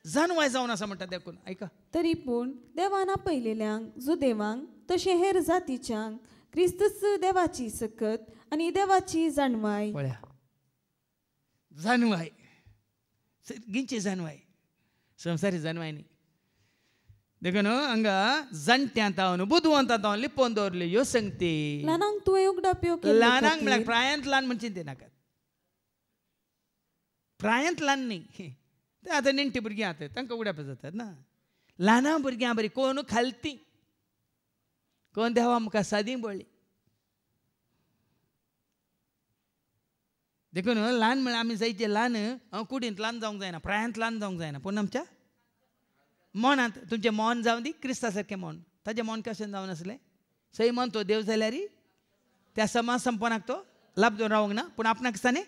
A: जाणवाय जावन आसा म्हणटा देखून ऐका
B: तरी पूण देवान आपयलेल्यांक जुदेवांक तशें हेर जातीच्यांक क्रिस्तूच देवाची सकत आनी देवाची जाणवाय
A: पळया जाणवाय गिंची जाणवाय संवसारी जाणवाय न्ही देखून हांगा जाणट्यां तावन बुदवंतां तावन लिपोवन दवरल्यो ह्यो संगती
B: ल्हानांक तुवें उगडाप्यो
A: ल्हानांक म्हळ्यार प्रायांत ल्हान म्हणची ते नाकात प्रायांत ल्हान न्ही ते आतां नेण्टी भुरगीं आसात तांकां उगडाप्यो जातात ना ल्हाना भुरग्यां बरी कोण खालती कोण देवा आमकां सादी बळ्ळी देखून ल्हान म्हळ्यार आमी जायचे ल्हान कुडींत ल्हान जावंक जायना प्रायांत ल्हान जावंक जायना पूण आमच्या मोनांत तुमचें मोन जावन दी क्रिस्ता सारकें मोन ताजें मोन कशें जावन आसलें सैमन तो देव जाल्यार त्या समाज संपनाक तो लाभ जावन रावंक ना पूण आपणाक दिसतानी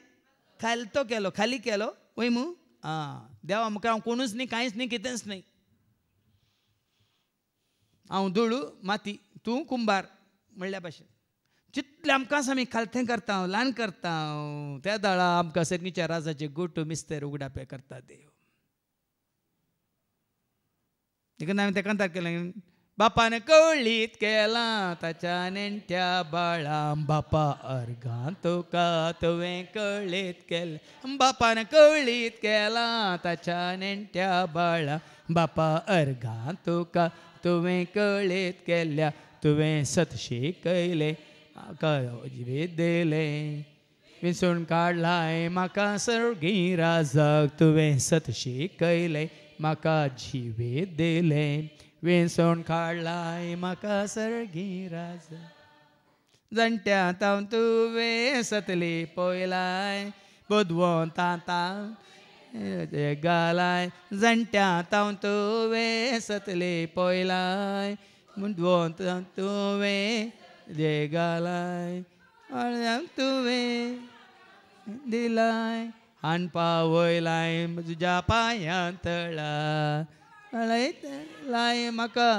A: खालतो केलो खाली केलो वय मू देवा म्हाका हांव कोणूच न्ही कांयच न्ही कितेंच न्ही हांव धूळ माती तूं कुंभार म्हणल्या भाशेन जितलें आमकां आमी खालतें करता ल्हान करता त्या दाळा आमकां सर्गीच्या राजाचे गोट मिस्तेर उगडापे करता देव देखून हांवें तें कांतार केलें बापान कवळीत केलां ताच्या नेण्ट्या बाळां बापा अर्गां तुका तुवें कळीत केलें बापान कवळीत केलां ताच्या नेण्ट्या बाळां बापा अर्गां तुका तुवें कळीत केल्या तुवें सत शिकयलें म्हाका जिवीत दिलें विसरून काडलाय म्हाका सर्गी राजाक तुवें सत शिकयलें म्हाका जिवीत दिलें विसरून काडलाय म्हाका सर्गी राजा जाणट्या तावन तुवें सतली पयलाय बुदवंतां घालाय जाणट्या तावन तुवें सतली पयलाय बुदवंतां तुवें जे घालाय तुवें दिलाय हानपा वयलाय तुज्या पांयां तळा लाय म्हाका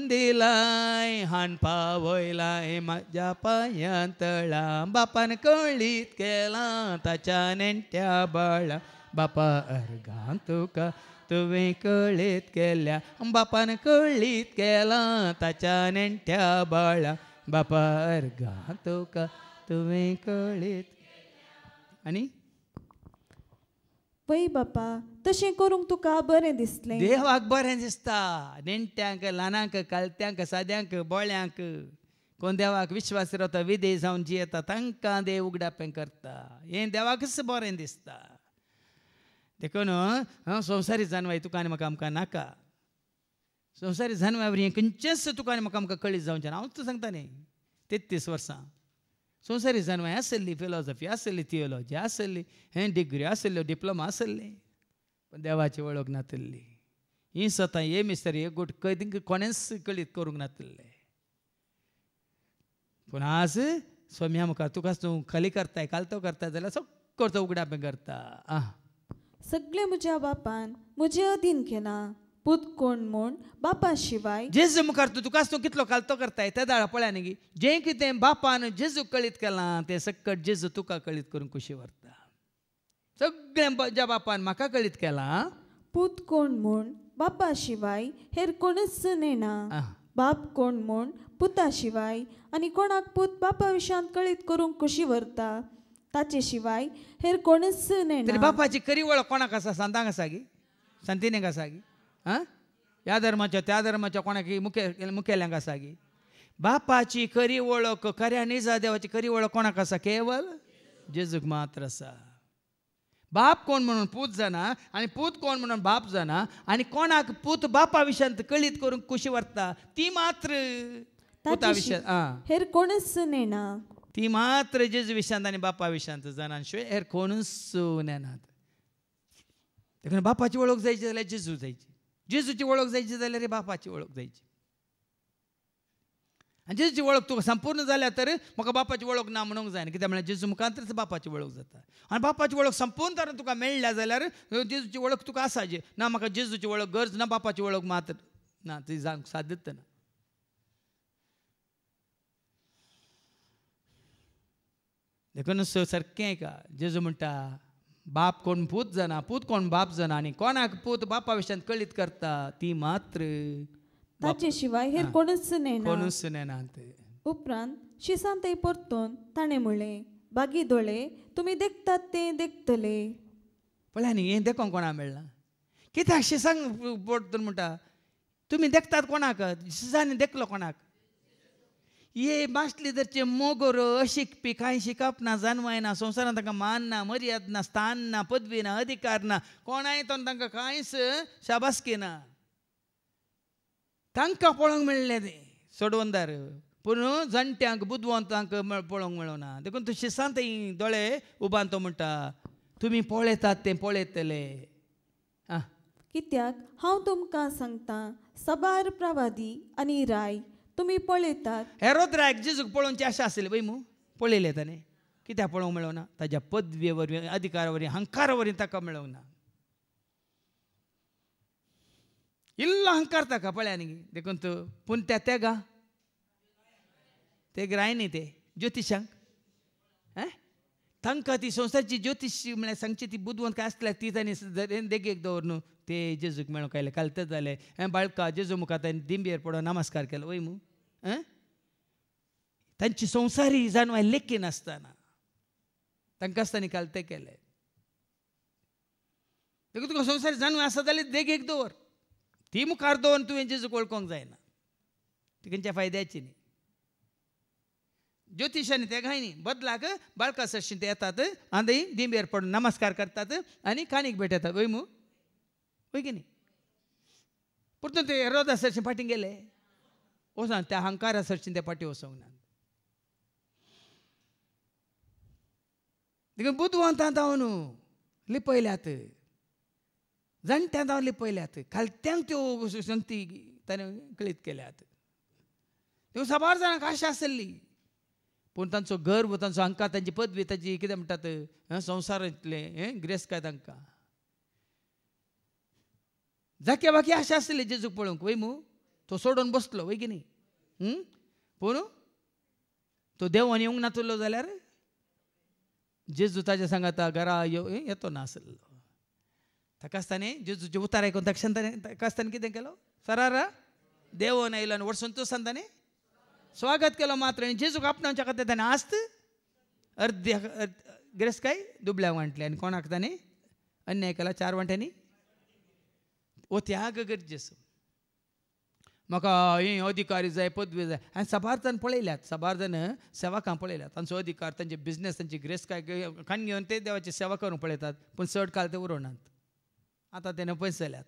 A: दिलाय हानपा वयलाय म्हाज्या पांयां तळा बापान कळीत केला ताच्या नेण्ट्या बाळा बापा अर्गां तुका तुवें कळीत केल्या बापान कळीत केला ताच्या नेण्ट्या बाळा बापा अर्गां तुका तुवें कळीत आनी
B: वय बापा तशें करूंक तुका बरें दिसलें.
A: देवाक बरें दिसता नेण्ट्यांक ल्हानांक कालत्यांक साद्यांक बोळ्यांक कोण देवाक विश्वास रावता विधेय जावन जियेता तांकां देव उगडापें करता हें देवाकच बरें दिसता. देखून संवसारी जानवाय तुका आनी म्हाका आमकां नाका. संवसारी जानवां वरी खंयचेंच तुका आनी म्हाका आमकां कळीत जावचें ना. हांवच सांगता न्ही 33 वर्सां संवसारी जानवाय आसली फिलॉसॉफी आसली थियोलॉजी आसली डिग्री आसल्यो डिप्लोमा आसले पण देवाची वळख नासली. ही स्वता हे मिस्तर हे गोट कधी कोणेंच कळीत करूंक नासले. पूण आज स्वाम्या मुखार तुका तूं खाली करताय कालतो करता जाल्यार सगळो उगडापें करता.
B: सगळें म्हज्या बापान म्हजे अधीन केला. पूत कोण म्हूण बापा शिवाय
A: जेजू मुखार तुकाच तूं कितलो कालतो करताय त्या दाळा पळया न्ही जें कितें बापान जेजू कळीत केलां तें सकट जेजू तुका कळीत करून खुशी व्हरता. सगळें ज्या बापान म्हाका कळीत केलां
B: पूत कोण म्हूण बापा शिवाय हेर कोणच नेना. बाप कोण म्हूण पुता शिवाय आनी कोणाक पूत बापा विशयांत कळीत करूंक खुशी व्हरता ताचे शिवाय हेर कोणच नेना.
A: बापाची खरी वळख कोणाक आसा सांतांक आसा गी सांतिनेक आसा गी ह्या धर्माच्या त्या धर्माच्या कोणाक मुखेल्यांक आसा गी. बापाची खरी वळख खऱ्या निजा देवाची खरी वळख कोणाक आसा केवळ जेजूक मात्र आसा. बाप कोण म्हणून पूत जाणा आनी पूत कोण म्हणून बाप जाणा आनी कोणाक पूत बापा विशयांत कळीत करूंक खुशी व्हरता ती मात्र पुता विशयांत
B: हेर कोणच नेना.
A: ती मात्र जेजू विशयांत आनी बापा विशयांत जाणा शिवाय हेर कोणूच नेनात. देखून बापाची वळख जायची जाल्यार जेजू जायची जेजूची वळख जायची जाल्यार बापाची वळख जायची. आनी जेजूची वळख तुका संपूर्ण जाल्या तर म्हाका बापाची वळख ना म्हणूंक जायना कित्याक म्हळ्यार जेजू मुखांतच बापाची वळख जाता. आनी बापाची वळख संपूर्ण तरेन तुका मेळ्ळ्या जाल्यार जेजूची वळख तुका आसा जे ना म्हाका जेजूची वळख गरज ना बापाची वळख मात्र ना ती जावंक सादच ना. देखून सारकें का जेजू म्हणटा बाप कोण पूत जाणा पूत कोण बाप जाणा आनी कोणाक पूत बापा विशयांत कळीत करता ती मात्र
B: ताचे शिवाय हेर कोणच नेना.
A: कोणूच नेनात.
B: उपरांत शिसांतय परतून ताणें म्हणलें बागी दोळे तुमी देखतात तें देखतले.
A: पळया न्ही हें देखोंक कोणाक मेळना कित्याक शिसांक परतून म्हणटा तुमी देखतात कोणाक शिसांनी देखलो कोणाक. ये मासली धरचे मोगोर अशिकपी कांय शिकप ना जानवाय ना संवसारांत तांकां मान ना मर्याद ना स्थान ना पदवी ना अधिकार ना कोणाय तो तांकां कांयच शाबासकी ना तांकां पळोवंक मेळ्ळें तें सोडवंदार. पूण जाणट्यांक बुदवंतांक पळोवंक मेळना. देखून तूं शिसांत दोळे उबान तो म्हणटा तुमी पळयतात तें पळयतले.
B: कित्याक हांव तुमकां सांगता सबार प्रवादी आनी राय तुमी पळयतात.
A: हेरोद रायक जेजूक पळोवची आशा आसली पळय मू पळयलें ताणें कित्याक पळोवंक मेळना ताज्या पदवे वरवीं अधिकारा वरवीं हंकारा वरवीं ताका मेळोंक ना. इल्लो हंकार ताका पळया न्ही देखून तूं पूण तेगा ते राय न्ही ते ज्योतिशांक तांकां ती संवसारची ज्योतिश म्हळ्यार सांगची ती बुदवंत काय आसल्यार ती तांणी देगेक दवर न्हू ते जेजूक मेळोंक आयले कालतेच जाले बाळका जेजू मुखार तांणी दिंबेर पडोवन नमस्कार केलो वय मू तांची संवसारी जानवाय लेखी नासतना तांकांच तांणी कालते केले. देखून तुका संवसारी जानवाय आसा जाल्यार देगेक दवर ती मुखार दवरून तुवें जेजूक वळखोंक जायना ती खंयच्या फायद्याची न्ही. ज्योतिशांनी ते घाय न्ही बदलाक बाळका सरशी ते येतात आनी दिंबेर पडून नमस्कार करतात आनी काणीक भेटतात वय मू वय की न्ही. परतून ते हेरोदा सरशी फाटीं गेले वचोन त्या हंकारा सरशीन ते फाटीं वचोंक ना. देखून बुदवंतां जावन लिपयल्यात जाणट्यां जावन लिपयल्यात खालत्यांक त्यो संगती ताणें कळीत केल्यात. त्यो साबार जाणांक आशा आसली पूण तांचो गर्व तांचो हंकार तांची पदवी ताची कितें म्हणटात संवसारांतले ग्रेस काय तांकां जाक्या बाकी अशें आसले जेजूक पळोवंक वय मू तो सोडून बसलो वय की न्ही पूण तो देवान येवंक नातलो जाल्यार जेजू ताच्या सांगाता घरा येतो नासलो ताका आसताना जेजूचे उतार आयकून ताका सांगताने ताका आसताना कितें केलो सरारा देवन आयलो आनी वर्सून तूं सांगताने स्वागत केलो मात्र आनी जेजूक आपणावच्या खातीर ताणें आस्त अर्ध्या गिरेस्काय दुबळ्या वांटले आनी कोणाक ताणें अन्याय केला 4 वांट्यांनी ओ त्याग गरजेचो म्हाका हे अधिकारी जाय पदवी जाय हांवें साबार जाण पळयल्यात साबार जाण सेवकां पळयल्यात तांचो अधिकार तांचे बिझनेस तांची गिरेस्काय खाण घेवन ते देवाची सेवा करूंक पळयतात पूण चड काळ ते उरोनात आतां तेणे पयस जाल्यात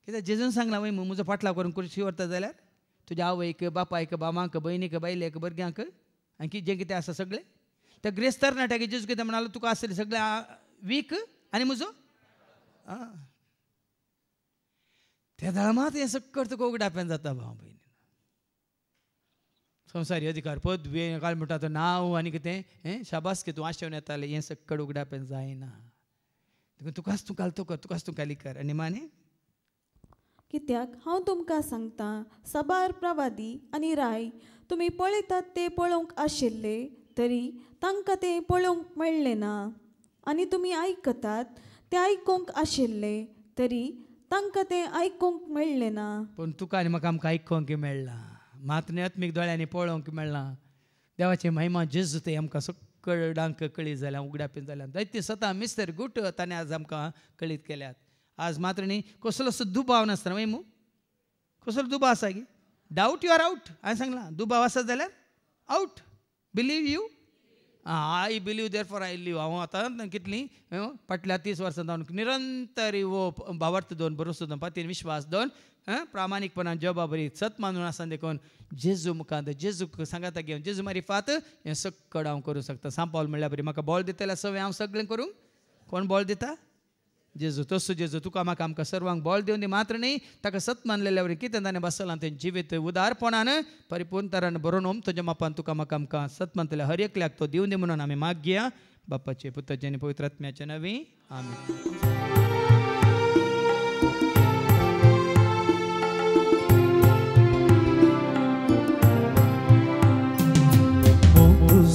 A: कित्याक जेजून सांगलां वय म्हजो फाटलाव करून कुर्शी व्हरता जाल्यार तुज्या आवयक बापायक बामाक भयणीक बायलेक भुरग्यांक आनी जें कितें आसा सगळें त्या ग्रेस्त तरणाट्याक जेजू कितें म्हणालो तुका आसलें सगळें वीक आनी म्हजो त्या धर्मात हें सकट तुका उगडाप्यान जाता भाव भयणी संवसारी अधिकार पदवी काल म्हणटा तो नांव आनी कितें शाबास की तूं आशेवन येतालें हें सकट उगडाप्यान जायना तुकाच तूं घालतो कर तुकाच तूं खाली कर आनी माने
B: कित्याक हांव तुमकां सांगता साबार प्रवादी आनी राय तुमी पळयतात ते पळोवंक आशिल्ले तरी तांकां ते पळोवंक मेळ्ळें ना आनी तुमी आयकतात ते आयकूंक आशिल्ले तरी तांकां ते आयकूंक मेळ्ळें ना
A: पूण तुका आनी म्हाका आमकां आयकूंक मेळना मात आत्मीक दोळ्यांनी पळोवंक मेळना देवाची महिमा जेजू ते आमकां सकळांक कळीत जाल्यार उगडापीन जाल्यार दैत्य सता मिस्टर गुट ताणें आज आमकां कळीत केल्यात आज मात्र न्ही कसलो दुबाव नासतना वय मू कसलो दुबाव आसा गी डावट यू आर आउट हांवें सांगलां दुबाव आसा जाल्यार out believe you I believe there for I live हांव आतां कितलीं फाटल्या 30 वर्सां जावन निरंतर वो भावार्थ दोन भरोसो दोन पातीन विश्वास दोन प्रामाणीकपणान जबाबदारी सत मानून आसा देखून जेजू मुखांत जेजूक सांगाता घेवन जेजू मारी फात हें सकड हांव करूं शकता सांपावल म्हणल्यार बरी म्हाका बॉल दितल्या सवय हांव सगळें करूंक कोण बॉल दिता जेजू तसो जेजू तुका म्हाका आमकां सर्वांक बॉल दिवन दी मात्र न्ही ताका सत मानलेल्या वरी कितें ताणें बसलां तें जिवीत उदारपणान परिपूर्ण तरान बरोवन तुज्या मापान तुका म्हाका आमकां सत मानतल्या हर एकल्याक तो दिवन दी म्हणून आमी मागया बापाचे पुत्राचे आनी पवित्र आत्म्याचे नवी आमीन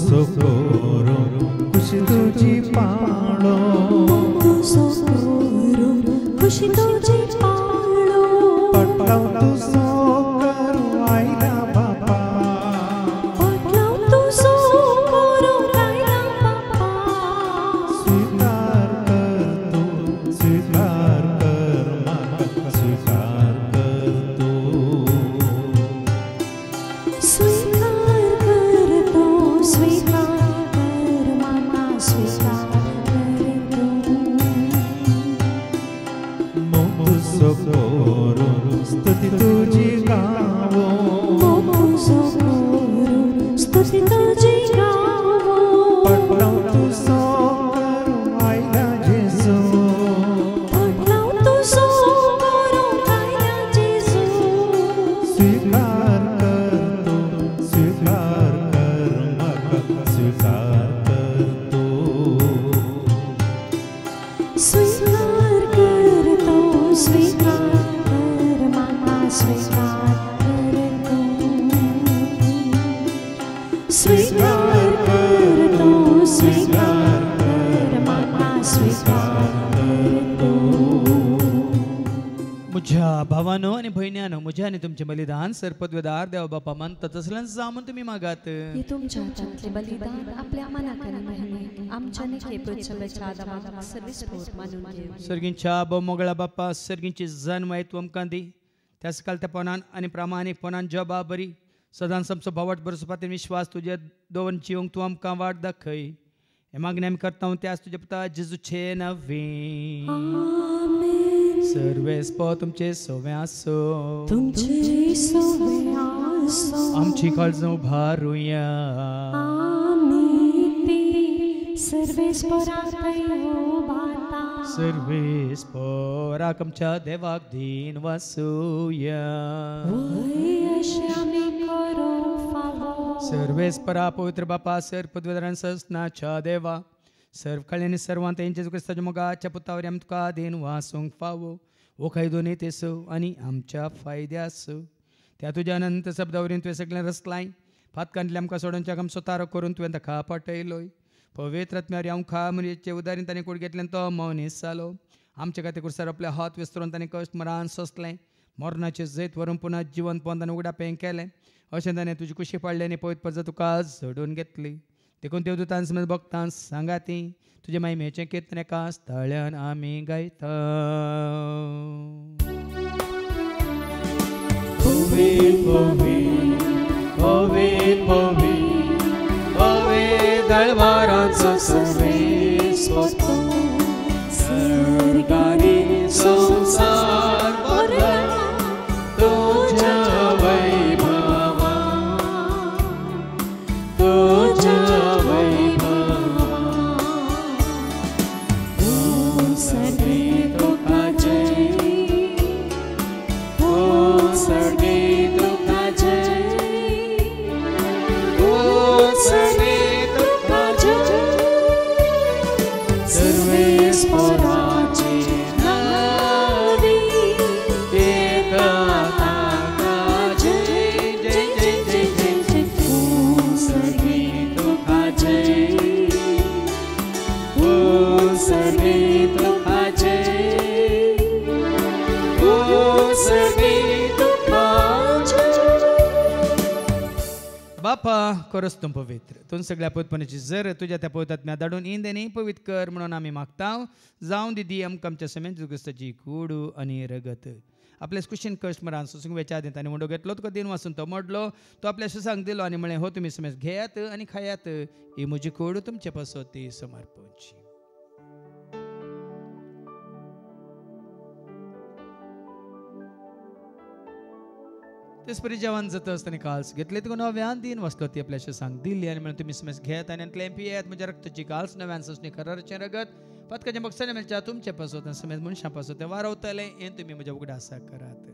D: Socorro, खुशी तुझी पाळो
E: सोकोरो खुशी तुझी पाळो
D: पटलाव तुझो करू आयला बापा
E: पटलाव तुझो करू आयला बापा
D: स्वीकार कर म्हाका स्वीकार कर तू
E: स्वीकार कर तो स्वीकार कर म्हाका स्वीकार कर तू
D: सोcorro स्तुती तुझी गावो
E: सोकोरो स्तुती तुझी गावो
D: पटलाव तुझो करू आयला जेजू
E: पटलाव तुझो करू आयला जेजू
D: स्वीकार कर म्हाका स्वीकार कर तू
E: स्वीकार कर तो स्वीकार कर म्हाका स्वीकार कर तू स्वीकार कर तो स्वीकार कर म्हाका स्वीकार कर तू
A: म्हज्या भावानो आनी भयण्यानो म्हज्या आनी तुमचें बलिदान सरपदवेदार देव बापा मानता तसलें जामून तुमी मागात
F: हे तुमच्या हातांतले बलिदान आपल्या मनाक आनी महिमेक आमच्या नेखे प्रचंडाच्या आदाराक सर्विस्फोट मानून घेव
A: सर्गींच्या बोमोगळा बाप्पा सर्गींची जन्म तूं आमकां दी त्याच कालतेपणान आनी प्रामाणीकपणान जबाबदारी सदांच आमचो भावाट बरोसो पातीन विश्वास तुजे दवरून जिवंक तूं आमकां वाट दाखय हे मागणी आमी करता त्याच तुजे पुता जेजूचे नवी सर्वेस्प तुमचे सोवे आसो
E: तुमचे सोवे आसो
A: आमची काळजां उबारुया
E: आमी ती सर्वेस्पराक बाता
A: सर्वेस्पराक आमच्या देवाक दिन वासुया
E: वय अशें आमी करूंक फावो
A: सर्वेस्परा पवित्र बापा सर पदवेदारान सस्नाच्या देवा सर्व कळे आनी सर्वांत जेजू क्रिस्ताच्या मोगाच्या पुतावरी आमकां देन वासूंक फावो वो खायदो नेतेस आनी आमच्या फायद्यास त्या तुज्या अनंत शब्दावरीन तुवें सगळें रचलाय फातकांतले आमकां सोडोवच्याक आमचो तारो करून तुवें ताका पटयलोय पवित्र आत्म्यावर आमकां मरेचे उदारीन ताणें कुडकेंतल्यान तो मौनीस जालो आमचे खातीर कुर्सार आपले हात विस्तरून ताणें कश्ट मरान सोंसलें मरणाचें जैत व्हरून पुना जिवंत पोंदान उगडापें केलें अशें ताणें तुजी कुशी पाडली आनी पवित्र परजा तुका झडून घेतली देखून देवदूतां समेत भक्तां सांगाती तुजे महिमेचें कीर्तन एका स्थळ्यान आमी गायता
E: दळवारांचो सर्वेस्वतो सर्गानी संसार भरला तुझ्या वैभवा तुझ्या वैभवा ओ सर्वे तुकाचे ओ सर्वे तुकाचे ओ सर्वे सर्वेस्वराचे नावी एका ताकाचे जय जय जय जय जय ओ सर्वे तुकाचे ओ सर्वे तुकाचे ओ सर्वे तुकाचे
A: बापा खरोच तूं पवित्र तूं सगळ्या पवित्रपणाची जर तुज्या त्या पवित्र आत्म्या धाडून इंदेनी पवित्र कर म्हणून आमी मागता जावं दिदी आमकां आमच्या समेत क्रिस्ताची कूड आनी रगत आपल्या कुशीन कश्ट मरान सोसूंक वेच्या आदी ताणें मुंडो घेतलो तुका दिन वाचून तो मोडलो तो आपल्या सुसांक दिलो आनी म्हळें हो तुमी समेत घेयात आनी खायात ही म्हजी कूड तुमचे पासत ती समर्पणची तेच परी जेवण जाता आसतना काल्स घेतले तुका नव्यान दिन वचलो ती आपल्या सांग दिल्ली आनी म्हणून तुमी समेज घेयात आनी अंतले पियेत म्हज्या रक्ताची काल्स नव्यान सोसणी खरारचें रगत पदकाच्या बक्षाने मेळच्या तुमचे पासत समेज मनशां पासत तें वारवतलें हें तुमी म्हज्या उगडा आसा करात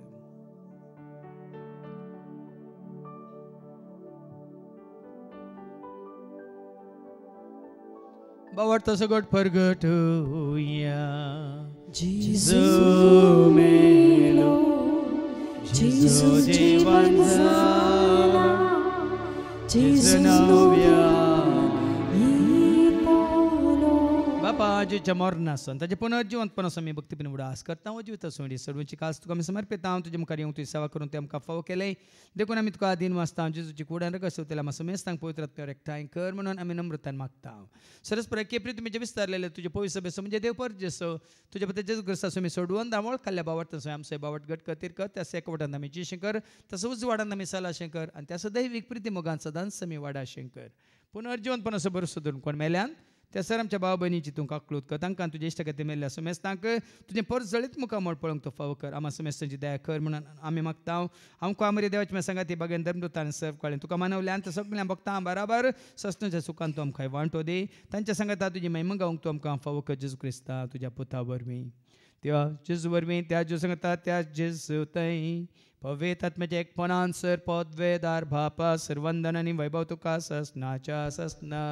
A: बावडतो सगळं परगट होया
E: जेजू मेलो जेजू जीवन झाला जेजू
A: बापा जेच्या मरणासन ताजे पुनर्जीवंतपण असो मी भक्तीपण उडास करता व जिवित सोडी सर्वांची कास तुका आमी समर्पिता हांव तुजे मुखार येवंक तुजी सेवा करून ते आमकां फावो केले देखून आमी तुका दिन वाचता जेजूची कुडान रगसवतेला आमकां समेस्तांक पवित्र आत्म्यावर एकठांय कर म्हणून आमी नम्रतान मागता सरस्पर केप्री तुमी जे विस्तारलेले तुजे पवित्र सभेसो म्हणजे देव परजेसो तुजे पती जेजू क्रिस्तासो आमी सोडवून दामोळ खाल्ल्या बावट तसो आमचो बावट गट कतीर कर त्या एकवटान आमी जीशें कर तसो उजवाडान आमी सालाशें कर आनी त्या दैवीक प्रिती मोगान सदांच आमी वाडाशें कर पुनर्जीवनपण असो बरो सोदून कोण मेल्यान त्या सर आमच्या भाव भयणीची तूं काकलूत कर तांकां तुजे इश्ट खातीर मेल्ल्या समेस्तांक तुजें परस जळीत मुखामळ पळोवंक तो फावो कर आम्हा समेस्तांची दया कर म्हणून आमी मागता हांव आमरे देवाच्या सांगाती बागेन धर्मदूतान सर्व कळ्ळें तुका मानवल्यान तर सगळ्यां भक्तां बराबर सस्नाच्या सुखान तूं आमकां वांटो दी तांच्या सांगाता तुजी महिमा गावंक तूं आमकां फावो कर जेजू क्रिस्ता तुज्या पुता वरवीं त्या जेजू वरवीं त्या जेजू सांगता त्या जेजू थंय पवित्र आत्म्याचे एकपणान सर पदवेदार भापा सर्वंदन आनी वैभव तुका ससनाच्या ससना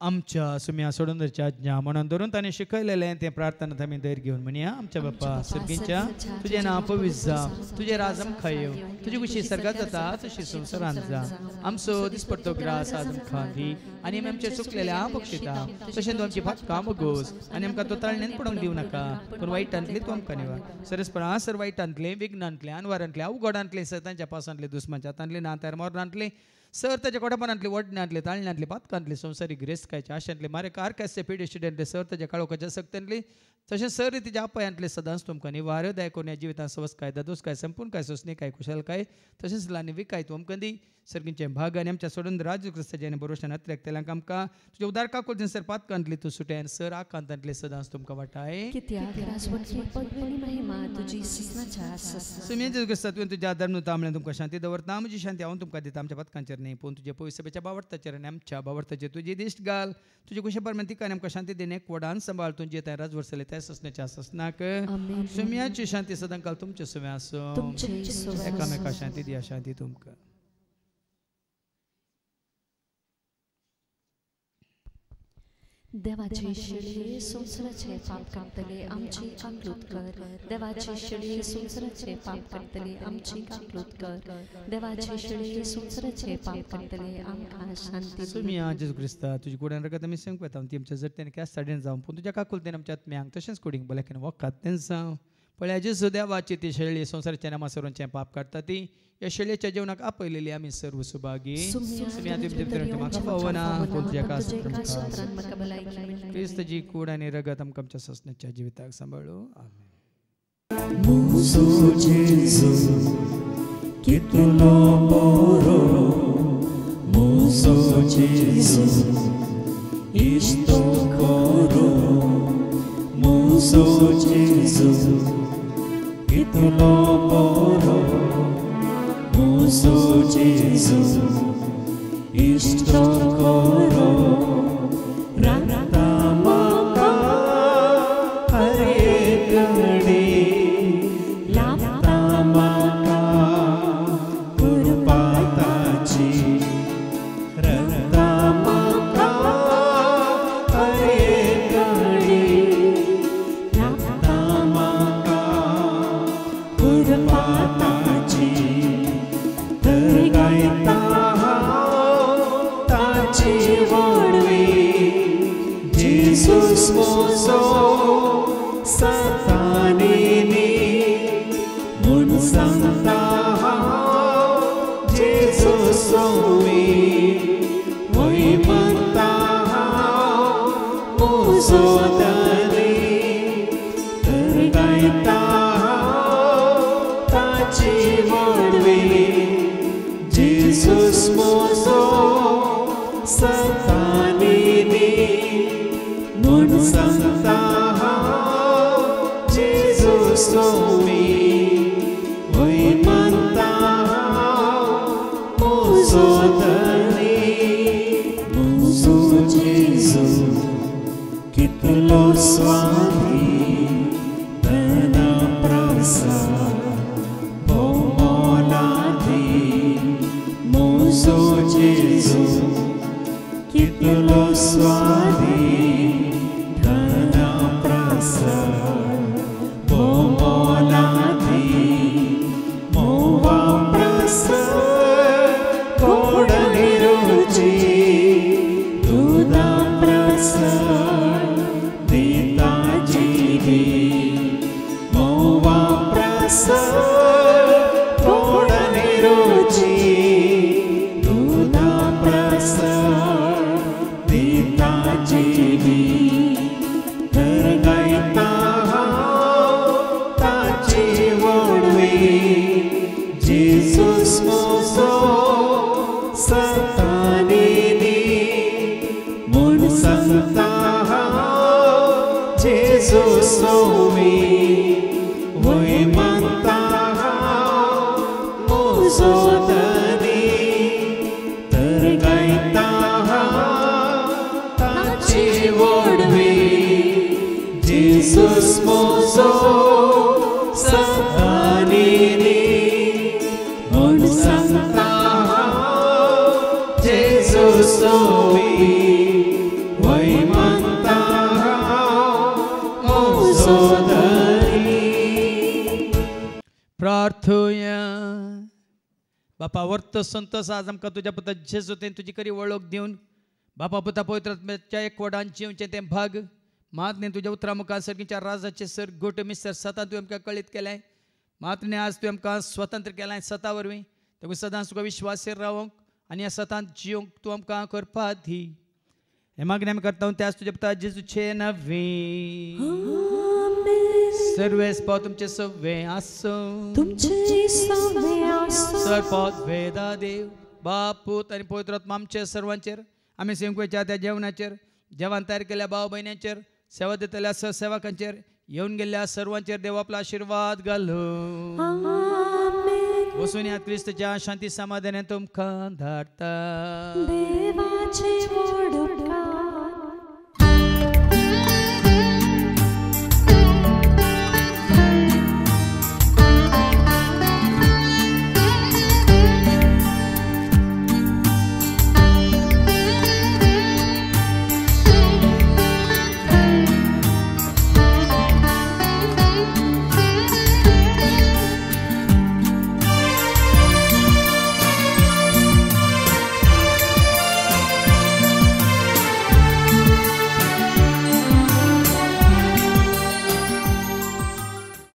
A: आमच्या सुम्या सोडून धरच्या आज्ञा म्हणून धरून ताणें शिकयलेलें तें प्रार्थना आमी धैर्य घेवन म्हणया आमच्या बाप्पा सर्गीच्या तुजें नांव पवित्र जावं तुजें राज आमकां येवं तुजी कुशी सर्गात जाता तशी संवसारांत जा आमचो दिसपडटो ग्रास आज आमकां दी आनी आमी आमचे चुकलेल्या हांव बक्षिता तशें तूं आमची भातकां बगोस आनी आमकां तो ताळणेन पडोवंक दिवं नाका पूण वायटांतली तूं आमकां निवार सरस्परा सर वायटांतले विघ्नांतले अनवारांतले अवघडांतले सतांच्या पासांतले दुस्मांच्या हातांतले नात्यार मोरणांतले सर ताच्या कोटापणांतले वडण्यांतले ताळण्यांतले पातकांतले संवसारीक गिरेस्तकायच्या आशांतले मारे कारकास्ते पिडे स्टुडंटले सर ताच्या काळोखाच्या सक्त्यांतले तशें सर रितीच्या आपायांतले सदांच तुमकां निवार दया करून ह्या जिवितांत सवस्काय दादोसकाय संपूर्णकाय सोसणीकाय कुशलकाय तशेंच लानी विकाय तूं आमकां दी सर्गींचे भाग आनी आमच्या सोडून राजू क्रिस्ताचे आनी बरोवशान अत्र्याक तेलांक आमकां तुज्या उदार काकूल सर पातकांतली तूं सुट्यान सर आकांतांतले सदांच तुमकां वाटाय सुमी जेजू क्रिस्ता तुवें तुज्या धर्म तांबळे तुमकां शांती दवरता म्हजी शांती हांव तुमकां दिता आमच्या पथकांचेर न्ही पूण तुजे पवित्र सभेच्या बावडताचेर आनी आमच्या बावडताचेर तुजी दिश्ट घाल तुजे कुशे परमेन तिका आनी आमकां शांती दिने एकवटान सांबाळ तुजे त्या राजवर्सले त्या ससण्याच्या ससनाक सुमयाची शांती सदां काल तुमचे सुमे आसूं एकामेका शांती दिया शांती तुमकां
F: देवाची शिडी संवसाराचे पाप कापतले आमची काकलूत कर. देवाची शिडी संवसाराचे पाप कापतले आमची काकलूत कर. देवाची शिडी संवसाराचे पाप कापतले आमकां शांती
A: सुमी जेजू क्रिस्ता तुझी कुडान रगत आमी सांग पळयता ती आमच्या जट्टेन कॅस साडेन जावन पूण तुज्या काकुलतेन आमच्या आत्म्यांक तशेंच कुडींक बल्याकेन वखद तें जावं पळय जेजू देवाची ती शेळी संवसाराच्या नामा सर्वांचें पाप काडटा ती या शेळयेच्या जेवणाक आपयलेली आमी सर्व सुभागी म्हाका फावना पूण तुज्या क्रिस्त जी कूड आनी रगत आमकां आमच्या ससण्याच्या जिविताक सांबाळू आमेन.
E: Muso Gesù, che tu lo moro, Muso Gesù, isto coro, Muso Gesù, che tu lo moro, Muso Gesù, isto coro, Rantamaka, Hare Gade. Jesus mozo satanini mun santa Jesus somi oi manta mozo dani tergaita tachi vodve Jesus mozo satanini mun santa Jesus somi oi manta mozo dani mozo Jesus kitlo swami dana prasa bomolati mozo Jesus kitlo swami Jesus mozo satanini mun santa Jesus somi oi manta mozo dani.
A: प्रार्थूया. बापा वर्त संतोष आज आमकां तुज्या पुता जेजू तें तुजी करी वळख दिवन बापा पुता पवित्र आत्म्याच्या एकवटान जिवचें तें भाग मातने तुझ्या उतरा मुखार सर्गीच्या राजाचे सर गोट मिस्टर सता तुवें आमकां कळीत केलें. मातने आज तुवें आमकां स्वतंत्र केलें सता वरवीं देखून सदांच तुका विश्वासेर रावंक आनी ह्या सतांत जिवंक तूं आमकां करपा दी. हे मागणें आमी करता त्याच तुज्या पुता जेजूचे नवी सर्वेस पाव तुमचे सव्वे आसो सरपद वेदा देव बाप पूत आनी पवित्र आत्मा आमचे सर्वांचेर आमी सेवकाच्या त्या जेवणाचेर जेवण तयार केल्या भाव भयणांचेर सेवा दितल्या सहसेवकांचेर येवन गेल्ल्या सर्वांचेर देव आपला आशीर्वाद घालो. वचून ह्या क्रिस्ताच्या शांती समाधानान तुमकां धाडटा.